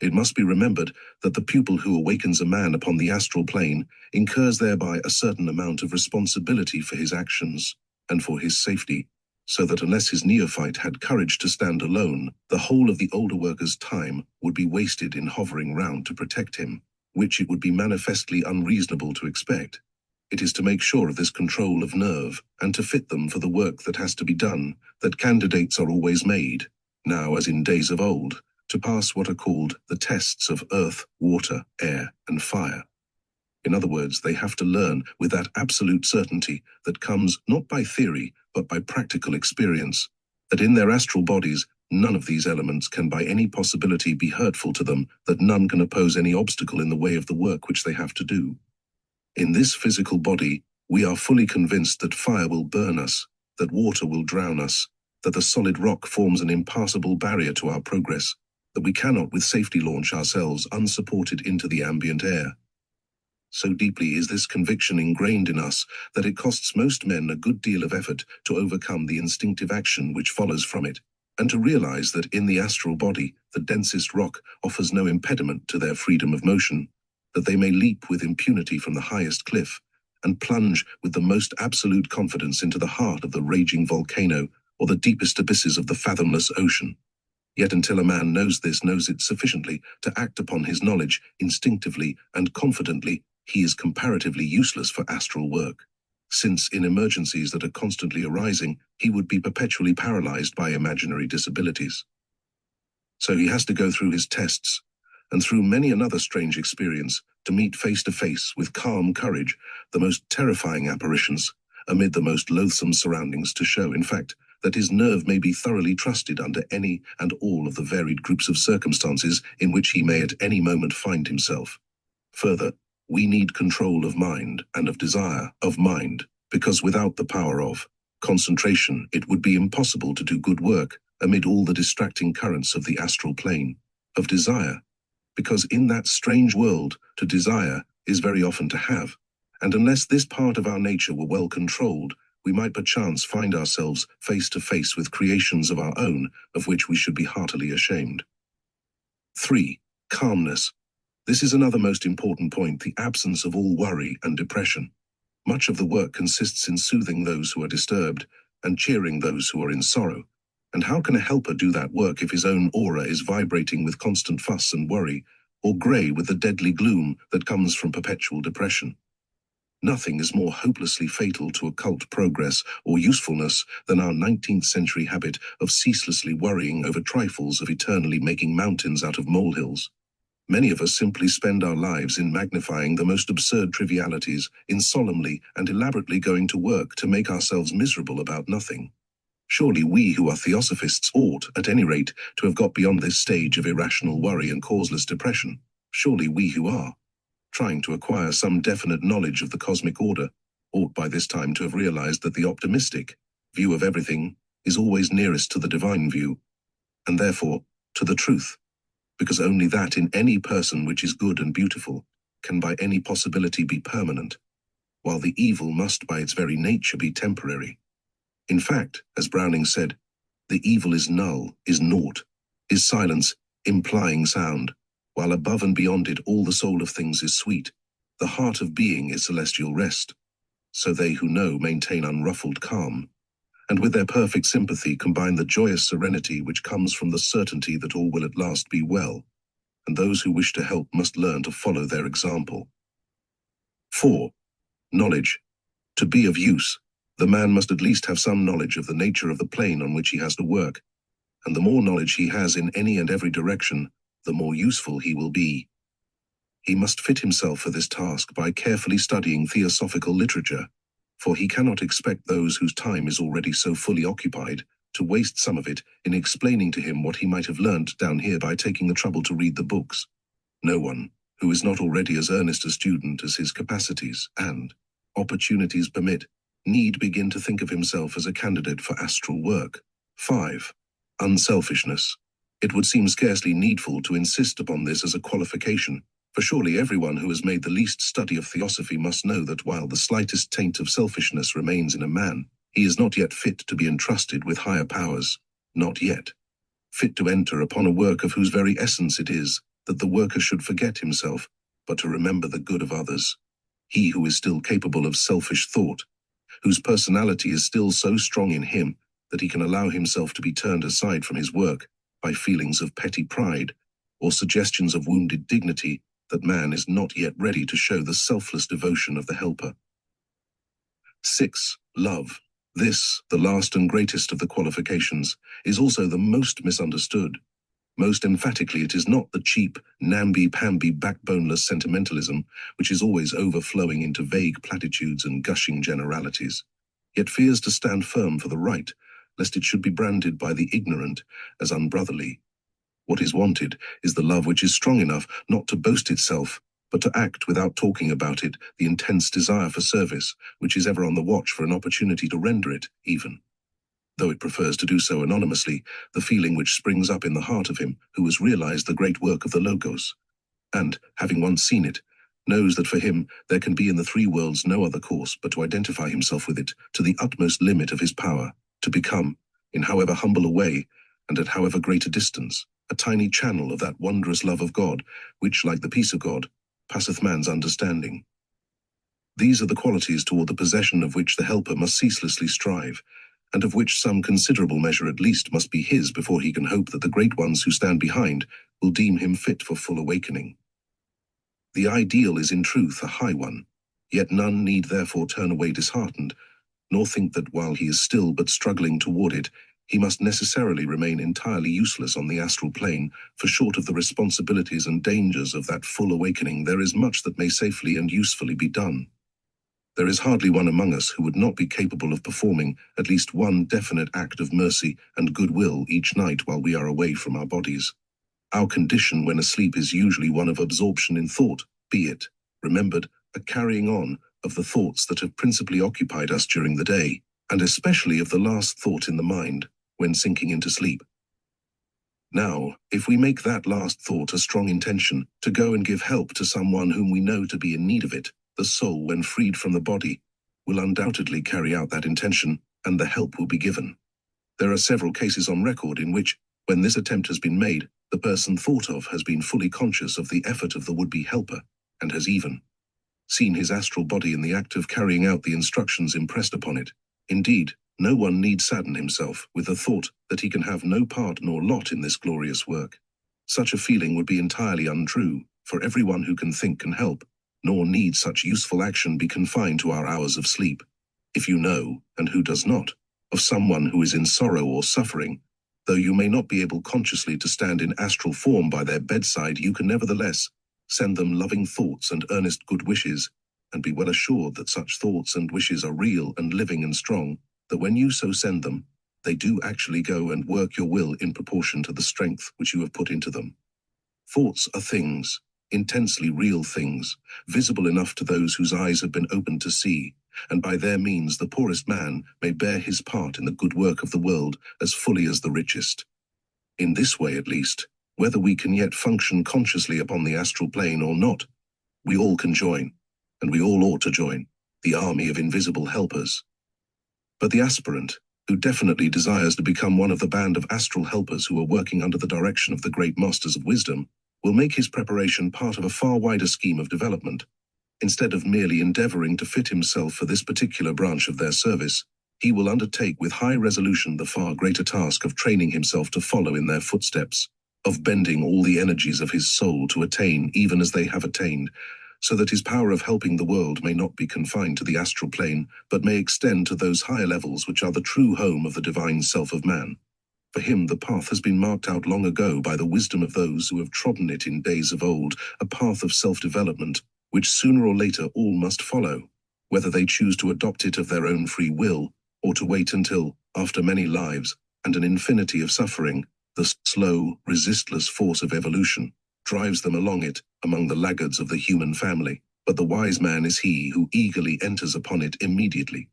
It must be remembered that the pupil who awakens a man upon the astral plane incurs thereby a certain amount of responsibility for his actions and for his safety, so that unless his neophyte had courage to stand alone, the whole of the older worker's time would be wasted in hovering round to protect him, which it would be manifestly unreasonable to expect. It is to make sure of this control of nerve, and to fit them for the work that has to be done, that candidates are always made, now as in days of old, to pass what are called the tests of earth, water, air, and fire. In other words, they have to learn with that absolute certainty that comes not by theory, but by practical experience, that in their astral bodies, none of these elements can by any possibility be hurtful to them, that none can oppose any obstacle in the way of the work which they have to do. In this physical body, we are fully convinced that fire will burn us, that water will drown us, that the solid rock forms an impassable barrier to our progress, that we cannot with safety launch ourselves unsupported into the ambient air. So deeply is this conviction ingrained in us that it costs most men a good deal of effort to overcome the instinctive action which follows from it, and to realize that in the astral body, the densest rock offers no impediment to their freedom of motion, that they may leap with impunity from the highest cliff, and plunge with the most absolute confidence into the heart of the raging volcano or the deepest abysses of the fathomless ocean. Yet until a man knows it sufficiently to act upon his knowledge instinctively and confidently, he is comparatively useless for astral work, since in emergencies that are constantly arising, he would be perpetually paralyzed by imaginary disabilities. So he has to go through his tests, and through many another strange experience, to meet face to face with calm courage the most terrifying apparitions, amid the most loathsome surroundings, to show, in fact, that his nerve may be thoroughly trusted under any and all of the varied groups of circumstances in which he may at any moment find himself. Further, we need control of mind and of desire of mind, because without the power of concentration, it would be impossible to do good work amid all the distracting currents of the astral plane. Of desire, because in that strange world, to desire is very often to have, and unless this part of our nature were well controlled, we might perchance find ourselves face to face with creations of our own, of which we should be heartily ashamed. 3. Calmness. This is another most important point, the absence of all worry and depression. Much of the work consists in soothing those who are disturbed and cheering those who are in sorrow. And how can a helper do that work if his own aura is vibrating with constant fuss and worry, or grey with the deadly gloom that comes from perpetual depression? Nothing is more hopelessly fatal to occult progress or usefulness than our 19th century habit of ceaselessly worrying over trifles, of eternally making mountains out of molehills. Many of us simply spend our lives in magnifying the most absurd trivialities, in solemnly and elaborately going to work to make ourselves miserable about nothing. Surely we who are theosophists ought, at any rate, to have got beyond this stage of irrational worry and causeless depression. Surely we who are trying to acquire some definite knowledge of the cosmic order ought by this time to have realized that the optimistic view of everything is always nearest to the divine view, and therefore to the truth, because only that in any person which is good and beautiful can by any possibility be permanent, while the evil must by its very nature be temporary. In fact, as Browning said, the evil is null, is naught, is silence, implying sound, while above and beyond it all the soul of things is sweet, the heart of being is celestial rest. So they who know maintain unruffled calm, and with their perfect sympathy combine the joyous serenity which comes from the certainty that all will at last be well, and those who wish to help must learn to follow their example. 4. Knowledge. To be of use, the man must at least have some knowledge of the nature of the plane on which he has to work, and the more knowledge he has in any and every direction, the more useful he will be. He must fit himself for this task by carefully studying theosophical literature, for he cannot expect those whose time is already so fully occupied to waste some of it in explaining to him what he might have learnt down here by taking the trouble to read the books. No one, who is not already as earnest a student as his capacities and opportunities permit, need begin to think of himself as a candidate for astral work. 5. Unselfishness. It would seem scarcely needful to insist upon this as a qualification, for surely everyone who has made the least study of theosophy must know that while the slightest taint of selfishness remains in a man, he is not yet fit to be entrusted with higher powers, not yet fit to enter upon a work of whose very essence it is that the worker should forget himself, but to remember the good of others. He who is still capable of selfish thought, whose personality is still so strong in him that he can allow himself to be turned aside from his work by feelings of petty pride or suggestions of wounded dignity, that man is not yet ready to show the selfless devotion of the helper. 6. Love. This, the last and greatest of the qualifications, is also the most misunderstood. Most emphatically, it is not the cheap, namby-pamby, backboneless sentimentalism which is always overflowing into vague platitudes and gushing generalities, yet fears to stand firm for the right, lest it should be branded by the ignorant as unbrotherly. What is wanted is the love which is strong enough not to boast itself, but to act without talking about it, the intense desire for service, which is ever on the watch for an opportunity to render it, even though it prefers to do so anonymously, the feeling which springs up in the heart of him who has realized the great work of the Logos, and, having once seen it, knows that for him there can be in the three worlds no other course but to identify himself with it to the utmost limit of his power, to become, in however humble a way, and at however great a distance, a tiny channel of that wondrous love of God, which, like the peace of God, passeth man's understanding. These are the qualities toward the possession of which the helper must ceaselessly strive, and of which some considerable measure at least must be his before he can hope that the great ones who stand behind will deem him fit for full awakening. The ideal is in truth a high one, yet none need therefore turn away disheartened, nor think that while he is still but struggling toward it, he must necessarily remain entirely useless on the astral plane, for short of the responsibilities and dangers of that full awakening there is much that may safely and usefully be done. There is hardly one among us who would not be capable of performing at least one definite act of mercy and goodwill each night while we are away from our bodies. Our condition when asleep is usually one of absorption in thought, be it, remembered, a carrying on of the thoughts that have principally occupied us during the day, and especially of the last thought in the mind when sinking into sleep. Now, if we make that last thought a strong intention to go and give help to someone whom we know to be in need of it, the soul, when freed from the body, will undoubtedly carry out that intention, and the help will be given. There are several cases on record in which, when this attempt has been made, the person thought of has been fully conscious of the effort of the would-be helper, and has even seen his astral body in the act of carrying out the instructions impressed upon it. Indeed, no one need sadden himself with the thought that he can have no part nor lot in this glorious work. Such a feeling would be entirely untrue, for everyone who can think can help, nor need such useful action be confined to our hours of sleep. If you know, and who does not, of someone who is in sorrow or suffering, though you may not be able consciously to stand in astral form by their bedside, you can nevertheless send them loving thoughts and earnest good wishes, and be well assured that such thoughts and wishes are real and living and strong, that when you so send them, they do actually go and work your will in proportion to the strength which you have put into them. Thoughts are things, intensely real things, visible enough to those whose eyes have been opened to see, and by their means the poorest man may bear his part in the good work of the world as fully as the richest. In this way, at least, whether we can yet function consciously upon the astral plane or not, we all can join, and we all ought to join, the army of invisible helpers. But the aspirant, who definitely desires to become one of the band of astral helpers who are working under the direction of the great masters of wisdom, will make his preparation part of a far wider scheme of development. Instead of merely endeavoring to fit himself for this particular branch of their service, he will undertake with high resolution the far greater task of training himself to follow in their footsteps, of bending all the energies of his soul to attain even as they have attained, so that his power of helping the world may not be confined to the astral plane, but may extend to those higher levels which are the true home of the divine self of man. For him the path has been marked out long ago by the wisdom of those who have trodden it in days of old, a path of self-development, which sooner or later all must follow, whether they choose to adopt it of their own free will, or to wait until, after many lives, and an infinity of suffering, the slow, resistless force of evolution drives them along it among the laggards of the human family. But the wise man is he who eagerly enters upon it immediately,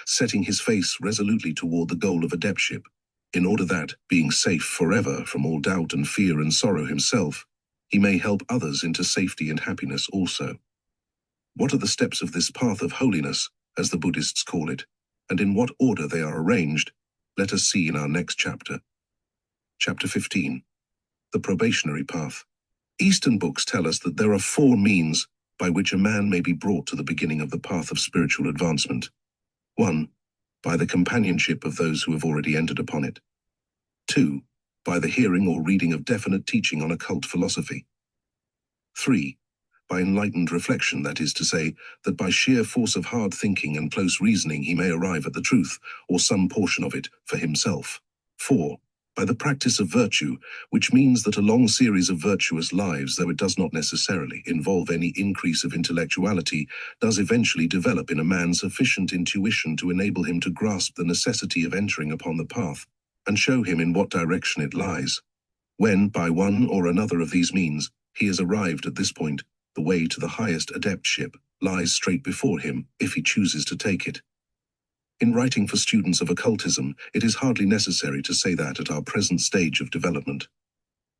setting his face resolutely toward the goal of adeptship, in order that, being safe forever from all doubt and fear and sorrow himself, he may help others into safety and happiness also. What are the steps of this path of holiness, as the Buddhists call it, and in what order they are arranged, let us see in our next chapter. Chapter 15. The Probationary Path. Eastern books tell us that there are 4 means by which a man may be brought to the beginning of the path of spiritual advancement. 1. By the companionship of those who have already entered upon it. 2. By the hearing or reading of definite teaching on occult philosophy. 3. By enlightened reflection, that is to say, that by sheer force of hard thinking and close reasoning he may arrive at the truth, or some portion of it, for himself. 4. By the practice of virtue, which means that a long series of virtuous lives, though it does not necessarily involve any increase of intellectuality, does eventually develop in a man sufficient intuition to enable him to grasp the necessity of entering upon the path, and show him in what direction it lies. When, by one or another of these means, he has arrived at this point, the way to the highest adeptship lies straight before him, if he chooses to take it. In writing for students of occultism, it is hardly necessary to say that at our present stage of development,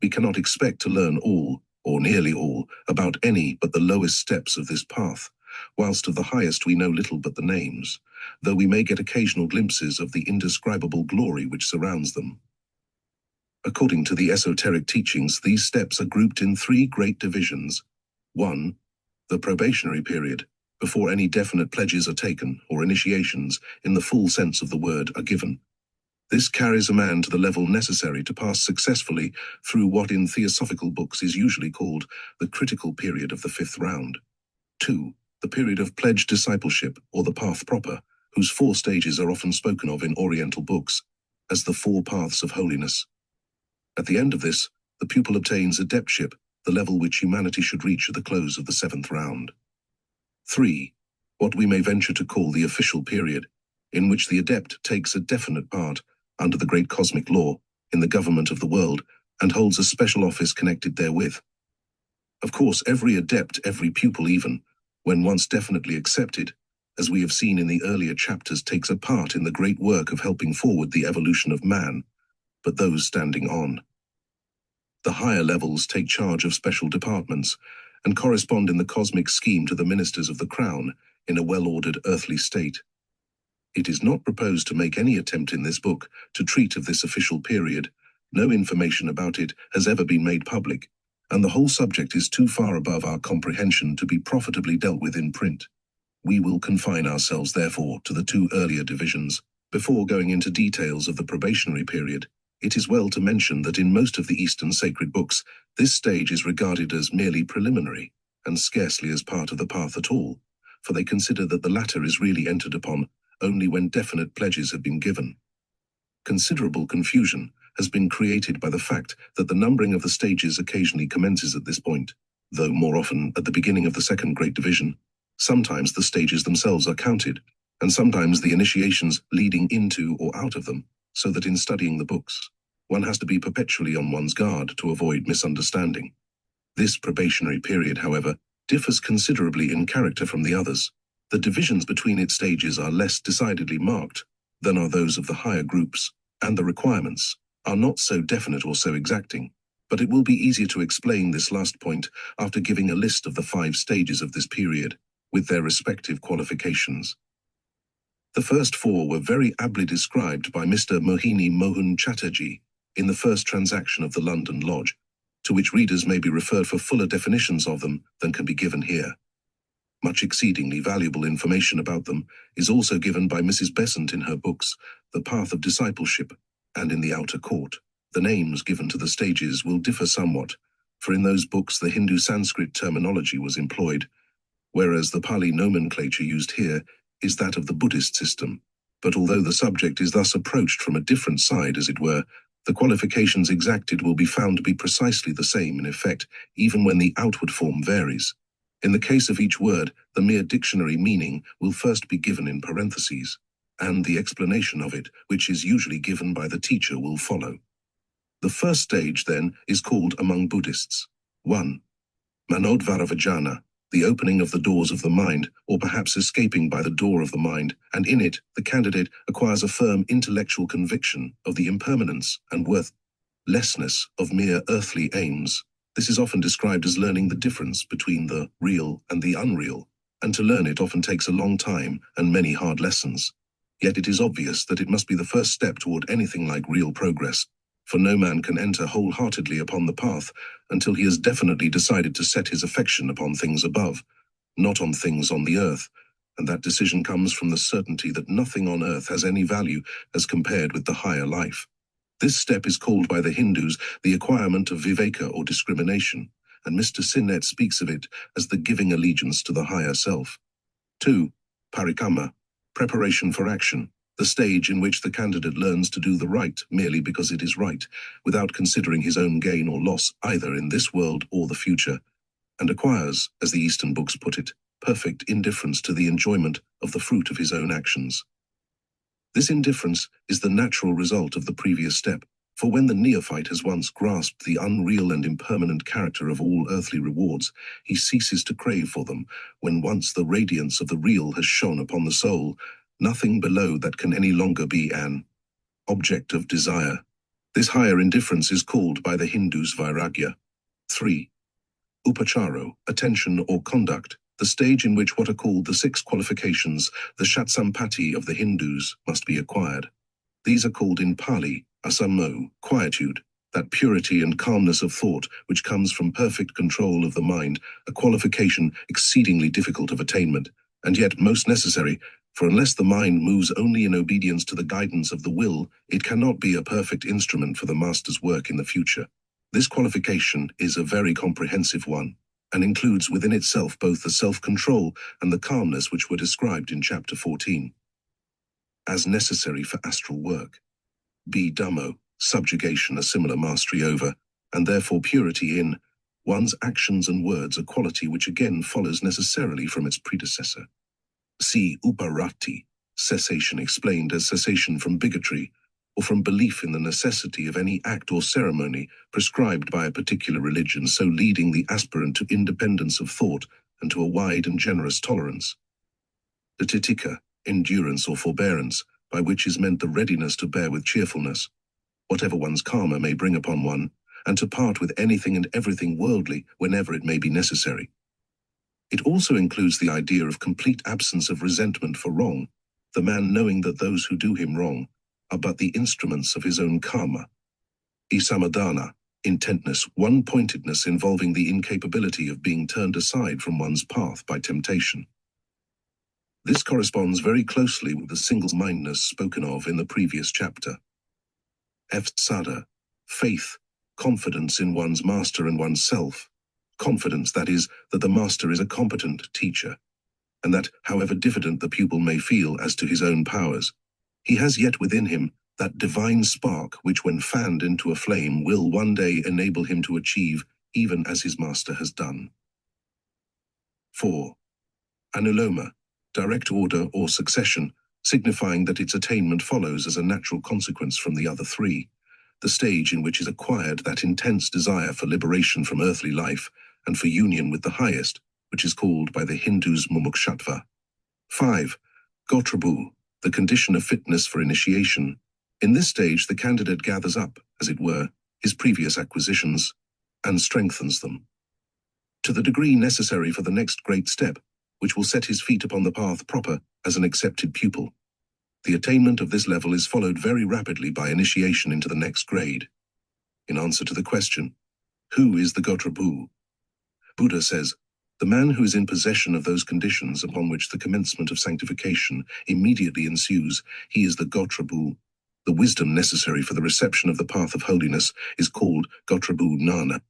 we cannot expect to learn all, or nearly all, about any but the lowest steps of this path, whilst of the highest we know little but the names, though we may get occasional glimpses of the indescribable glory which surrounds them. According to the esoteric teachings, these steps are grouped in 3 great divisions. 1. The probationary period, before any definite pledges are taken or initiations, in the full sense of the word, are given. This carries a man to the level necessary to pass successfully through what in theosophical books is usually called the critical period of the 5th round. 2. The period of pledged discipleship, or the path proper, whose 4 stages are often spoken of in Oriental books as the 4 paths of holiness. At the end of this, the pupil obtains adeptship, the level which humanity should reach at the close of the 7th round. 3. What we may venture to call the official period, in which the adept takes a definite part, under the great cosmic law, in the government of the world, and holds a special office connected therewith. Of course, every adept, every pupil even, when once definitely accepted, as we have seen in the earlier chapters, takes a part in the great work of helping forward the evolution of man, but those standing on. The higher levels take charge of special departments, and correspond in the cosmic scheme to the ministers of the crown in a well-ordered earthly state. It is not proposed to make any attempt in this book to treat of this official period. No information about it has ever been made public, and the whole subject is too far above our comprehension to be profitably dealt with in print. We will confine ourselves, therefore, to the 2 earlier divisions. Before going into details of the probationary period, it is well to mention that in most of the Eastern sacred books, this stage is regarded as merely preliminary, and scarcely as part of the path at all, for they consider that the latter is really entered upon only when definite pledges have been given. Considerable confusion has been created by the fact that the numbering of the stages occasionally commences at this point, though more often at the beginning of the 2nd great division. Sometimes the stages themselves are counted, and sometimes the initiations leading into or out of them, so that in studying the books, one has to be perpetually on one's guard to avoid misunderstanding. This probationary period, however, differs considerably in character from the others. The divisions between its stages are less decidedly marked than are those of the higher groups, and the requirements are not so definite or so exacting, but it will be easier to explain this last point after giving a list of the 5 stages of this period, with their respective qualifications. The first 4 were very aptly described by Mr. Mohini Mohan Chatterjee in the first transaction of the London Lodge, to which readers may be referred for fuller definitions of them than can be given here. Much exceedingly valuable information about them is also given by Mrs. Besant in her books, The Path of Discipleship, and in the Outer Court. The names given to the stages will differ somewhat, for in those books the Hindu Sanskrit terminology was employed, whereas the Pali nomenclature used here is that of the Buddhist system. But although the subject is thus approached from a different side, as it were, the qualifications exacted will be found to be precisely the same in effect, even when the outward form varies. In the case of each word, the mere dictionary meaning will first be given in parentheses, and the explanation of it, which is usually given by the teacher, will follow. The first stage, then, is called among Buddhists 1. Manodvaravajana, the opening of the doors of the mind, or perhaps escaping by the door of the mind, and in it, the candidate acquires a firm intellectual conviction of the impermanence and worthlessness of mere earthly aims. This is often described as learning the difference between the real and the unreal, and to learn it often takes a long time and many hard lessons. Yet it is obvious that it must be the first step toward anything like real progress, for no man can enter wholeheartedly upon the path until he has definitely decided to set his affection upon things above, not on things on the earth, and that decision comes from the certainty that nothing on earth has any value as compared with the higher life. This step is called by the Hindus the acquirement of viveka or discrimination, and Mr. Sinnett speaks of it as the giving allegiance to the higher self. 2. Parikrama, preparation for action, the stage in which the candidate learns to do the right merely because it is right, without considering his own gain or loss either in this world or the future, and acquires, as the Eastern books put it, perfect indifference to the enjoyment of the fruit of his own actions. This indifference is the natural result of the previous step, for when the neophyte has once grasped the unreal and impermanent character of all earthly rewards, he ceases to crave for them. When once the radiance of the real has shone upon the soul, nothing below that can any longer be an object of desire. This higher indifference is called by the Hindus vairagya. 3. Upacharo, attention or conduct, the stage in which what are called the 6 qualifications, the shatsampati of the Hindus, must be acquired. These are called in Pali, asamo, quietude, that purity and calmness of thought which comes from perfect control of the mind, a qualification exceedingly difficult of attainment, and yet most necessary, for unless the mind moves only in obedience to the guidance of the will, it cannot be a perfect instrument for the master's work in the future. This qualification is a very comprehensive one, and includes within itself both the self-control and the calmness which were described in Chapter 14. As necessary for astral work. B. Dhammo, subjugation, a similar mastery over, and therefore purity in, one's actions and words, a quality which again follows necessarily from its predecessor. C. Uparati, cessation, explained as cessation from bigotry, or from belief in the necessity of any act or ceremony prescribed by a particular religion, so leading the aspirant to independence of thought and to a wide and generous tolerance. The titika, endurance or forbearance, by which is meant the readiness to bear with cheerfulness, whatever one's karma may bring upon one, and to part with anything and everything worldly whenever it may be necessary. It also includes the idea of complete absence of resentment for wrong, the man knowing that those who do him wrong are but the instruments of his own karma. Isamadana, intentness, one-pointedness involving the incapability of being turned aside from one's path by temptation. This corresponds very closely with the single-mindedness spoken of in the previous chapter. F. Sada, faith, confidence in one's master and oneself. Confidence, that is, that the master is a competent teacher, and that, however diffident the pupil may feel as to his own powers, he has yet within him that divine spark which, when fanned into a flame, will one day enable him to achieve even as his master has done. 4. Anuloma, direct order or succession, signifying that its attainment follows as a natural consequence from the other 3, the stage in which is acquired that intense desire for liberation from earthly life and for union with the highest, which is called by the Hindus mumukshutva. 5. Gotrabhu, the condition of fitness for initiation. In this stage, the candidate gathers up, as it were, his previous acquisitions and strengthens them to the degree necessary for the next great step, which will set his feet upon the path proper as an accepted pupil. The attainment of this level is followed very rapidly by initiation into the next grade. In answer to the question, who is the Gotrabhu? Buddha says, the man who is in possession of those conditions upon which the commencement of sanctification immediately ensues, he is the Gotrabhu. The wisdom necessary for the reception of the path of holiness is called Gotrabu Nana.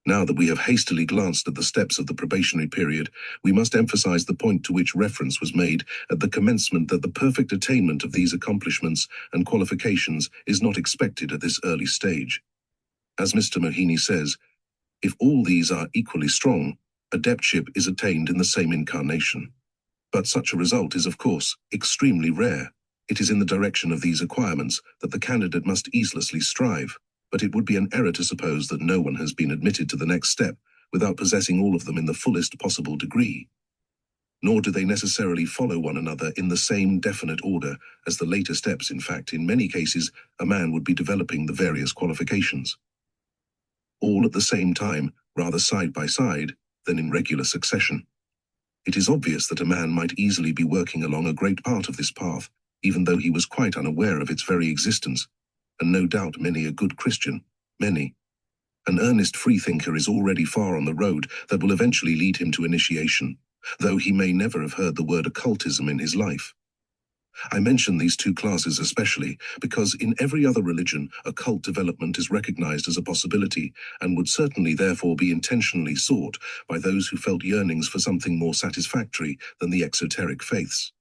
Now that we have hastily glanced at the steps of the probationary period, we must emphasize the point to which reference was made at the commencement, that the perfect attainment of these accomplishments and qualifications is not expected at this early stage. As Mr. Mohini says, if all these are equally strong, adeptship is attained in the same incarnation. But such a result is, of course, extremely rare. It is in the direction of these acquirements that the candidate must easelessly strive, but it would be an error to suppose that no one has been admitted to the next step without possessing all of them in the fullest possible degree. Nor do they necessarily follow one another in the same definite order as the later steps. In fact, in many cases, a man would be developing the various qualifications all at the same time, rather side by side, than in regular succession. It is obvious that a man might easily be working along a great part of this path, even though he was quite unaware of its very existence, and no doubt many a good Christian, an earnest freethinker is already far on the road that will eventually lead him to initiation, though he may never have heard the word occultism in his life. I mention these two classes especially because in every other religion, occult development is recognized as a possibility and would certainly therefore be intentionally sought by those who felt yearnings for something more satisfactory than the exoteric faiths.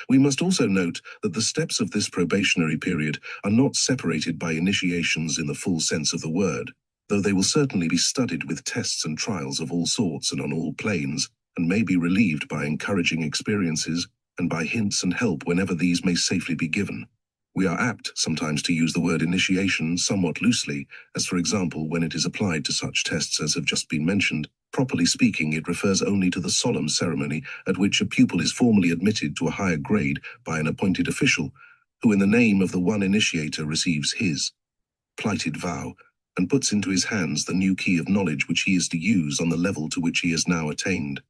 We must also note that the steps of this probationary period are not separated by initiations in the full sense of the word, though they will certainly be studied with tests and trials of all sorts and on all planes, and may be relieved by encouraging experiences and by hints and help whenever these may safely be given. We are apt sometimes to use the word initiation somewhat loosely, as for example when it is applied to such tests as have just been mentioned. Properly speaking, it refers only to the solemn ceremony at which a pupil is formally admitted to a higher grade by an appointed official, who in the name of the one initiator receives his plighted vow and puts into his hands the new key of knowledge which he is to use on the level to which he has now attained.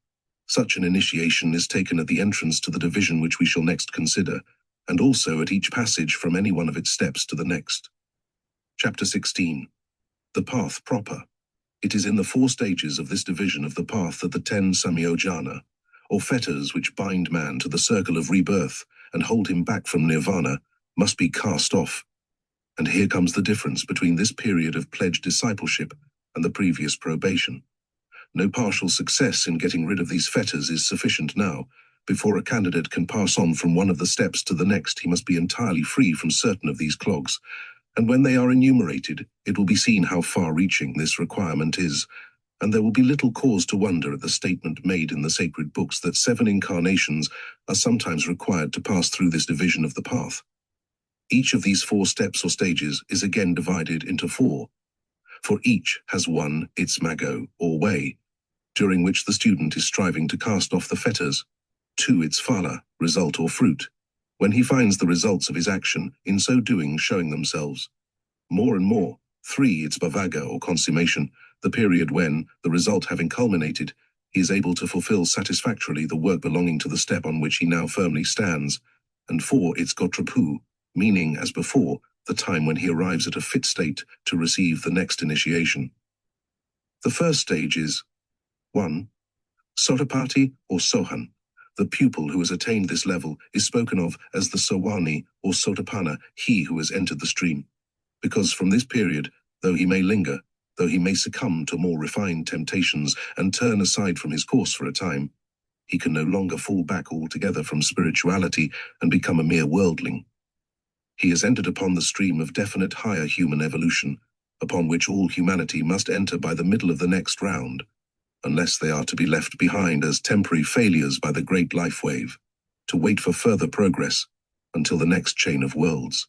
Such an initiation is taken at the entrance to the division which we shall next consider, and also at each passage from any one of its steps to the next. Chapter 16. The Path Proper. It is in the 4 stages of this division of the path that the 10 samyojana, or fetters which bind man to the circle of rebirth and hold him back from nirvana, must be cast off. And here comes the difference between this period of pledged discipleship and the previous probation. No partial success in getting rid of these fetters is sufficient now. Before a candidate can pass on from one of the steps to the next, he must be entirely free from certain of these clogs, and when they are enumerated, it will be seen how far-reaching this requirement is, and there will be little cause to wonder at the statement made in the sacred books that 7 incarnations are sometimes required to pass through this division of the path. Each of these 4 steps or stages is again divided into 4, for each has one its mago, or way, during which the student is striving to cast off the fetters, 2 its phala, result or fruit, when he finds the results of his action in so doing showing themselves. More and more, 3 its bhavaga or consummation, the period when, the result having culminated, he is able to fulfill satisfactorily the work belonging to the step on which he now firmly stands, and 4 its gotrapu, meaning, as before, the time when he arrives at a fit state to receive the next initiation. The first stage is 1. Sotapati or Sohan. The pupil who has attained this level is spoken of as the Sowani or Sotapanna, he who has entered the stream, because from this period, though he may linger, though he may succumb to more refined temptations and turn aside from his course for a time, he can no longer fall back altogether from spirituality and become a mere worldling. He has entered upon the stream of definite higher human evolution, upon which all humanity must enter by the middle of the next round, unless they are to be left behind as temporary failures by the great life wave, to wait for further progress until the next chain of worlds.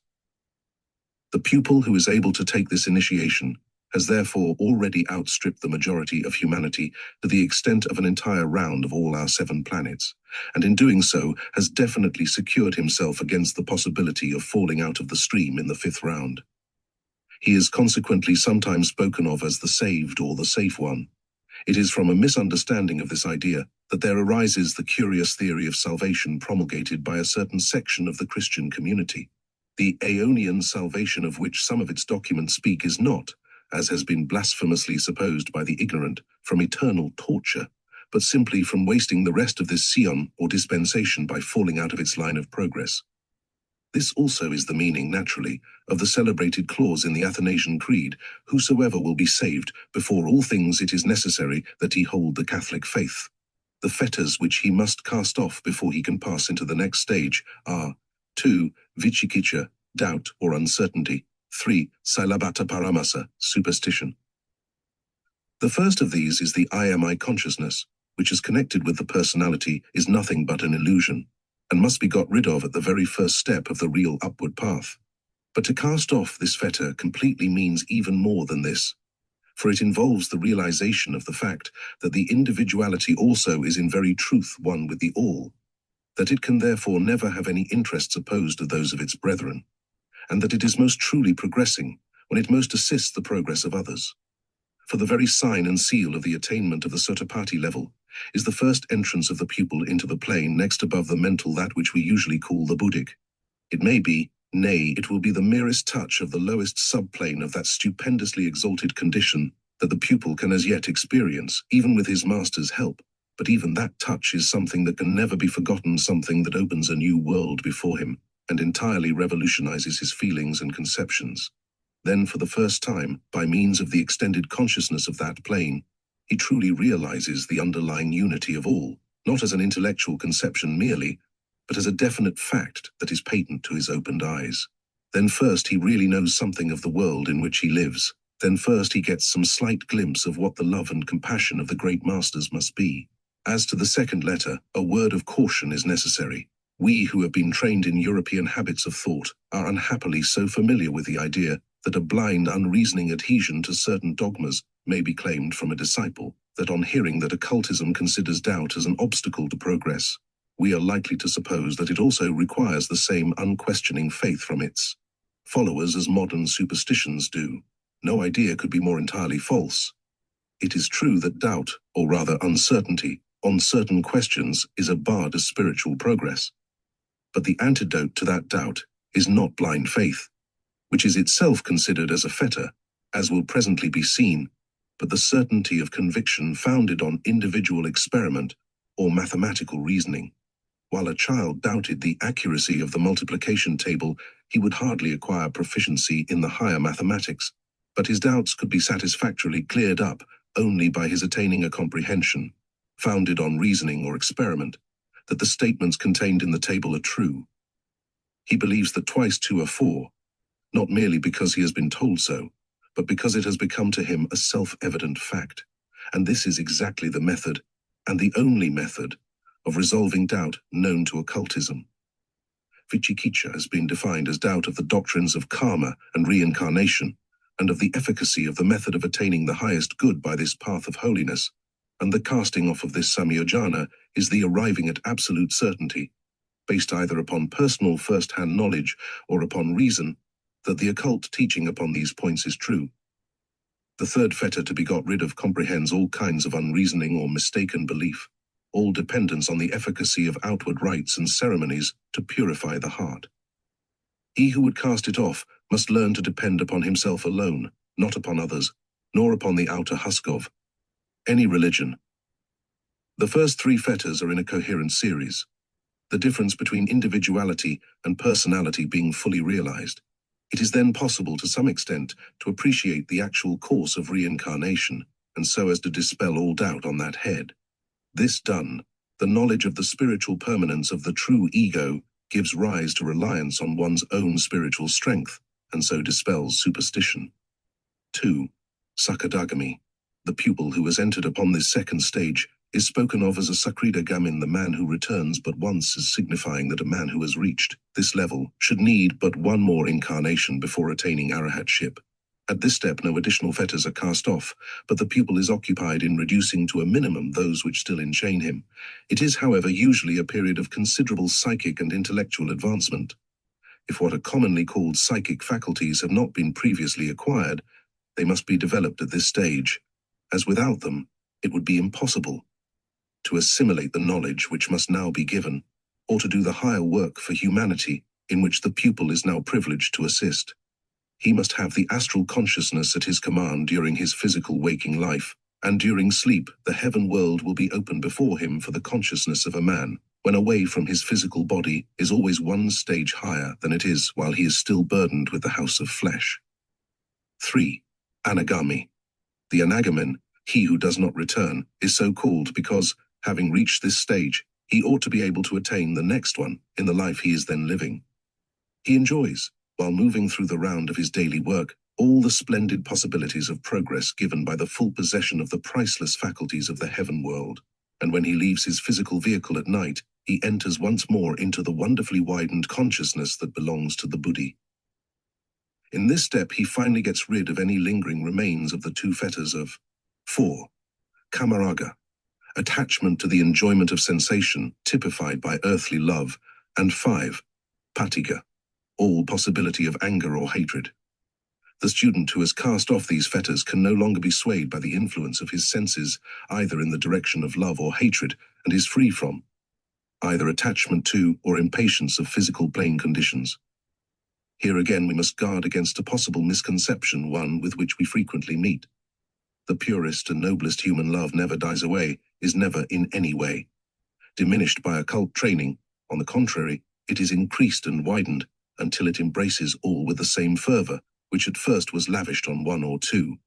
The pupil who is able to take this initiation has therefore already outstripped the majority of humanity to the extent of an entire round of all our 7 planets, and in doing so has definitely secured himself against the possibility of falling out of the stream in the 5th round. He is consequently sometimes spoken of as the saved or the safe one. It is from a misunderstanding of this idea that there arises the curious theory of salvation promulgated by a certain section of the Christian community. The Aeonian salvation of which some of its documents speak is not, as has been blasphemously supposed by the ignorant, from eternal torture, but simply from wasting the rest of this scion or dispensation by falling out of its line of progress. This also is the meaning, naturally, of the celebrated clause in the Athanasian Creed, "Whosoever will be saved, before all things it is necessary that he hold the Catholic faith." The fetters which he must cast off before he can pass into the next stage are 2. Vichikicha, doubt or uncertainty, 3. Silabata paramasa, superstition. The first of these is the I am I consciousness, which is connected with the personality, is nothing but an illusion, and must be got rid of at the very first step of the real upward path. But to cast off this fetter completely means even more than this, for it involves the realization of the fact that the individuality also is in very truth one with the all, that it can therefore never have any interests opposed to those of its brethren, and that it is most truly progressing when it most assists the progress of others. For the very sign and seal of the attainment of the Sotapati level is the first entrance of the pupil into the plane next above the mental, that which we usually call the Buddhic. It may be, nay, it will be the merest touch of the lowest subplane of that stupendously exalted condition that the pupil can as yet experience, even with his master's help. But even that touch is something that can never be forgotten, something that opens a new world before him and entirely revolutionizes his feelings and conceptions. Then, for the first time, by means of the extended consciousness of that plane, he truly realizes the underlying unity of all, not as an intellectual conception merely, but as a definite fact that is patent to his opened eyes. Then first he really knows something of the world in which he lives. Then first he gets some slight glimpse of what the love and compassion of the great masters must be. As to the second letter, a word of caution is necessary. We who have been trained in European habits of thought are unhappily so familiar with the idea that a blind, unreasoning adhesion to certain dogmas may be claimed from a disciple, that on hearing that occultism considers doubt as an obstacle to progress, we are likely to suppose that it also requires the same unquestioning faith from its followers as modern superstitions do. No idea could be more entirely false. It is true that doubt, or rather uncertainty, on certain questions is a bar to spiritual progress. But the antidote to that doubt is not blind faith, which is itself considered as a fetter, as will presently be seen, but the certainty of conviction founded on individual experiment or mathematical reasoning. While a child doubted the accuracy of the multiplication table, he would hardly acquire proficiency in the higher mathematics, but his doubts could be satisfactorily cleared up only by his attaining a comprehension, founded on reasoning or experiment, that the statements contained in the table are true. He believes that twice 2 are 4, not merely because he has been told so, but because it has become to him a self-evident fact. And this is exactly the method, and the only method, of resolving doubt known to occultism. Vichikicha has been defined as doubt of the doctrines of karma and reincarnation, and of the efficacy of the method of attaining the highest good by this path of holiness, and the casting off of this samyojana is the arriving at absolute certainty, based either upon personal first-hand knowledge or upon reason, that the occult teaching upon these points is true. The third fetter to be got rid of comprehends all kinds of unreasoning or mistaken belief, all dependence on the efficacy of outward rites and ceremonies to purify the heart. He who would cast it off must learn to depend upon himself alone, not upon others, nor upon the outer husk of any religion. The first 3 fetters are in a coherent series, the difference between individuality and personality being fully realized. It is then possible to some extent to appreciate the actual course of reincarnation, and so as to dispel all doubt on that head. This done, the knowledge of the spiritual permanence of the true ego gives rise to reliance on one's own spiritual strength, and so dispels superstition. 2. Sakadagami. The pupil who has entered upon this second stage is spoken of as a Sakridagamin, the man who returns but once, as signifying that a man who has reached this level should need but one more incarnation before attaining arahatship. At this step no additional fetters are cast off, but the pupil is occupied in reducing to a minimum those which still enchain him. It is, however, usually a period of considerable psychic and intellectual advancement. If what are commonly called psychic faculties have not been previously acquired, they must be developed at this stage, as without them it would be impossible to assimilate the knowledge which must now be given, or to do the higher work for humanity in which the pupil is now privileged to assist. He must have the astral consciousness at his command during his physical waking life, and during sleep the heaven world will be open before him for the consciousness of a man, when away from his physical body, is always one stage higher than it is while he is still burdened with the house of flesh. 3. Anagami. The anagamin, he who does not return, is so called because, having reached this stage, he ought to be able to attain the next one in the life he is then living. He enjoys, while moving through the round of his daily work, all the splendid possibilities of progress given by the full possession of the priceless faculties of the heaven world, and when he leaves his physical vehicle at night, he enters once more into the wonderfully widened consciousness that belongs to the buddhi. In this step, he finally gets rid of any lingering remains of the two fetters of 4. Kamaraga, attachment to the enjoyment of sensation typified by earthly love, and 5. Patiga, all possibility of anger or hatred. The student who has cast off these fetters can no longer be swayed by the influence of his senses, either in the direction of love or hatred, and is free from either attachment to or impatience of physical plane conditions. Here again we must guard against a possible misconception, one with which we frequently meet. The purest and noblest human love never dies away, is never in any way diminished by occult training. On the contrary, it is increased and widened until it embraces all with the same fervor, which at first was lavished on one or two.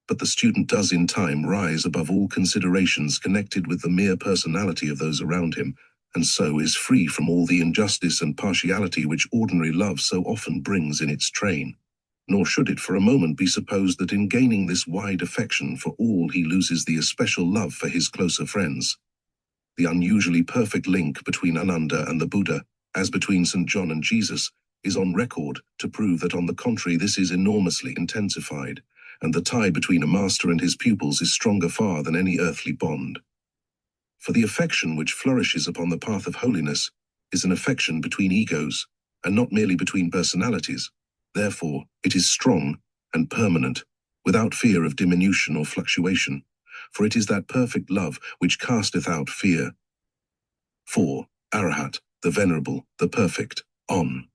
But the student does in time rise above all considerations connected with the mere personality of those around him, and so is free from all the injustice and partiality which ordinary love so often brings in its train. Nor should it for a moment be supposed that in gaining this wide affection for all he loses the especial love for his closer friends. The unusually perfect link between Ananda and the Buddha, as between St. John and Jesus, is on record to prove that on the contrary this is enormously intensified, and the tie between a master and his pupils is stronger far than any earthly bond. For the affection which flourishes upon the path of holiness is an affection between egos, and not merely between personalities. Therefore, it is strong and permanent, without fear of diminution or fluctuation, for it is that perfect love which casteth out fear. 4. Arahat, the venerable, the perfect, on.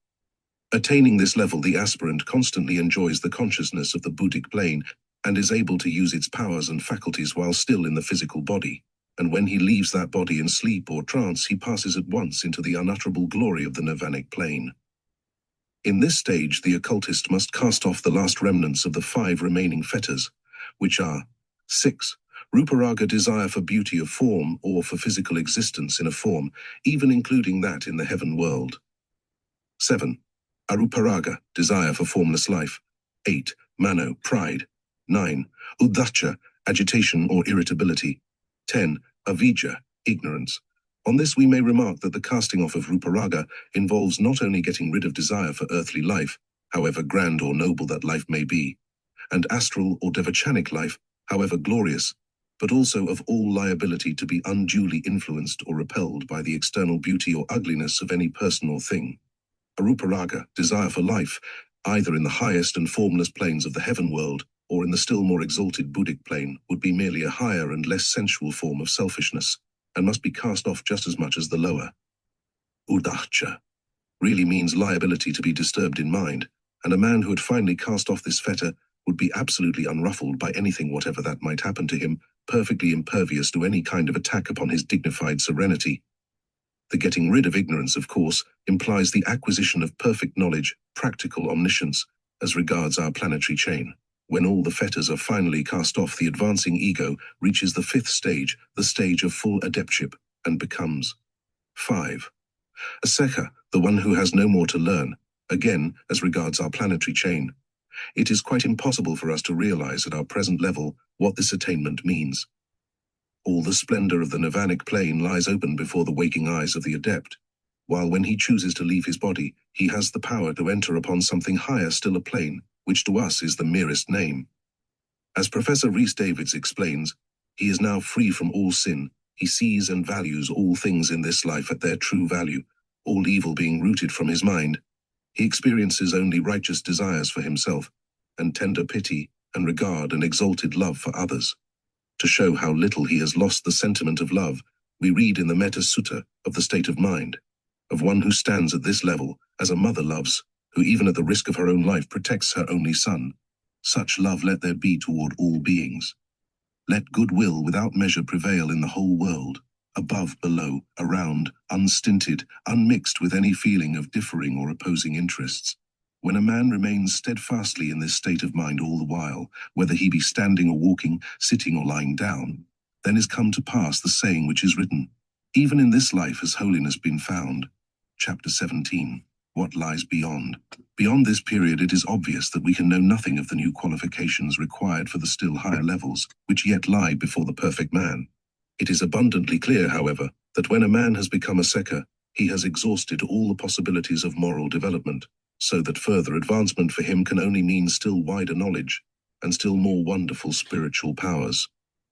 Attaining this level, the aspirant constantly enjoys the consciousness of the Buddhic plane and is able to use its powers and faculties while still in the physical body. And when he leaves that body in sleep or trance, he passes at once into the unutterable glory of the nirvanic plane. In this stage, the occultist must cast off the last remnants of the 5 remaining fetters, which are 6. Ruparaga, desire for beauty of form or for physical existence in a form, even including that in the heaven world. 7. Aruparaga, desire for formless life. 8. Mano, pride. 9. Uddhacha, agitation or irritability. 10. Avijja, ignorance. On this we may remark that the casting off of Ruparaga involves not only getting rid of desire for earthly life, however grand or noble that life may be, and astral or devachanic life, however glorious, but also of all liability to be unduly influenced or repelled by the external beauty or ugliness of any person or thing. Aruparaga, desire for life, either in the highest and formless planes of the heaven world, or in the still more exalted Buddhic plane, would be merely a higher and less sensual form of selfishness, and must be cast off just as much as the lower. Uddhacha really means liability to be disturbed in mind, and a man who had finally cast off this fetter would be absolutely unruffled by anything whatever that might happen to him, perfectly impervious to any kind of attack upon his dignified serenity. The getting rid of ignorance, of course, implies the acquisition of perfect knowledge, practical omniscience, as regards our planetary chain. When all the fetters are finally cast off, the advancing ego reaches the 5th stage, the stage of full adeptship, and becomes 5. Asekha, the one who has no more to learn, again, as regards our planetary chain. It is quite impossible for us to realize at our present level what this attainment means. All the splendor of the nirvanic plane lies open before the waking eyes of the adept, while when he chooses to leave his body, he has the power to enter upon something higher still, a plane, which to us is the merest name. As Professor Rhys-Davids explains, he is now free from all sin, he sees and values all things in this life at their true value, all evil being rooted from his mind. He experiences only righteous desires for himself, and tender pity and regard and exalted love for others. To show how little he has lost the sentiment of love, we read in the Metta Sutta of the state of mind, of one who stands at this level as a mother loves, who even at the risk of her own life protects her only son. Such love let there be toward all beings. Let goodwill without measure prevail in the whole world. above, below, around, unstinted, unmixed with any feeling of differing or opposing interests. When a man remains steadfastly in this state of mind all the while, whether he be standing or walking, sitting or lying down, then is come to pass the saying which is written, even in this life has holiness been found. Chapter 17. What lies beyond? Beyond this period it is obvious that we can know nothing of the new qualifications required for the still higher levels, which yet lie before the perfect man. It is abundantly clear, however, that when a man has become a seeker, he has exhausted all the possibilities of moral development, so that further advancement for him can only mean still wider knowledge and still more wonderful spiritual powers.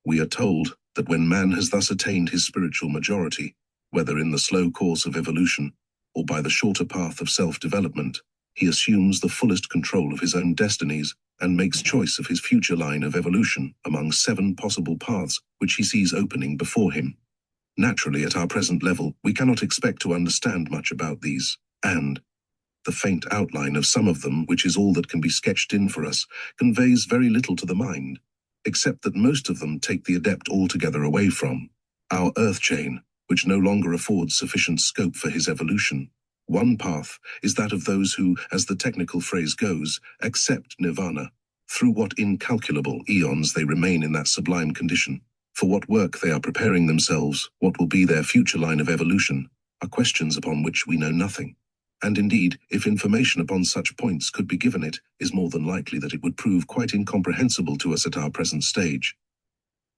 We are told that when man has thus attained his spiritual majority, whether in the slow course of evolution or by the shorter path of self-development, he assumes the fullest control of his own destinies and makes choice of his future line of evolution among 7 possible paths which he sees opening before him. Naturally, at our present level, we cannot expect to understand much about these, and the faint outline of some of them, which is all that can be sketched in for us, conveys very little to the mind, except that most of them take the adept altogether away from our earth chain, which no longer affords sufficient scope for his evolution. One path is that of those who, as the technical phrase goes, accept nirvana, through what incalculable eons they remain in that sublime condition. For what work they are preparing themselves, what will be their future line of evolution, are questions upon which we know nothing. And indeed, if information upon such points could be given, it is more than likely that it would prove quite incomprehensible to us at our present stage.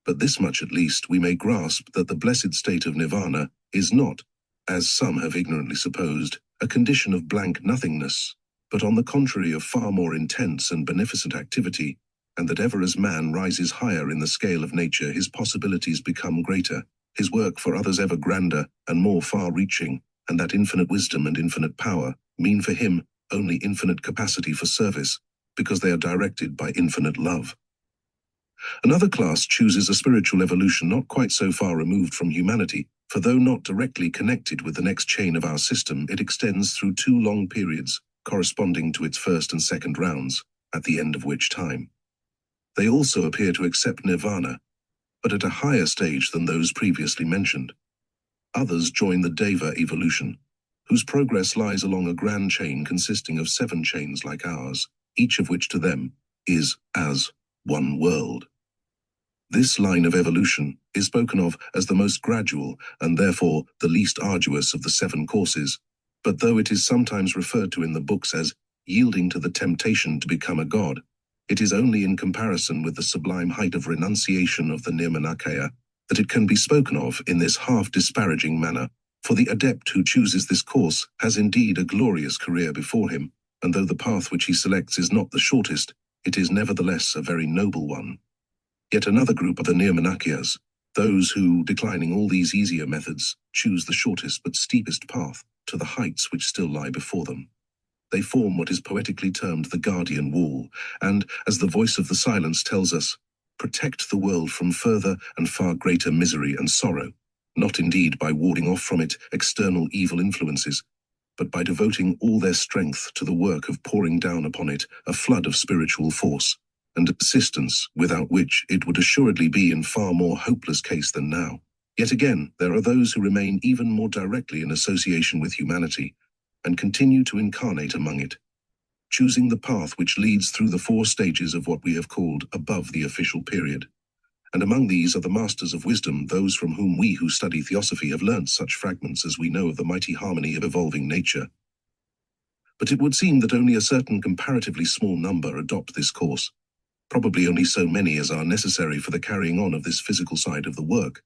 But this much at least we may grasp, that the blessed state of nirvana is not, as some have ignorantly supposed, a condition of blank nothingness, but on the contrary of far more intense and beneficent activity, and that ever as man rises higher in the scale of nature his possibilities become greater, his work for others ever grander and more far-reaching, and that infinite wisdom and infinite power mean for him only infinite capacity for service, because they are directed by infinite love. Another class chooses a spiritual evolution not quite so far removed from humanity, for though not directly connected with the next chain of our system, it extends through 2 long periods, corresponding to its first and second rounds, at the end of which time they also appear to accept nirvana, but at a higher stage than those previously mentioned. Others join the Deva evolution, whose progress lies along a grand chain consisting of 7 chains like ours, each of which to them is as one world. This line of evolution is spoken of as the most gradual and therefore the least arduous of the 7 courses, but though it is sometimes referred to in the books as yielding to the temptation to become a god, it is only in comparison with the sublime height of renunciation of the Nirmanakaya that it can be spoken of in this half-disparaging manner, for the adept who chooses this course has indeed a glorious career before him, and though the path which he selects is not the shortest, it is nevertheless a very noble one. Yet another group are the Nirmanakayas, those who, declining all these easier methods, choose the shortest but steepest path to the heights which still lie before them. They form what is poetically termed the guardian wall, and, as the voice of the silence tells us, protect the world from further and far greater misery and sorrow, not indeed by warding off from it external evil influences, but by devoting all their strength to the work of pouring down upon it a flood of spiritual force and assistance, without which it would assuredly be in far more hopeless case than now. Yet again, there are those who remain even more directly in association with humanity, and continue to incarnate among it, choosing the path which leads through the 4 stages of what we have called above the official period. And among these are the masters of wisdom, those from whom we who study theosophy have learnt such fragments as we know of the mighty harmony of evolving nature. But it would seem that only a certain comparatively small number adopt this course, probably only so many as are necessary for the carrying on of this physical side of the work.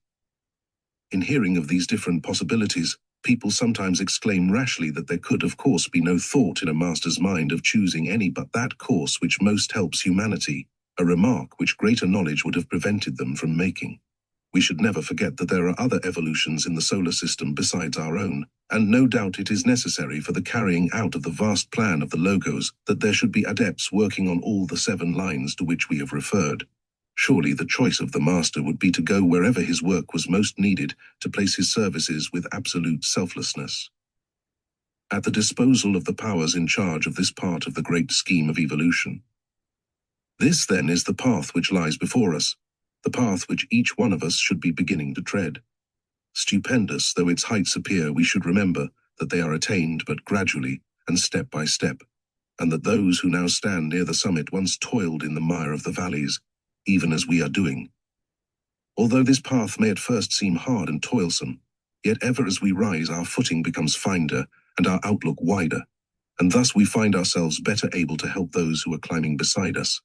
In hearing of these different possibilities, people sometimes exclaim rashly that there could, of course, be no thought in a master's mind of choosing any but that course which most helps humanity, a remark which greater knowledge would have prevented them from making. We should never forget that there are other evolutions in the solar system besides our own, and no doubt it is necessary for the carrying out of the vast plan of the Logos that there should be adepts working on all the 7 lines to which we have referred. Surely the choice of the master would be to go wherever his work was most needed, to place his services with absolute selflessness at the disposal of the powers in charge of this part of the great scheme of evolution. This, then, is the path which lies before us, the path which each one of us should be beginning to tread. Stupendous though its heights appear, we should remember that they are attained but gradually and step by step, and that those who now stand near the summit once toiled in the mire of the valleys, even as we are doing. Although this path may at first seem hard and toilsome, yet ever as we rise our footing becomes finder and our outlook wider, and thus we find ourselves better able to help those who are climbing beside us.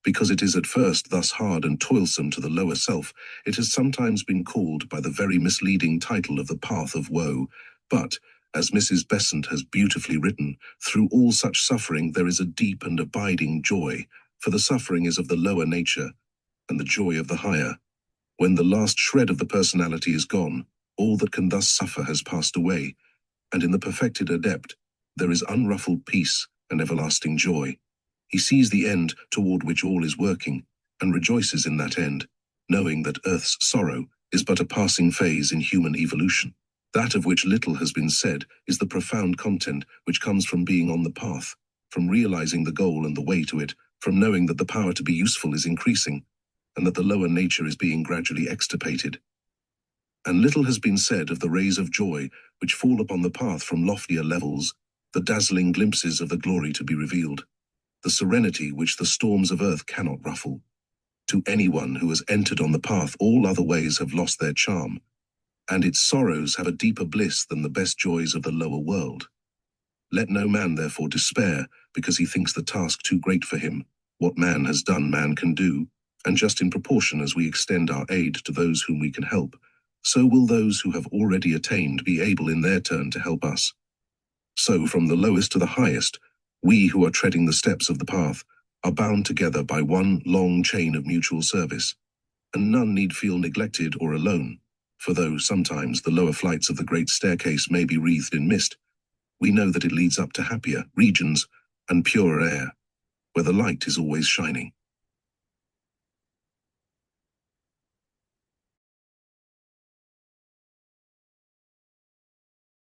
Because it is at first thus hard and toilsome to the lower self, it has sometimes been called by the very misleading title of the path of woe, but, as Mrs. Besant has beautifully written, through all such suffering there is a deep and abiding joy, for the suffering is of the lower nature, and the joy of the higher. When the last shred of the personality is gone, all that can thus suffer has passed away, and in the perfected adept, there is unruffled peace and everlasting joy. He sees the end toward which all is working, and rejoices in that end, knowing that earth's sorrow is but a passing phase in human evolution. That of which little has been said is the profound content which comes from being on the path, from realizing the goal and the way to it, from knowing that the power to be useful is increasing, and that the lower nature is being gradually extirpated. And little has been said of the rays of joy which fall upon the path from loftier levels, the dazzling glimpses of the glory to be revealed, the serenity which the storms of earth cannot ruffle. To anyone who has entered on the path, all other ways have lost their charm, and its sorrows have a deeper bliss than the best joys of the lower world. Let no man therefore despair because he thinks the task too great for him. What man has done, man can do, and just in proportion as we extend our aid to those whom we can help, so will those who have already attained be able in their turn to help us. So from the lowest to the highest, we who are treading the steps of the path are bound together by one long chain of mutual service, and none need feel neglected or alone, for though sometimes the lower flights of the great staircase may be wreathed in mist, we know that it leads up to happier regions and purer air, where the light is always shining.